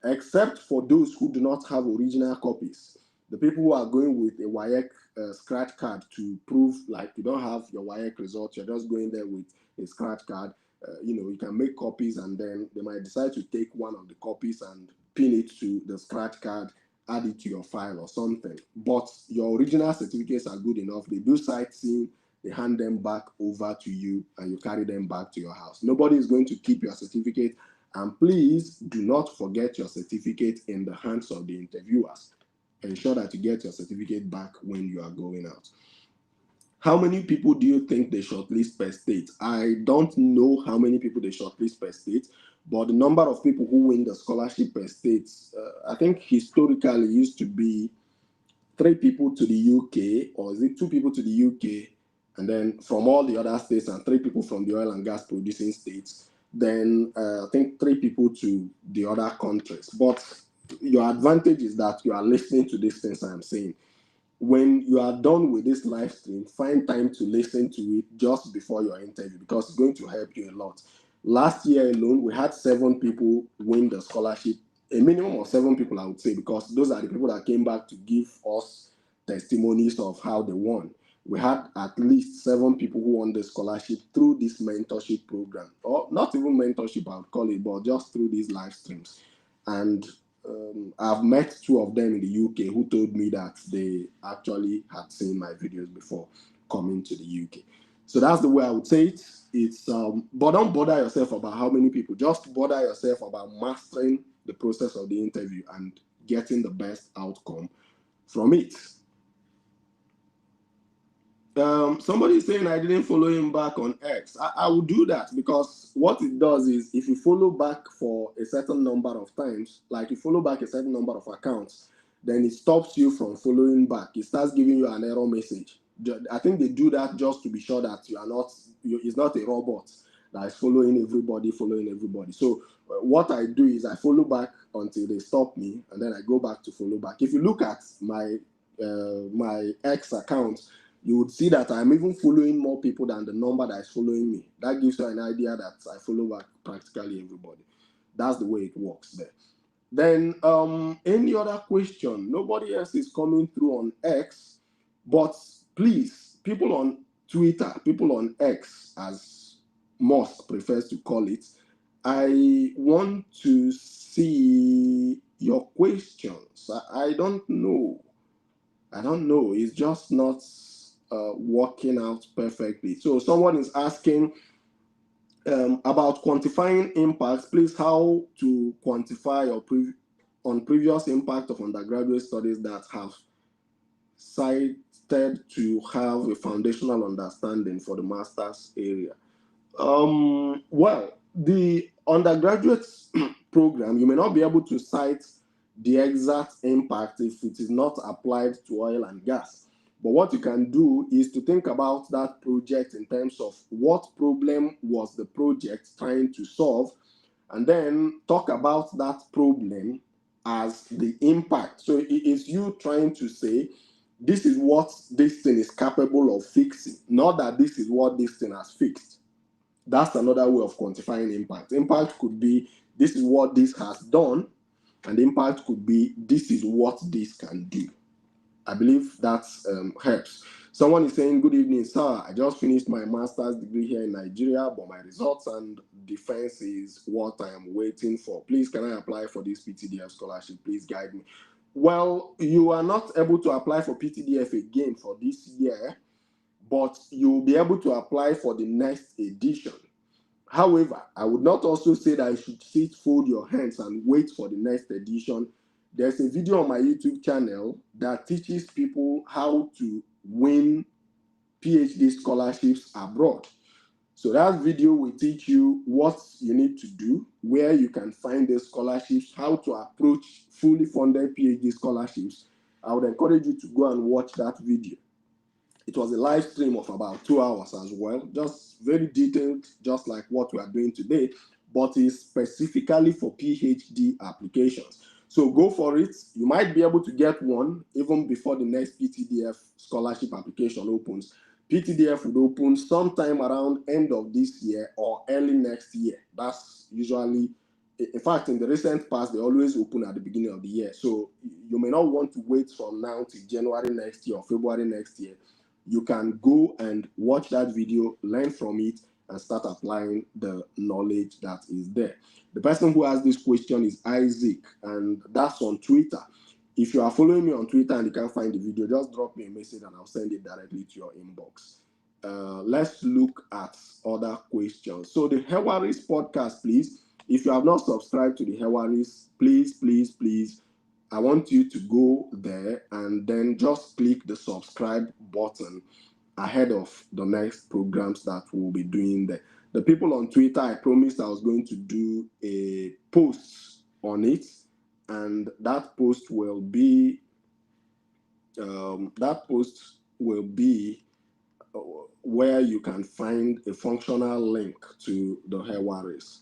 except for those who do not have original copies. The people who are going with a WAEC scratch card to prove like you don't have your WAEC results, you're just going there with a scratch card. You can make copies, and then they might decide to take one of the copies and pin it to the scratch card, add it to your file or something. But your original certificates are good enough. They do sightseeing, they hand them back over to you, and you carry them back to your house. Nobody is going to keep your certificate, and please do not forget your certificate in the hands of the interviewers. Ensure that you get your certificate back when you are going out. How many people do you think they shortlist per state? I don't know how many people they shortlist per state, but the number of people who win the scholarship per state, I think historically used to be 3 people to the UK, or is it 2 people to the UK, and then from all the other states, and 3 people from the oil and gas producing states. Then I think 3 people to the other countries. But your advantage is that you are listening to these things I'm saying. When you are done with this live stream, find time to listen to it just before your interview, because it's going to help you a lot. Last year alone, we had 7 people win the scholarship, a minimum of 7 people, I would say, because those are the people that came back to give us testimonies of how they won. We had at least 7 people who won the scholarship through this mentorship program, or not even mentorship, I would call it, but just through these live streams. And I've met 2 of them in the UK who told me that they actually had seen my videos before coming to the UK. So that's the way I would say it. It's but don't bother yourself about how many people. Just bother yourself about mastering the process of the interview and getting the best outcome from it. Somebody is saying I didn't follow him back on X. I will do that, because what it does is, if you follow back for a certain number of times, like you follow back a certain number of accounts, then it stops you from following back. It starts giving you an error message. I think they do that just to be sure that it's not a robot that is following everybody. So what I do is I follow back until they stop me, and then I go back to follow back. If you look at my X account, you would see that I'm even following more people than the number that is following me. That gives you an idea that I follow back practically everybody. That's the way it works there. Then any other question? Nobody else is coming through on X, but please, people on Twitter, people on X, as Musk prefers to call it, I want to see your questions. I don't know. It's just not working out perfectly. So someone is asking about quantifying impacts. Please, how to quantify on previous impact of undergraduate studies that have cited to have a foundational understanding for the master's area. Well, the undergraduate program, you may not be able to cite the exact impact if it is not applied to oil and gas. But what you can do is to think about that project in terms of what problem was the project trying to solve, and then talk about that problem as the impact. So it's you trying to say, this is what this thing is capable of fixing, not that this is what this thing has fixed. That's another way of quantifying impact. Impact could be, this is what this has done, and impact could be, this is what this can do. I believe that helps. Someone is saying, good evening, sir. I just finished my master's degree here in Nigeria, but my results and defense is what I am waiting for. Please, can I apply for this PTDF scholarship? Please guide me. Well, you are not able to apply for PTDF again for this year, but you'll be able to apply for the next edition. However, I would not also say that you should sit, fold your hands, and wait for the next edition. There's a video on my YouTube channel that teaches people how to win PhD scholarships abroad. So that video will teach you what you need to do, where you can find the scholarships, how to approach fully funded PhD scholarships. I would encourage you to go and watch that video. It was a live stream of about 2 hours as well, just very detailed, just like what we are doing today, but it's specifically for PhD applications. So go for it. You might be able to get one even before the next PTDF scholarship application opens. PTDF would open sometime around end of this year or early next year. That's usually in fact, in the recent past, they always open at the beginning of the year. So you may not want to wait from now till January next year or February next year. You can go and watch that video, learn from it, and start applying the knowledge that is there. The person who asked this question is Isaac, and that's on Twitter. If you are following me on Twitter and you can't find the video, just drop me a message and I'll send it directly to your inbox. Let's look at other questions. So the Hewaris podcast, please. If you have not subscribed to the Hewaris, please, I want you to go there and then just click the subscribe button ahead of the next programs that we'll be doing there. The people on Twitter, I promised I was going to do a post on it, and that post will be where you can find a functional link to the Hewaris,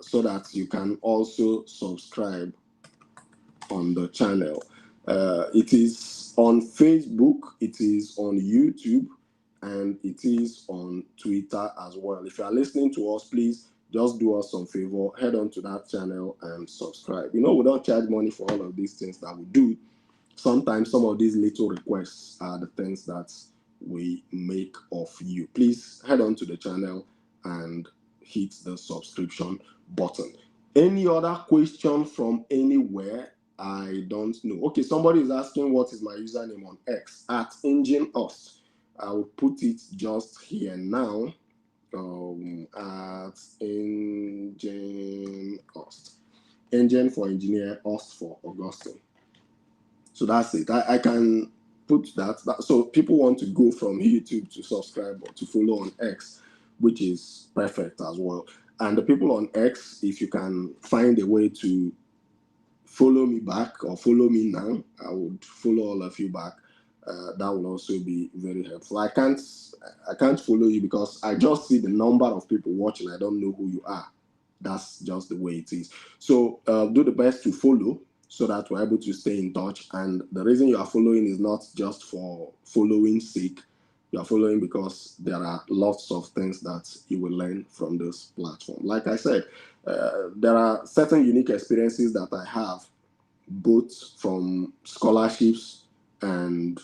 so that you can also subscribe on the channel. It is on Facebook, it is on YouTube, and it is on Twitter as well. If you are listening to us, please just do us some favor, head on to that channel and subscribe. We don't charge money for all of these things that we do. Sometimes some of these little requests are the things that we make of you. Please head on to the channel and hit the subscription button. Any other question from anywhere? I don't know. Okay, somebody is asking what is my username on X, at EngineHost. I will put it just here now. At EngineHost. Engine for engineer, Host for Augustine. So that's it. I can put that. So people want to go from YouTube to subscribe or to follow on X, which is perfect as well. And the people on X, if you can find a way to follow me back or follow me now, I would follow all of you back. That will also be very helpful. I can't follow you because I just see the number of people watching. I don't know who you are. That's just the way it is. So do the best to follow so that we're able to stay in touch. And the reason you are following is not just for following's sake. You are following because there are lots of things that you will learn from this platform. Like I said, there are certain unique experiences that I have, both from scholarships and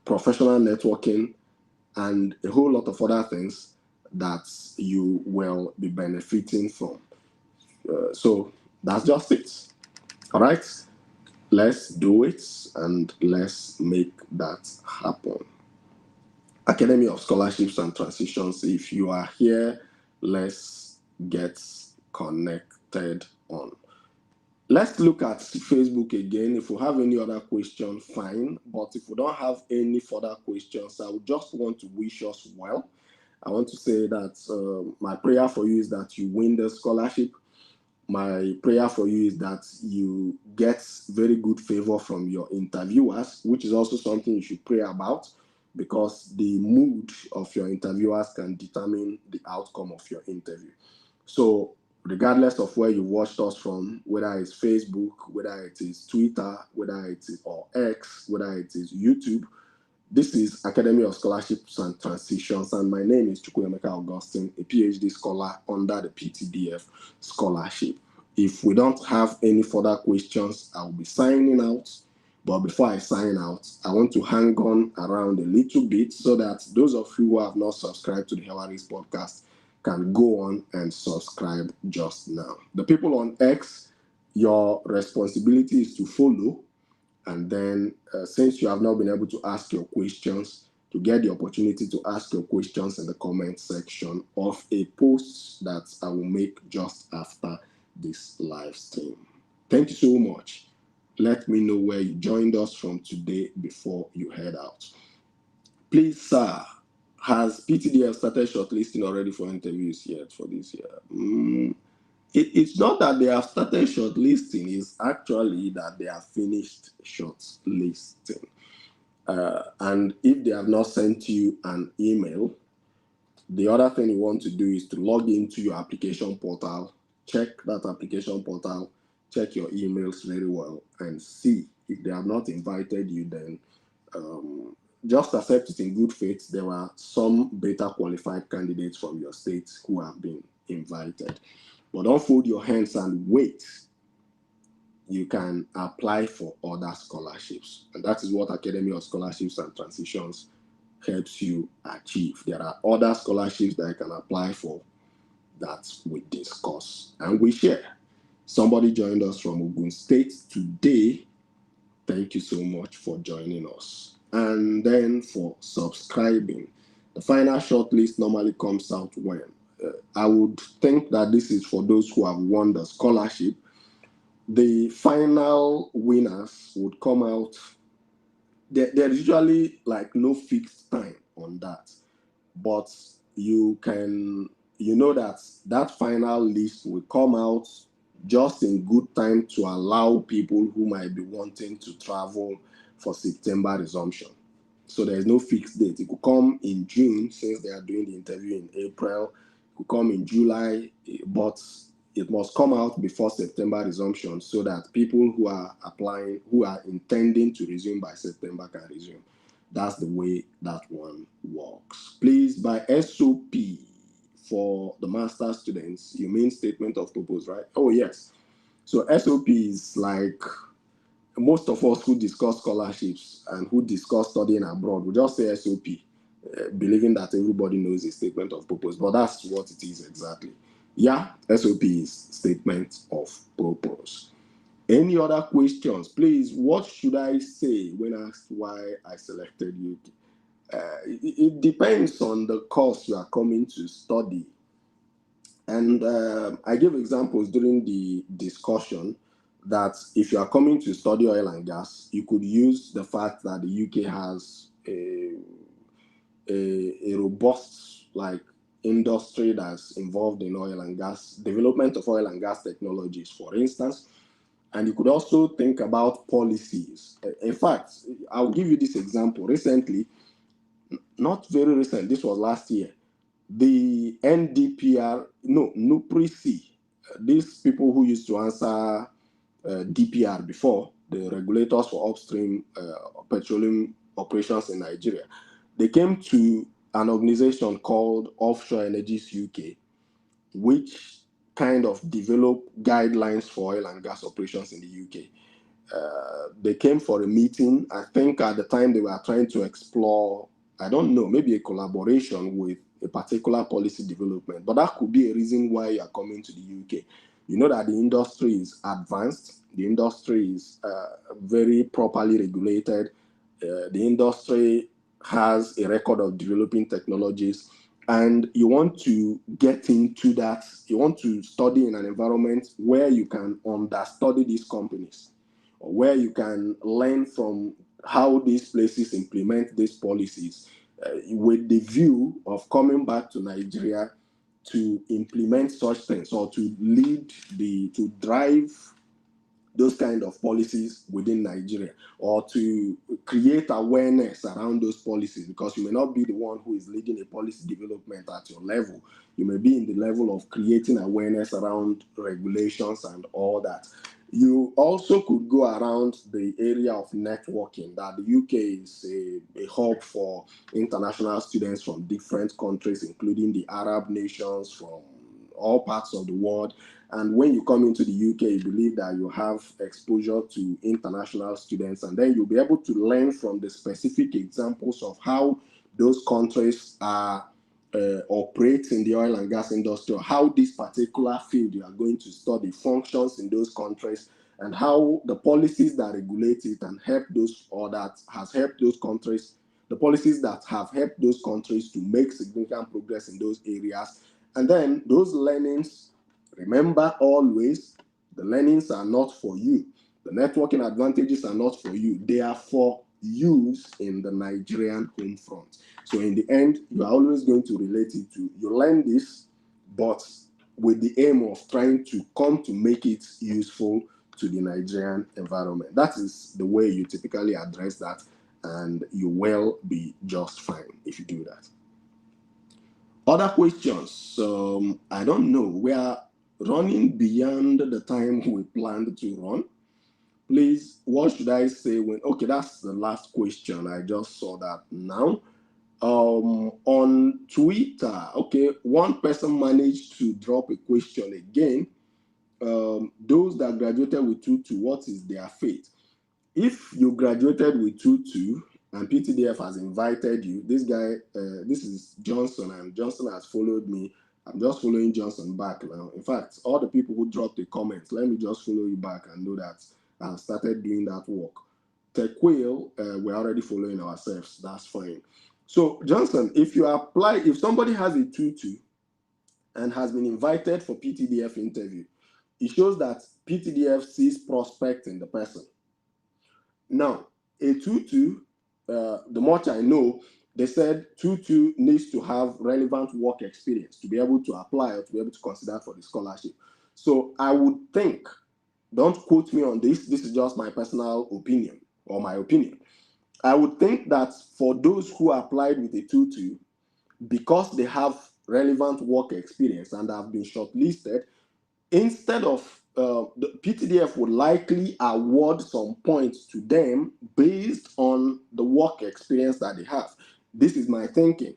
professional networking and a whole lot of other things that you will be benefiting from. So that's just it. All right, let's do it and let's make that happen. Academy of Scholarships and Transitions. If you are here, let's get connected on. Let's look at Facebook again. If we have any other question, fine. But if we don't have any further questions, I would just want to wish us well. I want to say that my prayer for you is that you win the scholarship. My prayer for you is that you get very good favor from your interviewers, which is also something you should pray about, because the mood of your interviewers can determine the outcome of your interview. So regardless of where you watched us from, whether it's Facebook, whether it is Twitter, whether it is or X, whether it is YouTube, this is Academy of Scholarships and Transitions, and my name is Chukwuemeka Augustine, a PhD scholar under the PTDF Scholarship. If we don't have any further questions, I will be signing out. But before I sign out, I want to hang on around a little bit so that those of you who have not subscribed to the Hewaris podcast can go on and subscribe just now. The people on X, your responsibility is to follow. And then since you have not been able to ask your questions, to get the opportunity to ask your questions in the comment section of a post that I will make just after this live stream. Thank you so much. Let me know where you joined us from today before you head out. Please, sir, has PTDF started shortlisting already for interviews yet for this year? It's not that they have started shortlisting, it's actually that they have finished shortlisting. And if they have not sent you an email, the other thing you want to do is to log into your application portal, check that application portal, check your emails very well, and see if they have not invited you. Then just accept it in good faith. There are some better qualified candidates from your state who have been invited. But don't fold your hands and wait. You can apply for other scholarships. And that is what Academy of Scholarships and Transitions helps you achieve. There are other scholarships that you can apply for that we discuss and we share. Somebody joined us from Ogun State today. Thank you so much for joining us. And then for subscribing. The final shortlist normally comes out when? I would think that this is for those who have won the scholarship. The final winners would come out. There's usually like no fixed time on that, but you know that final list will come out just in good time to allow people who might be wanting to travel for September resumption. So there's no fixed date. It could come in June since they are doing the interview in April. It could come in July, but it must come out before September resumption so that people who are applying, who are intending to resume by September can resume. That's the way that one works. Please, by SOP for the master students, you mean statement of purpose, right? Oh, yes. So SOP is like most of us who discuss scholarships and who discuss studying abroad, we just say SOP, believing that everybody knows a statement of purpose, but that's what it is exactly. Yeah, SOP is statement of purpose. Any other questions? Please, what should I say when asked why I selected you? It depends on the course you are coming to study. And I gave examples during the discussion that if you are coming to study oil and gas, you could use the fact that the UK has a robust like industry that's involved in oil and gas, development of oil and gas technologies, for instance. And you could also think about policies. In fact, I'll give you this example. Recently, not very recent, this was last year, the NUPRC, these people who used to answer DPR before, the regulators for upstream petroleum operations in Nigeria, they came to an organization called Offshore Energies UK, which kind of developed guidelines for oil and gas operations in the UK. They came for a meeting. I think at the time they were trying to explore, I don't know, maybe a collaboration with a particular policy development, but that could be a reason why you are coming to the UK. You know that the industry is advanced, the industry is very properly regulated, the industry has a record of developing technologies, and you want to get into that, you want to study in an environment where you can understudy these companies, or where you can learn from how these places implement these policies with the view of coming back to Nigeria to implement such things or to to drive those kind of policies within Nigeria, or to create awareness around those policies, because you may not be the one who is leading a policy development at your level. You may be in the level of creating awareness around regulations and all that. You also could go around the area of networking, that the UK is a hub for international students from different countries, including the Arab nations, from all parts of the world. And when you come into the UK, you believe that you have exposure to international students, and then you'll be able to learn from the specific examples of how those countries are operate in the oil and gas industry, or how this particular field you are going to study functions in those countries, and how the policies that regulate it and help those, or that has helped those countries, the policies that have helped those countries to make significant progress in those areas. And then those learnings, remember always, the learnings are not for you. The networking advantages are not for you. They are for use in the Nigerian home front. So in the end, you are always going to relate it to, you learn this, but with the aim of trying to come to make it useful to the Nigerian environment. That is the way you typically address that, and you will be just fine if you do that. Other questions? I don't know. We are running beyond the time we planned to run. Please, what should I say when, okay, that's the last question. I just saw that now. On Twitter, okay, one person managed to drop a question again. Those that graduated with 2-2, what is their fate? If you graduated with 2-2 and PTDF has invited you, this guy, this is Johnson, and Johnson has followed me. I'm just following Johnson back now. In fact, all the people who dropped the comments, let me just follow you back and know that I've started doing that work. Tequil, we're already following ourselves. That's fine. So, Johnson, if you apply, if somebody has a 2-2 and has been invited for PTDF interview, it shows that PTDF sees prospect in the person. Now, a 2-2, the much I know, they said 2-2 needs to have relevant work experience to be able to apply or to be able to consider for the scholarship. So I would think, don't quote me on this, this is just my personal opinion or my opinion. I would think that for those who applied with a 2-2, because they have relevant work experience and have been shortlisted, instead of the PTDF would likely award some points to them based on the work experience that they have. This is my thinking,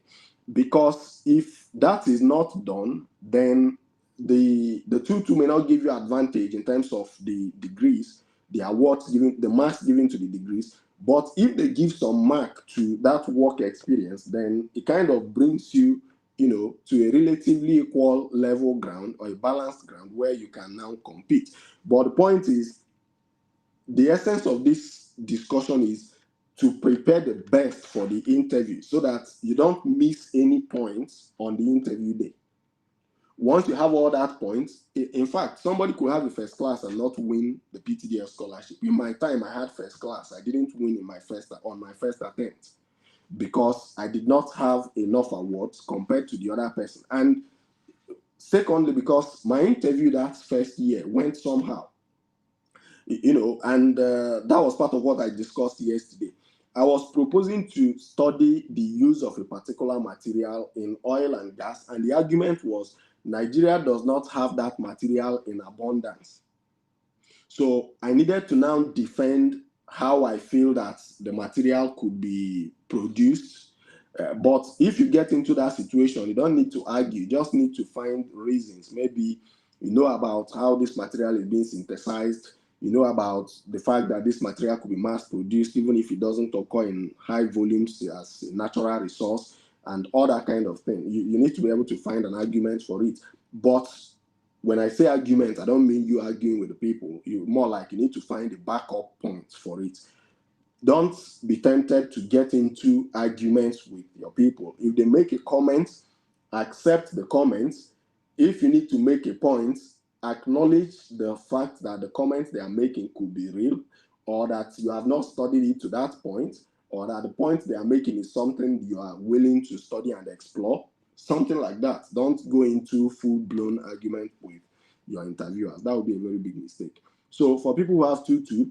because if that is not done, then the 2-2 may not give you advantage in terms of the degrees, the awards given, the marks given to the degrees. But if they give some mark to that work experience, then it kind of brings you, to a relatively equal level ground or a balanced ground where you can now compete. But the point is, the essence of this discussion is to prepare the best for the interview so that you don't miss any points on the interview day. Once you have all that points, in fact, somebody could have a first class and not win the PTDF scholarship. In my time, I had first class. I didn't win on my first attempt, because I did not have enough awards compared to the other person. And secondly, because my interview that first year went somehow, and that was part of what I discussed yesterday. I was proposing to study the use of a particular material in oil and gas, and the argument was Nigeria does not have that material in abundance. So I needed to now defend how I feel that the material could be produced. But if you get into that situation, you don't need to argue. You just need to find reasons. Maybe you know about how this material is being synthesized. You know about the fact that this material could be mass produced, even if it doesn't occur in high volumes as a natural resource, and all that kind of thing. You need to be able to find an argument for it. But when I say argument, I don't mean you arguing with the people. You more like you need to find a backup point for it. Don't be tempted to get into arguments with your people. If they make a comment, accept the comments. If you need to make a point, acknowledge the fact that the comments they are making could be real, or that you have not studied it to that point, or that the point they are making is something you are willing to study and explore. Something like that. Don't go into full-blown argument with your interviewers. That would be a very big mistake. So for people who have 2-2,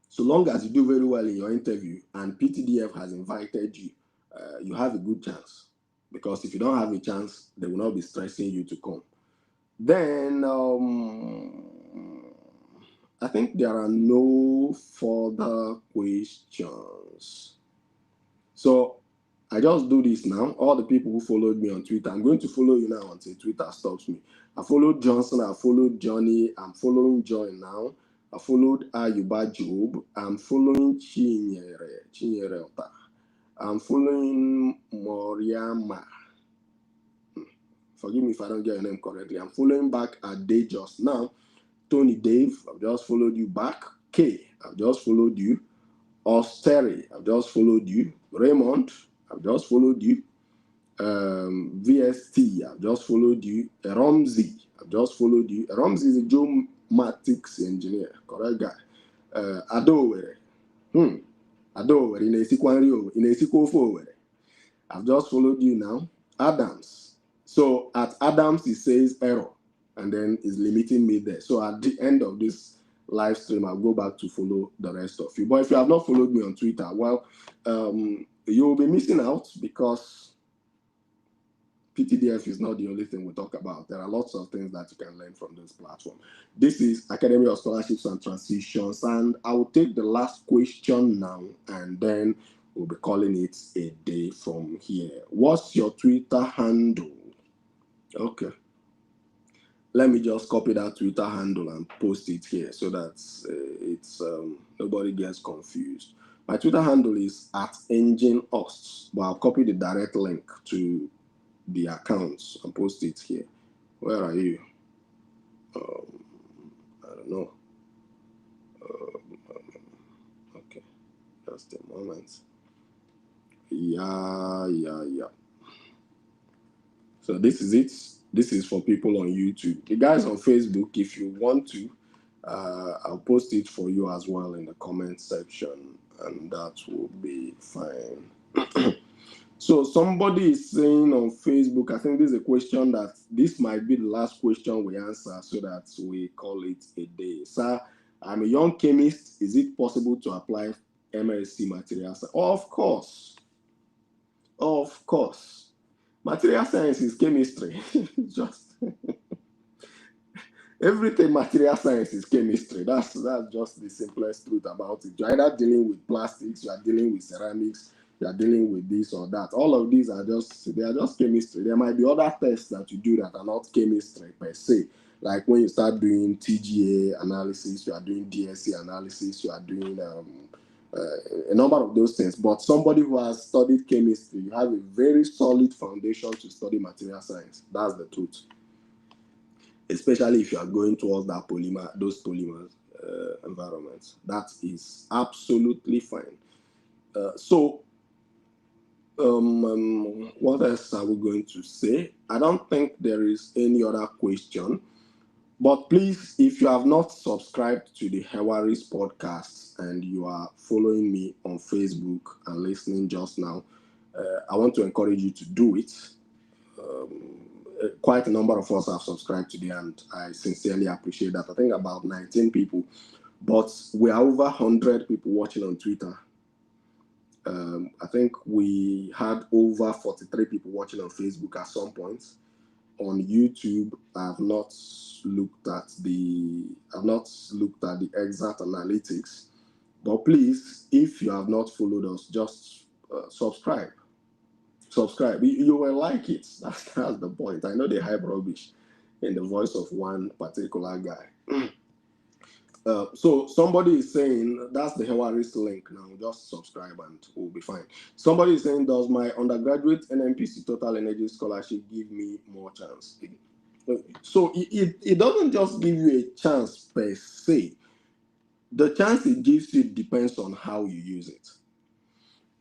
so long as you do very well in your interview and PTDF has invited you, you have a good chance. Because if you don't have a chance, they will not be stressing you to come. Then I think there are no further questions. So I just do this now. All the people who followed me on Twitter, I'm going to follow you now until Twitter stops me. I followed Johnson, I followed Johnny, I'm following Joy now. I followed Ayuba Job, I'm following Chinyere Ota. I'm following Moriama. Forgive me if I don't get your name correctly. I'm following back at Day Just Now. Tony Dave, I've just followed you back. K, I've just followed you. Osteri, I've just followed you. Raymond, I've just followed you. VST, I've just followed you. Romzi, I've just followed you. Romzi is a geomatics engineer, correct guy. Adowere, Adowere, in a sequel. I've just followed you now. Adams. So at Adams, it says error, and then it's limiting me there. So at the end of this live stream, I'll go back to follow the rest of you. But if you have not followed me on Twitter, well, you will be missing out, because PTDF is not the only thing we talk about. There are lots of things that you can learn from this platform. This is Academy of Scholarships and Transitions, and I will take the last question now, and then we'll be calling it a day from here. What's your Twitter handle? Okay. Let me just copy that Twitter handle and post it here so that it's nobody gets confused. My Twitter handle is @EngineHosts, but I'll copy the direct link to the accounts and post it here. Where are you? I don't know. Okay, just a moment. Yeah. So this is it. This is for people on YouTube. The guys on Facebook, if you want to, I'll post it for you as well in the comment section, and that will be fine. So somebody is saying on Facebook, I think this is a question that this might be the last question we answer so that we call it a day. Sir, I'm a young chemist. Is it possible to apply MSc material science? Of course. Of course. Material science is chemistry. Just everything material science is chemistry. That's just the simplest truth about it. You're either dealing with plastics, you are dealing with ceramics, you are dealing with this or that. All of these are just chemistry. There might be other tests that you do that are not chemistry per se. Like when you start doing TGA analysis, you are doing DSC analysis, you are doing a number of those things. But somebody who has studied chemistry, you have a very solid foundation to study material science. That's the truth. Especially if you are going towards that those polymer environments. That is absolutely fine. What else are we going to say? I don't think there is any other question. But please, if you have not subscribed to the Hewaris podcast and you are following me on Facebook and listening just now, I want to encourage you to do it. Quite a number of us have subscribed today, and I sincerely appreciate that. I think about 19 people, but we are over 100 people watching on Twitter. I think we had over 43 people watching on Facebook at some point. On YouTube, I've not looked at the exact analytics, but please, if you have not followed us, just subscribe. You will like it. That's the point. I know they hype rubbish in the voice of one particular guy. So somebody is saying, that's the Hewaris link now, just subscribe and we'll be fine. Somebody is saying, does my undergraduate NMPC Total Energy Scholarship give me more chance? So it doesn't just give you a chance per se. The chance it gives you depends on how you use it.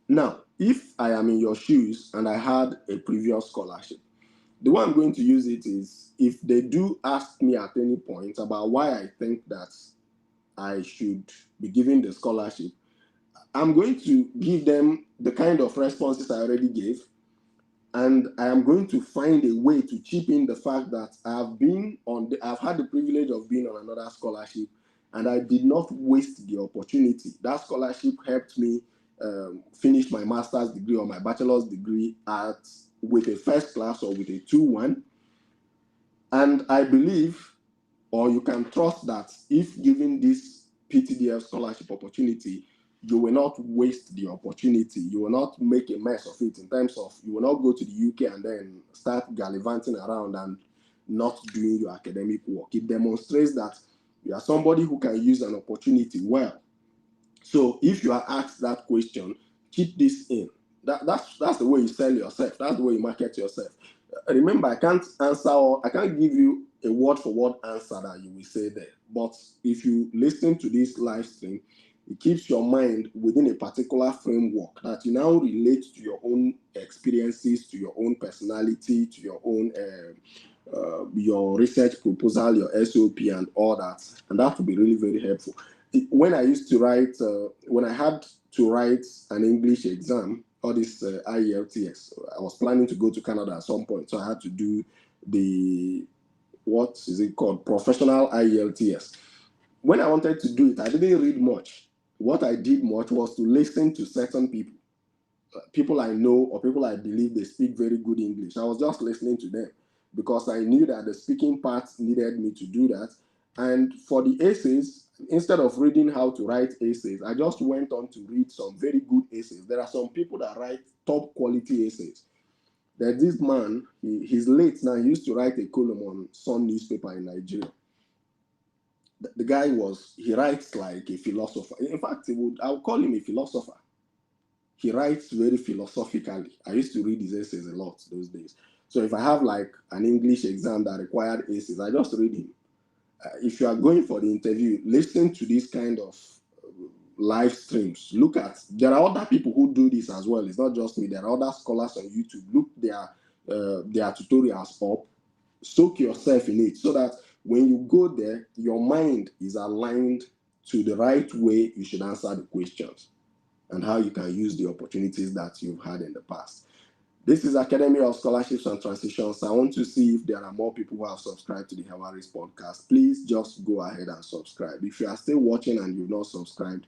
Now, if I am in your shoes and I had a previous scholarship, the way I'm going to use it is if they do ask me at any point about why I think that I should be given the scholarship, I'm going to give them the kind of responses I already gave, and I am going to find a way to chip in the fact that I've had the privilege of being on another scholarship, and I did not waste the opportunity. That scholarship helped me finish my master's degree or my bachelor's degree with a first class or with a 2-1, and I believe, or you can trust that if given this PTDF scholarship opportunity, you will not waste the opportunity. You will not make a mess of it in terms of you will not go to the UK and then start gallivanting around and not doing your academic work. It demonstrates that you are somebody who can use an opportunity well. So if you are asked that question, keep this in. That's the way you sell yourself. That's the way you market yourself. Remember, I can't give you a word-for-word answer that you will say there. But if you listen to this live stream, it keeps your mind within a particular framework that you now relate to your own experiences, to your own personality, to your own your research proposal, your SOP, and all that. And that will be really very helpful. When I used to write, when I had to write an English exam, all this IELTS, I was planning to go to Canada at some point, so I had to do the, what is it called, professional IELTS. When I wanted to do it, I didn't read much. What I did much was to listen to certain people I know or people I believe they speak very good English. I was just listening to them because I knew that the speaking part needed me to do that. And for the essays, instead of reading how to write essays, I just went on to read some very good essays. There are some people that write top quality essays. There's this man, he's late now, he used to write a column on Sun newspaper in Nigeria. The guy he writes like a philosopher. In fact, I would call him a philosopher. He writes very philosophically. I used to read his essays a lot those days. So if I have like an English exam that required essays, I just read him. If you are going for the interview, listen to this kind of live streams. There are other people who do this as well. It's not just me. There are other scholars on YouTube. Look their tutorials up. Soak yourself in it so that when you go there, your mind is aligned to the right way you should answer the questions and how you can use the opportunities that you've had in the past. This is Academy of Scholarships and Transitions. I want to see if there are more people who have subscribed to the Hawaris podcast. Please just go ahead and subscribe. If you are still watching and you've not subscribed,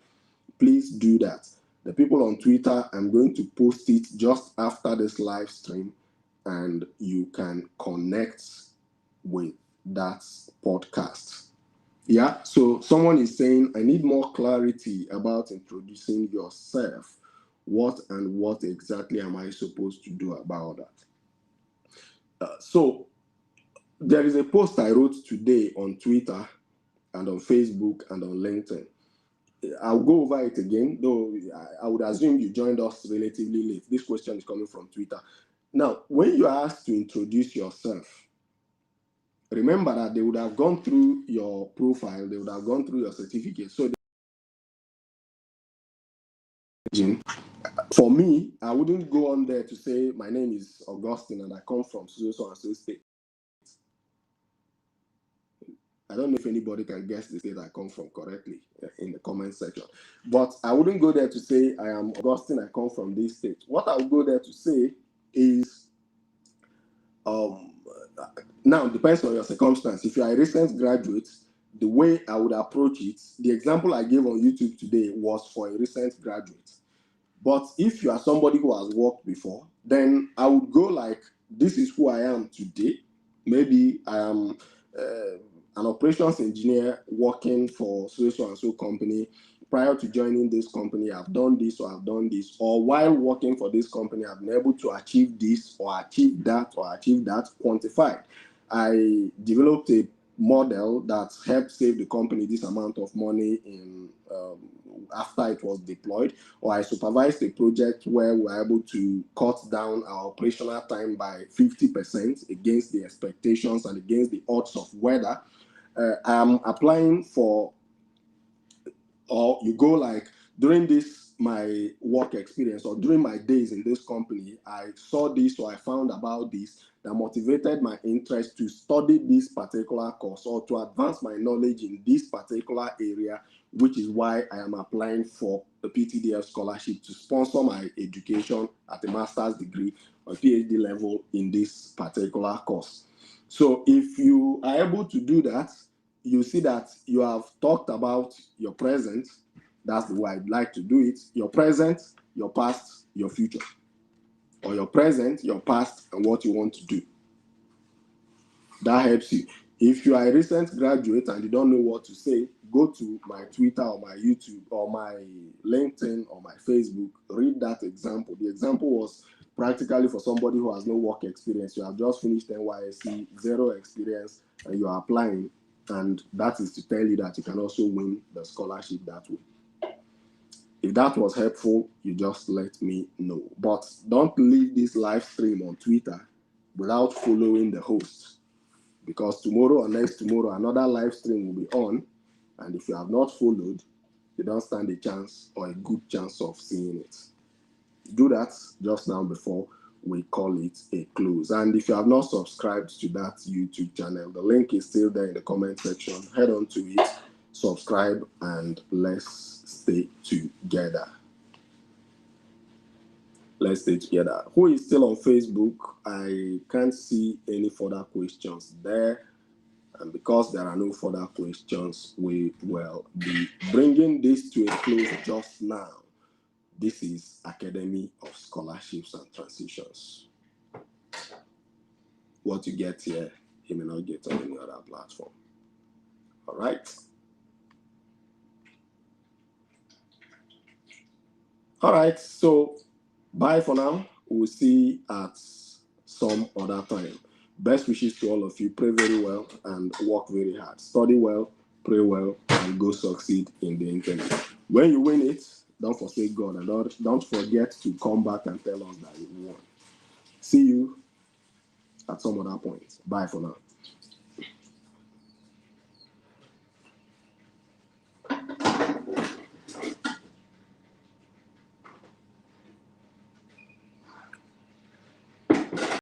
please do that. The people on Twitter, I'm going to post it just after this live stream, and you can connect with that podcast. Yeah, so someone is saying, I need more clarity about introducing yourself. What exactly am I supposed to do about that? So there is a post I wrote today on Twitter and on Facebook and on LinkedIn. I'll go over it again, though I would assume you joined us relatively late. This question is coming from Twitter. Now, when you are asked to introduce yourself, remember that they would have gone through your profile, they would have gone through your certificate. So for me, I wouldn't go on there to say my name is Augustine and I come from so and so state. I don't know if anybody can guess the state I come from correctly in the comment section. But I wouldn't go there to say I am Augustine, I come from this state. What I would go there to say is, now it depends on your circumstance. If you are a recent graduate, the way I would approach it, the example I gave on YouTube today was for a recent graduate. But if you are somebody who has worked before, then I would go like, this is who I am today. Maybe I am an operations engineer working for so and so company. Prior to joining this company, I've done this or I've done this. Or while working for this company, I've been able to achieve this or achieve that quantified. I developed a model that helped save the company this amount of money in after it was deployed, or I supervised a project where we were able to cut down our operational time by 50% against the expectations and against the odds of weather. I'm applying for, or you go like, during my work experience or during my days in this company, I saw this or I found about this that motivated my interest to study this particular course or to advance my knowledge in this particular area, which is why I am applying for a PTDF scholarship to sponsor my education at a master's degree or PhD level in this particular course. So if you are able to do that, you see that you have talked about your present. That's the way I'd like to do it. Your present, your past, your future. Or your present, your past, and what you want to do. That helps you. If you are a recent graduate and you don't know what to say, go to my Twitter or my YouTube or my LinkedIn or my Facebook, read that example. The example was practically for somebody who has no work experience. You have just finished NYSC, zero experience, and you are applying. And that is to tell you that you can also win the scholarship that way. If that was helpful, you just let me know. But don't leave this live stream on Twitter without following the host. Because tomorrow or next tomorrow, another live stream will be on. And if you have not followed, you don't stand a chance or a good chance of seeing it. Do that just now before we call it a close. And if you have not subscribed to that YouTube channel, the link is still there in the comment section. Head on to it, subscribe, and let's stay together. Let's stay together. Who is still on Facebook? I can't see any further questions there. And because there are no further questions, we will be bringing this to a close just now. This is Academy of Scholarships and Transitions. What you get here, you may not get on any other platform. All right? All right, so bye for now. We'll see at some other time. Best wishes to all of you. Pray very well and work very hard. Study well, pray well, and go succeed in the interview. When you win it, don't forsake God, and don't forget to come back and tell us that you won. See you at some other point. Bye for now.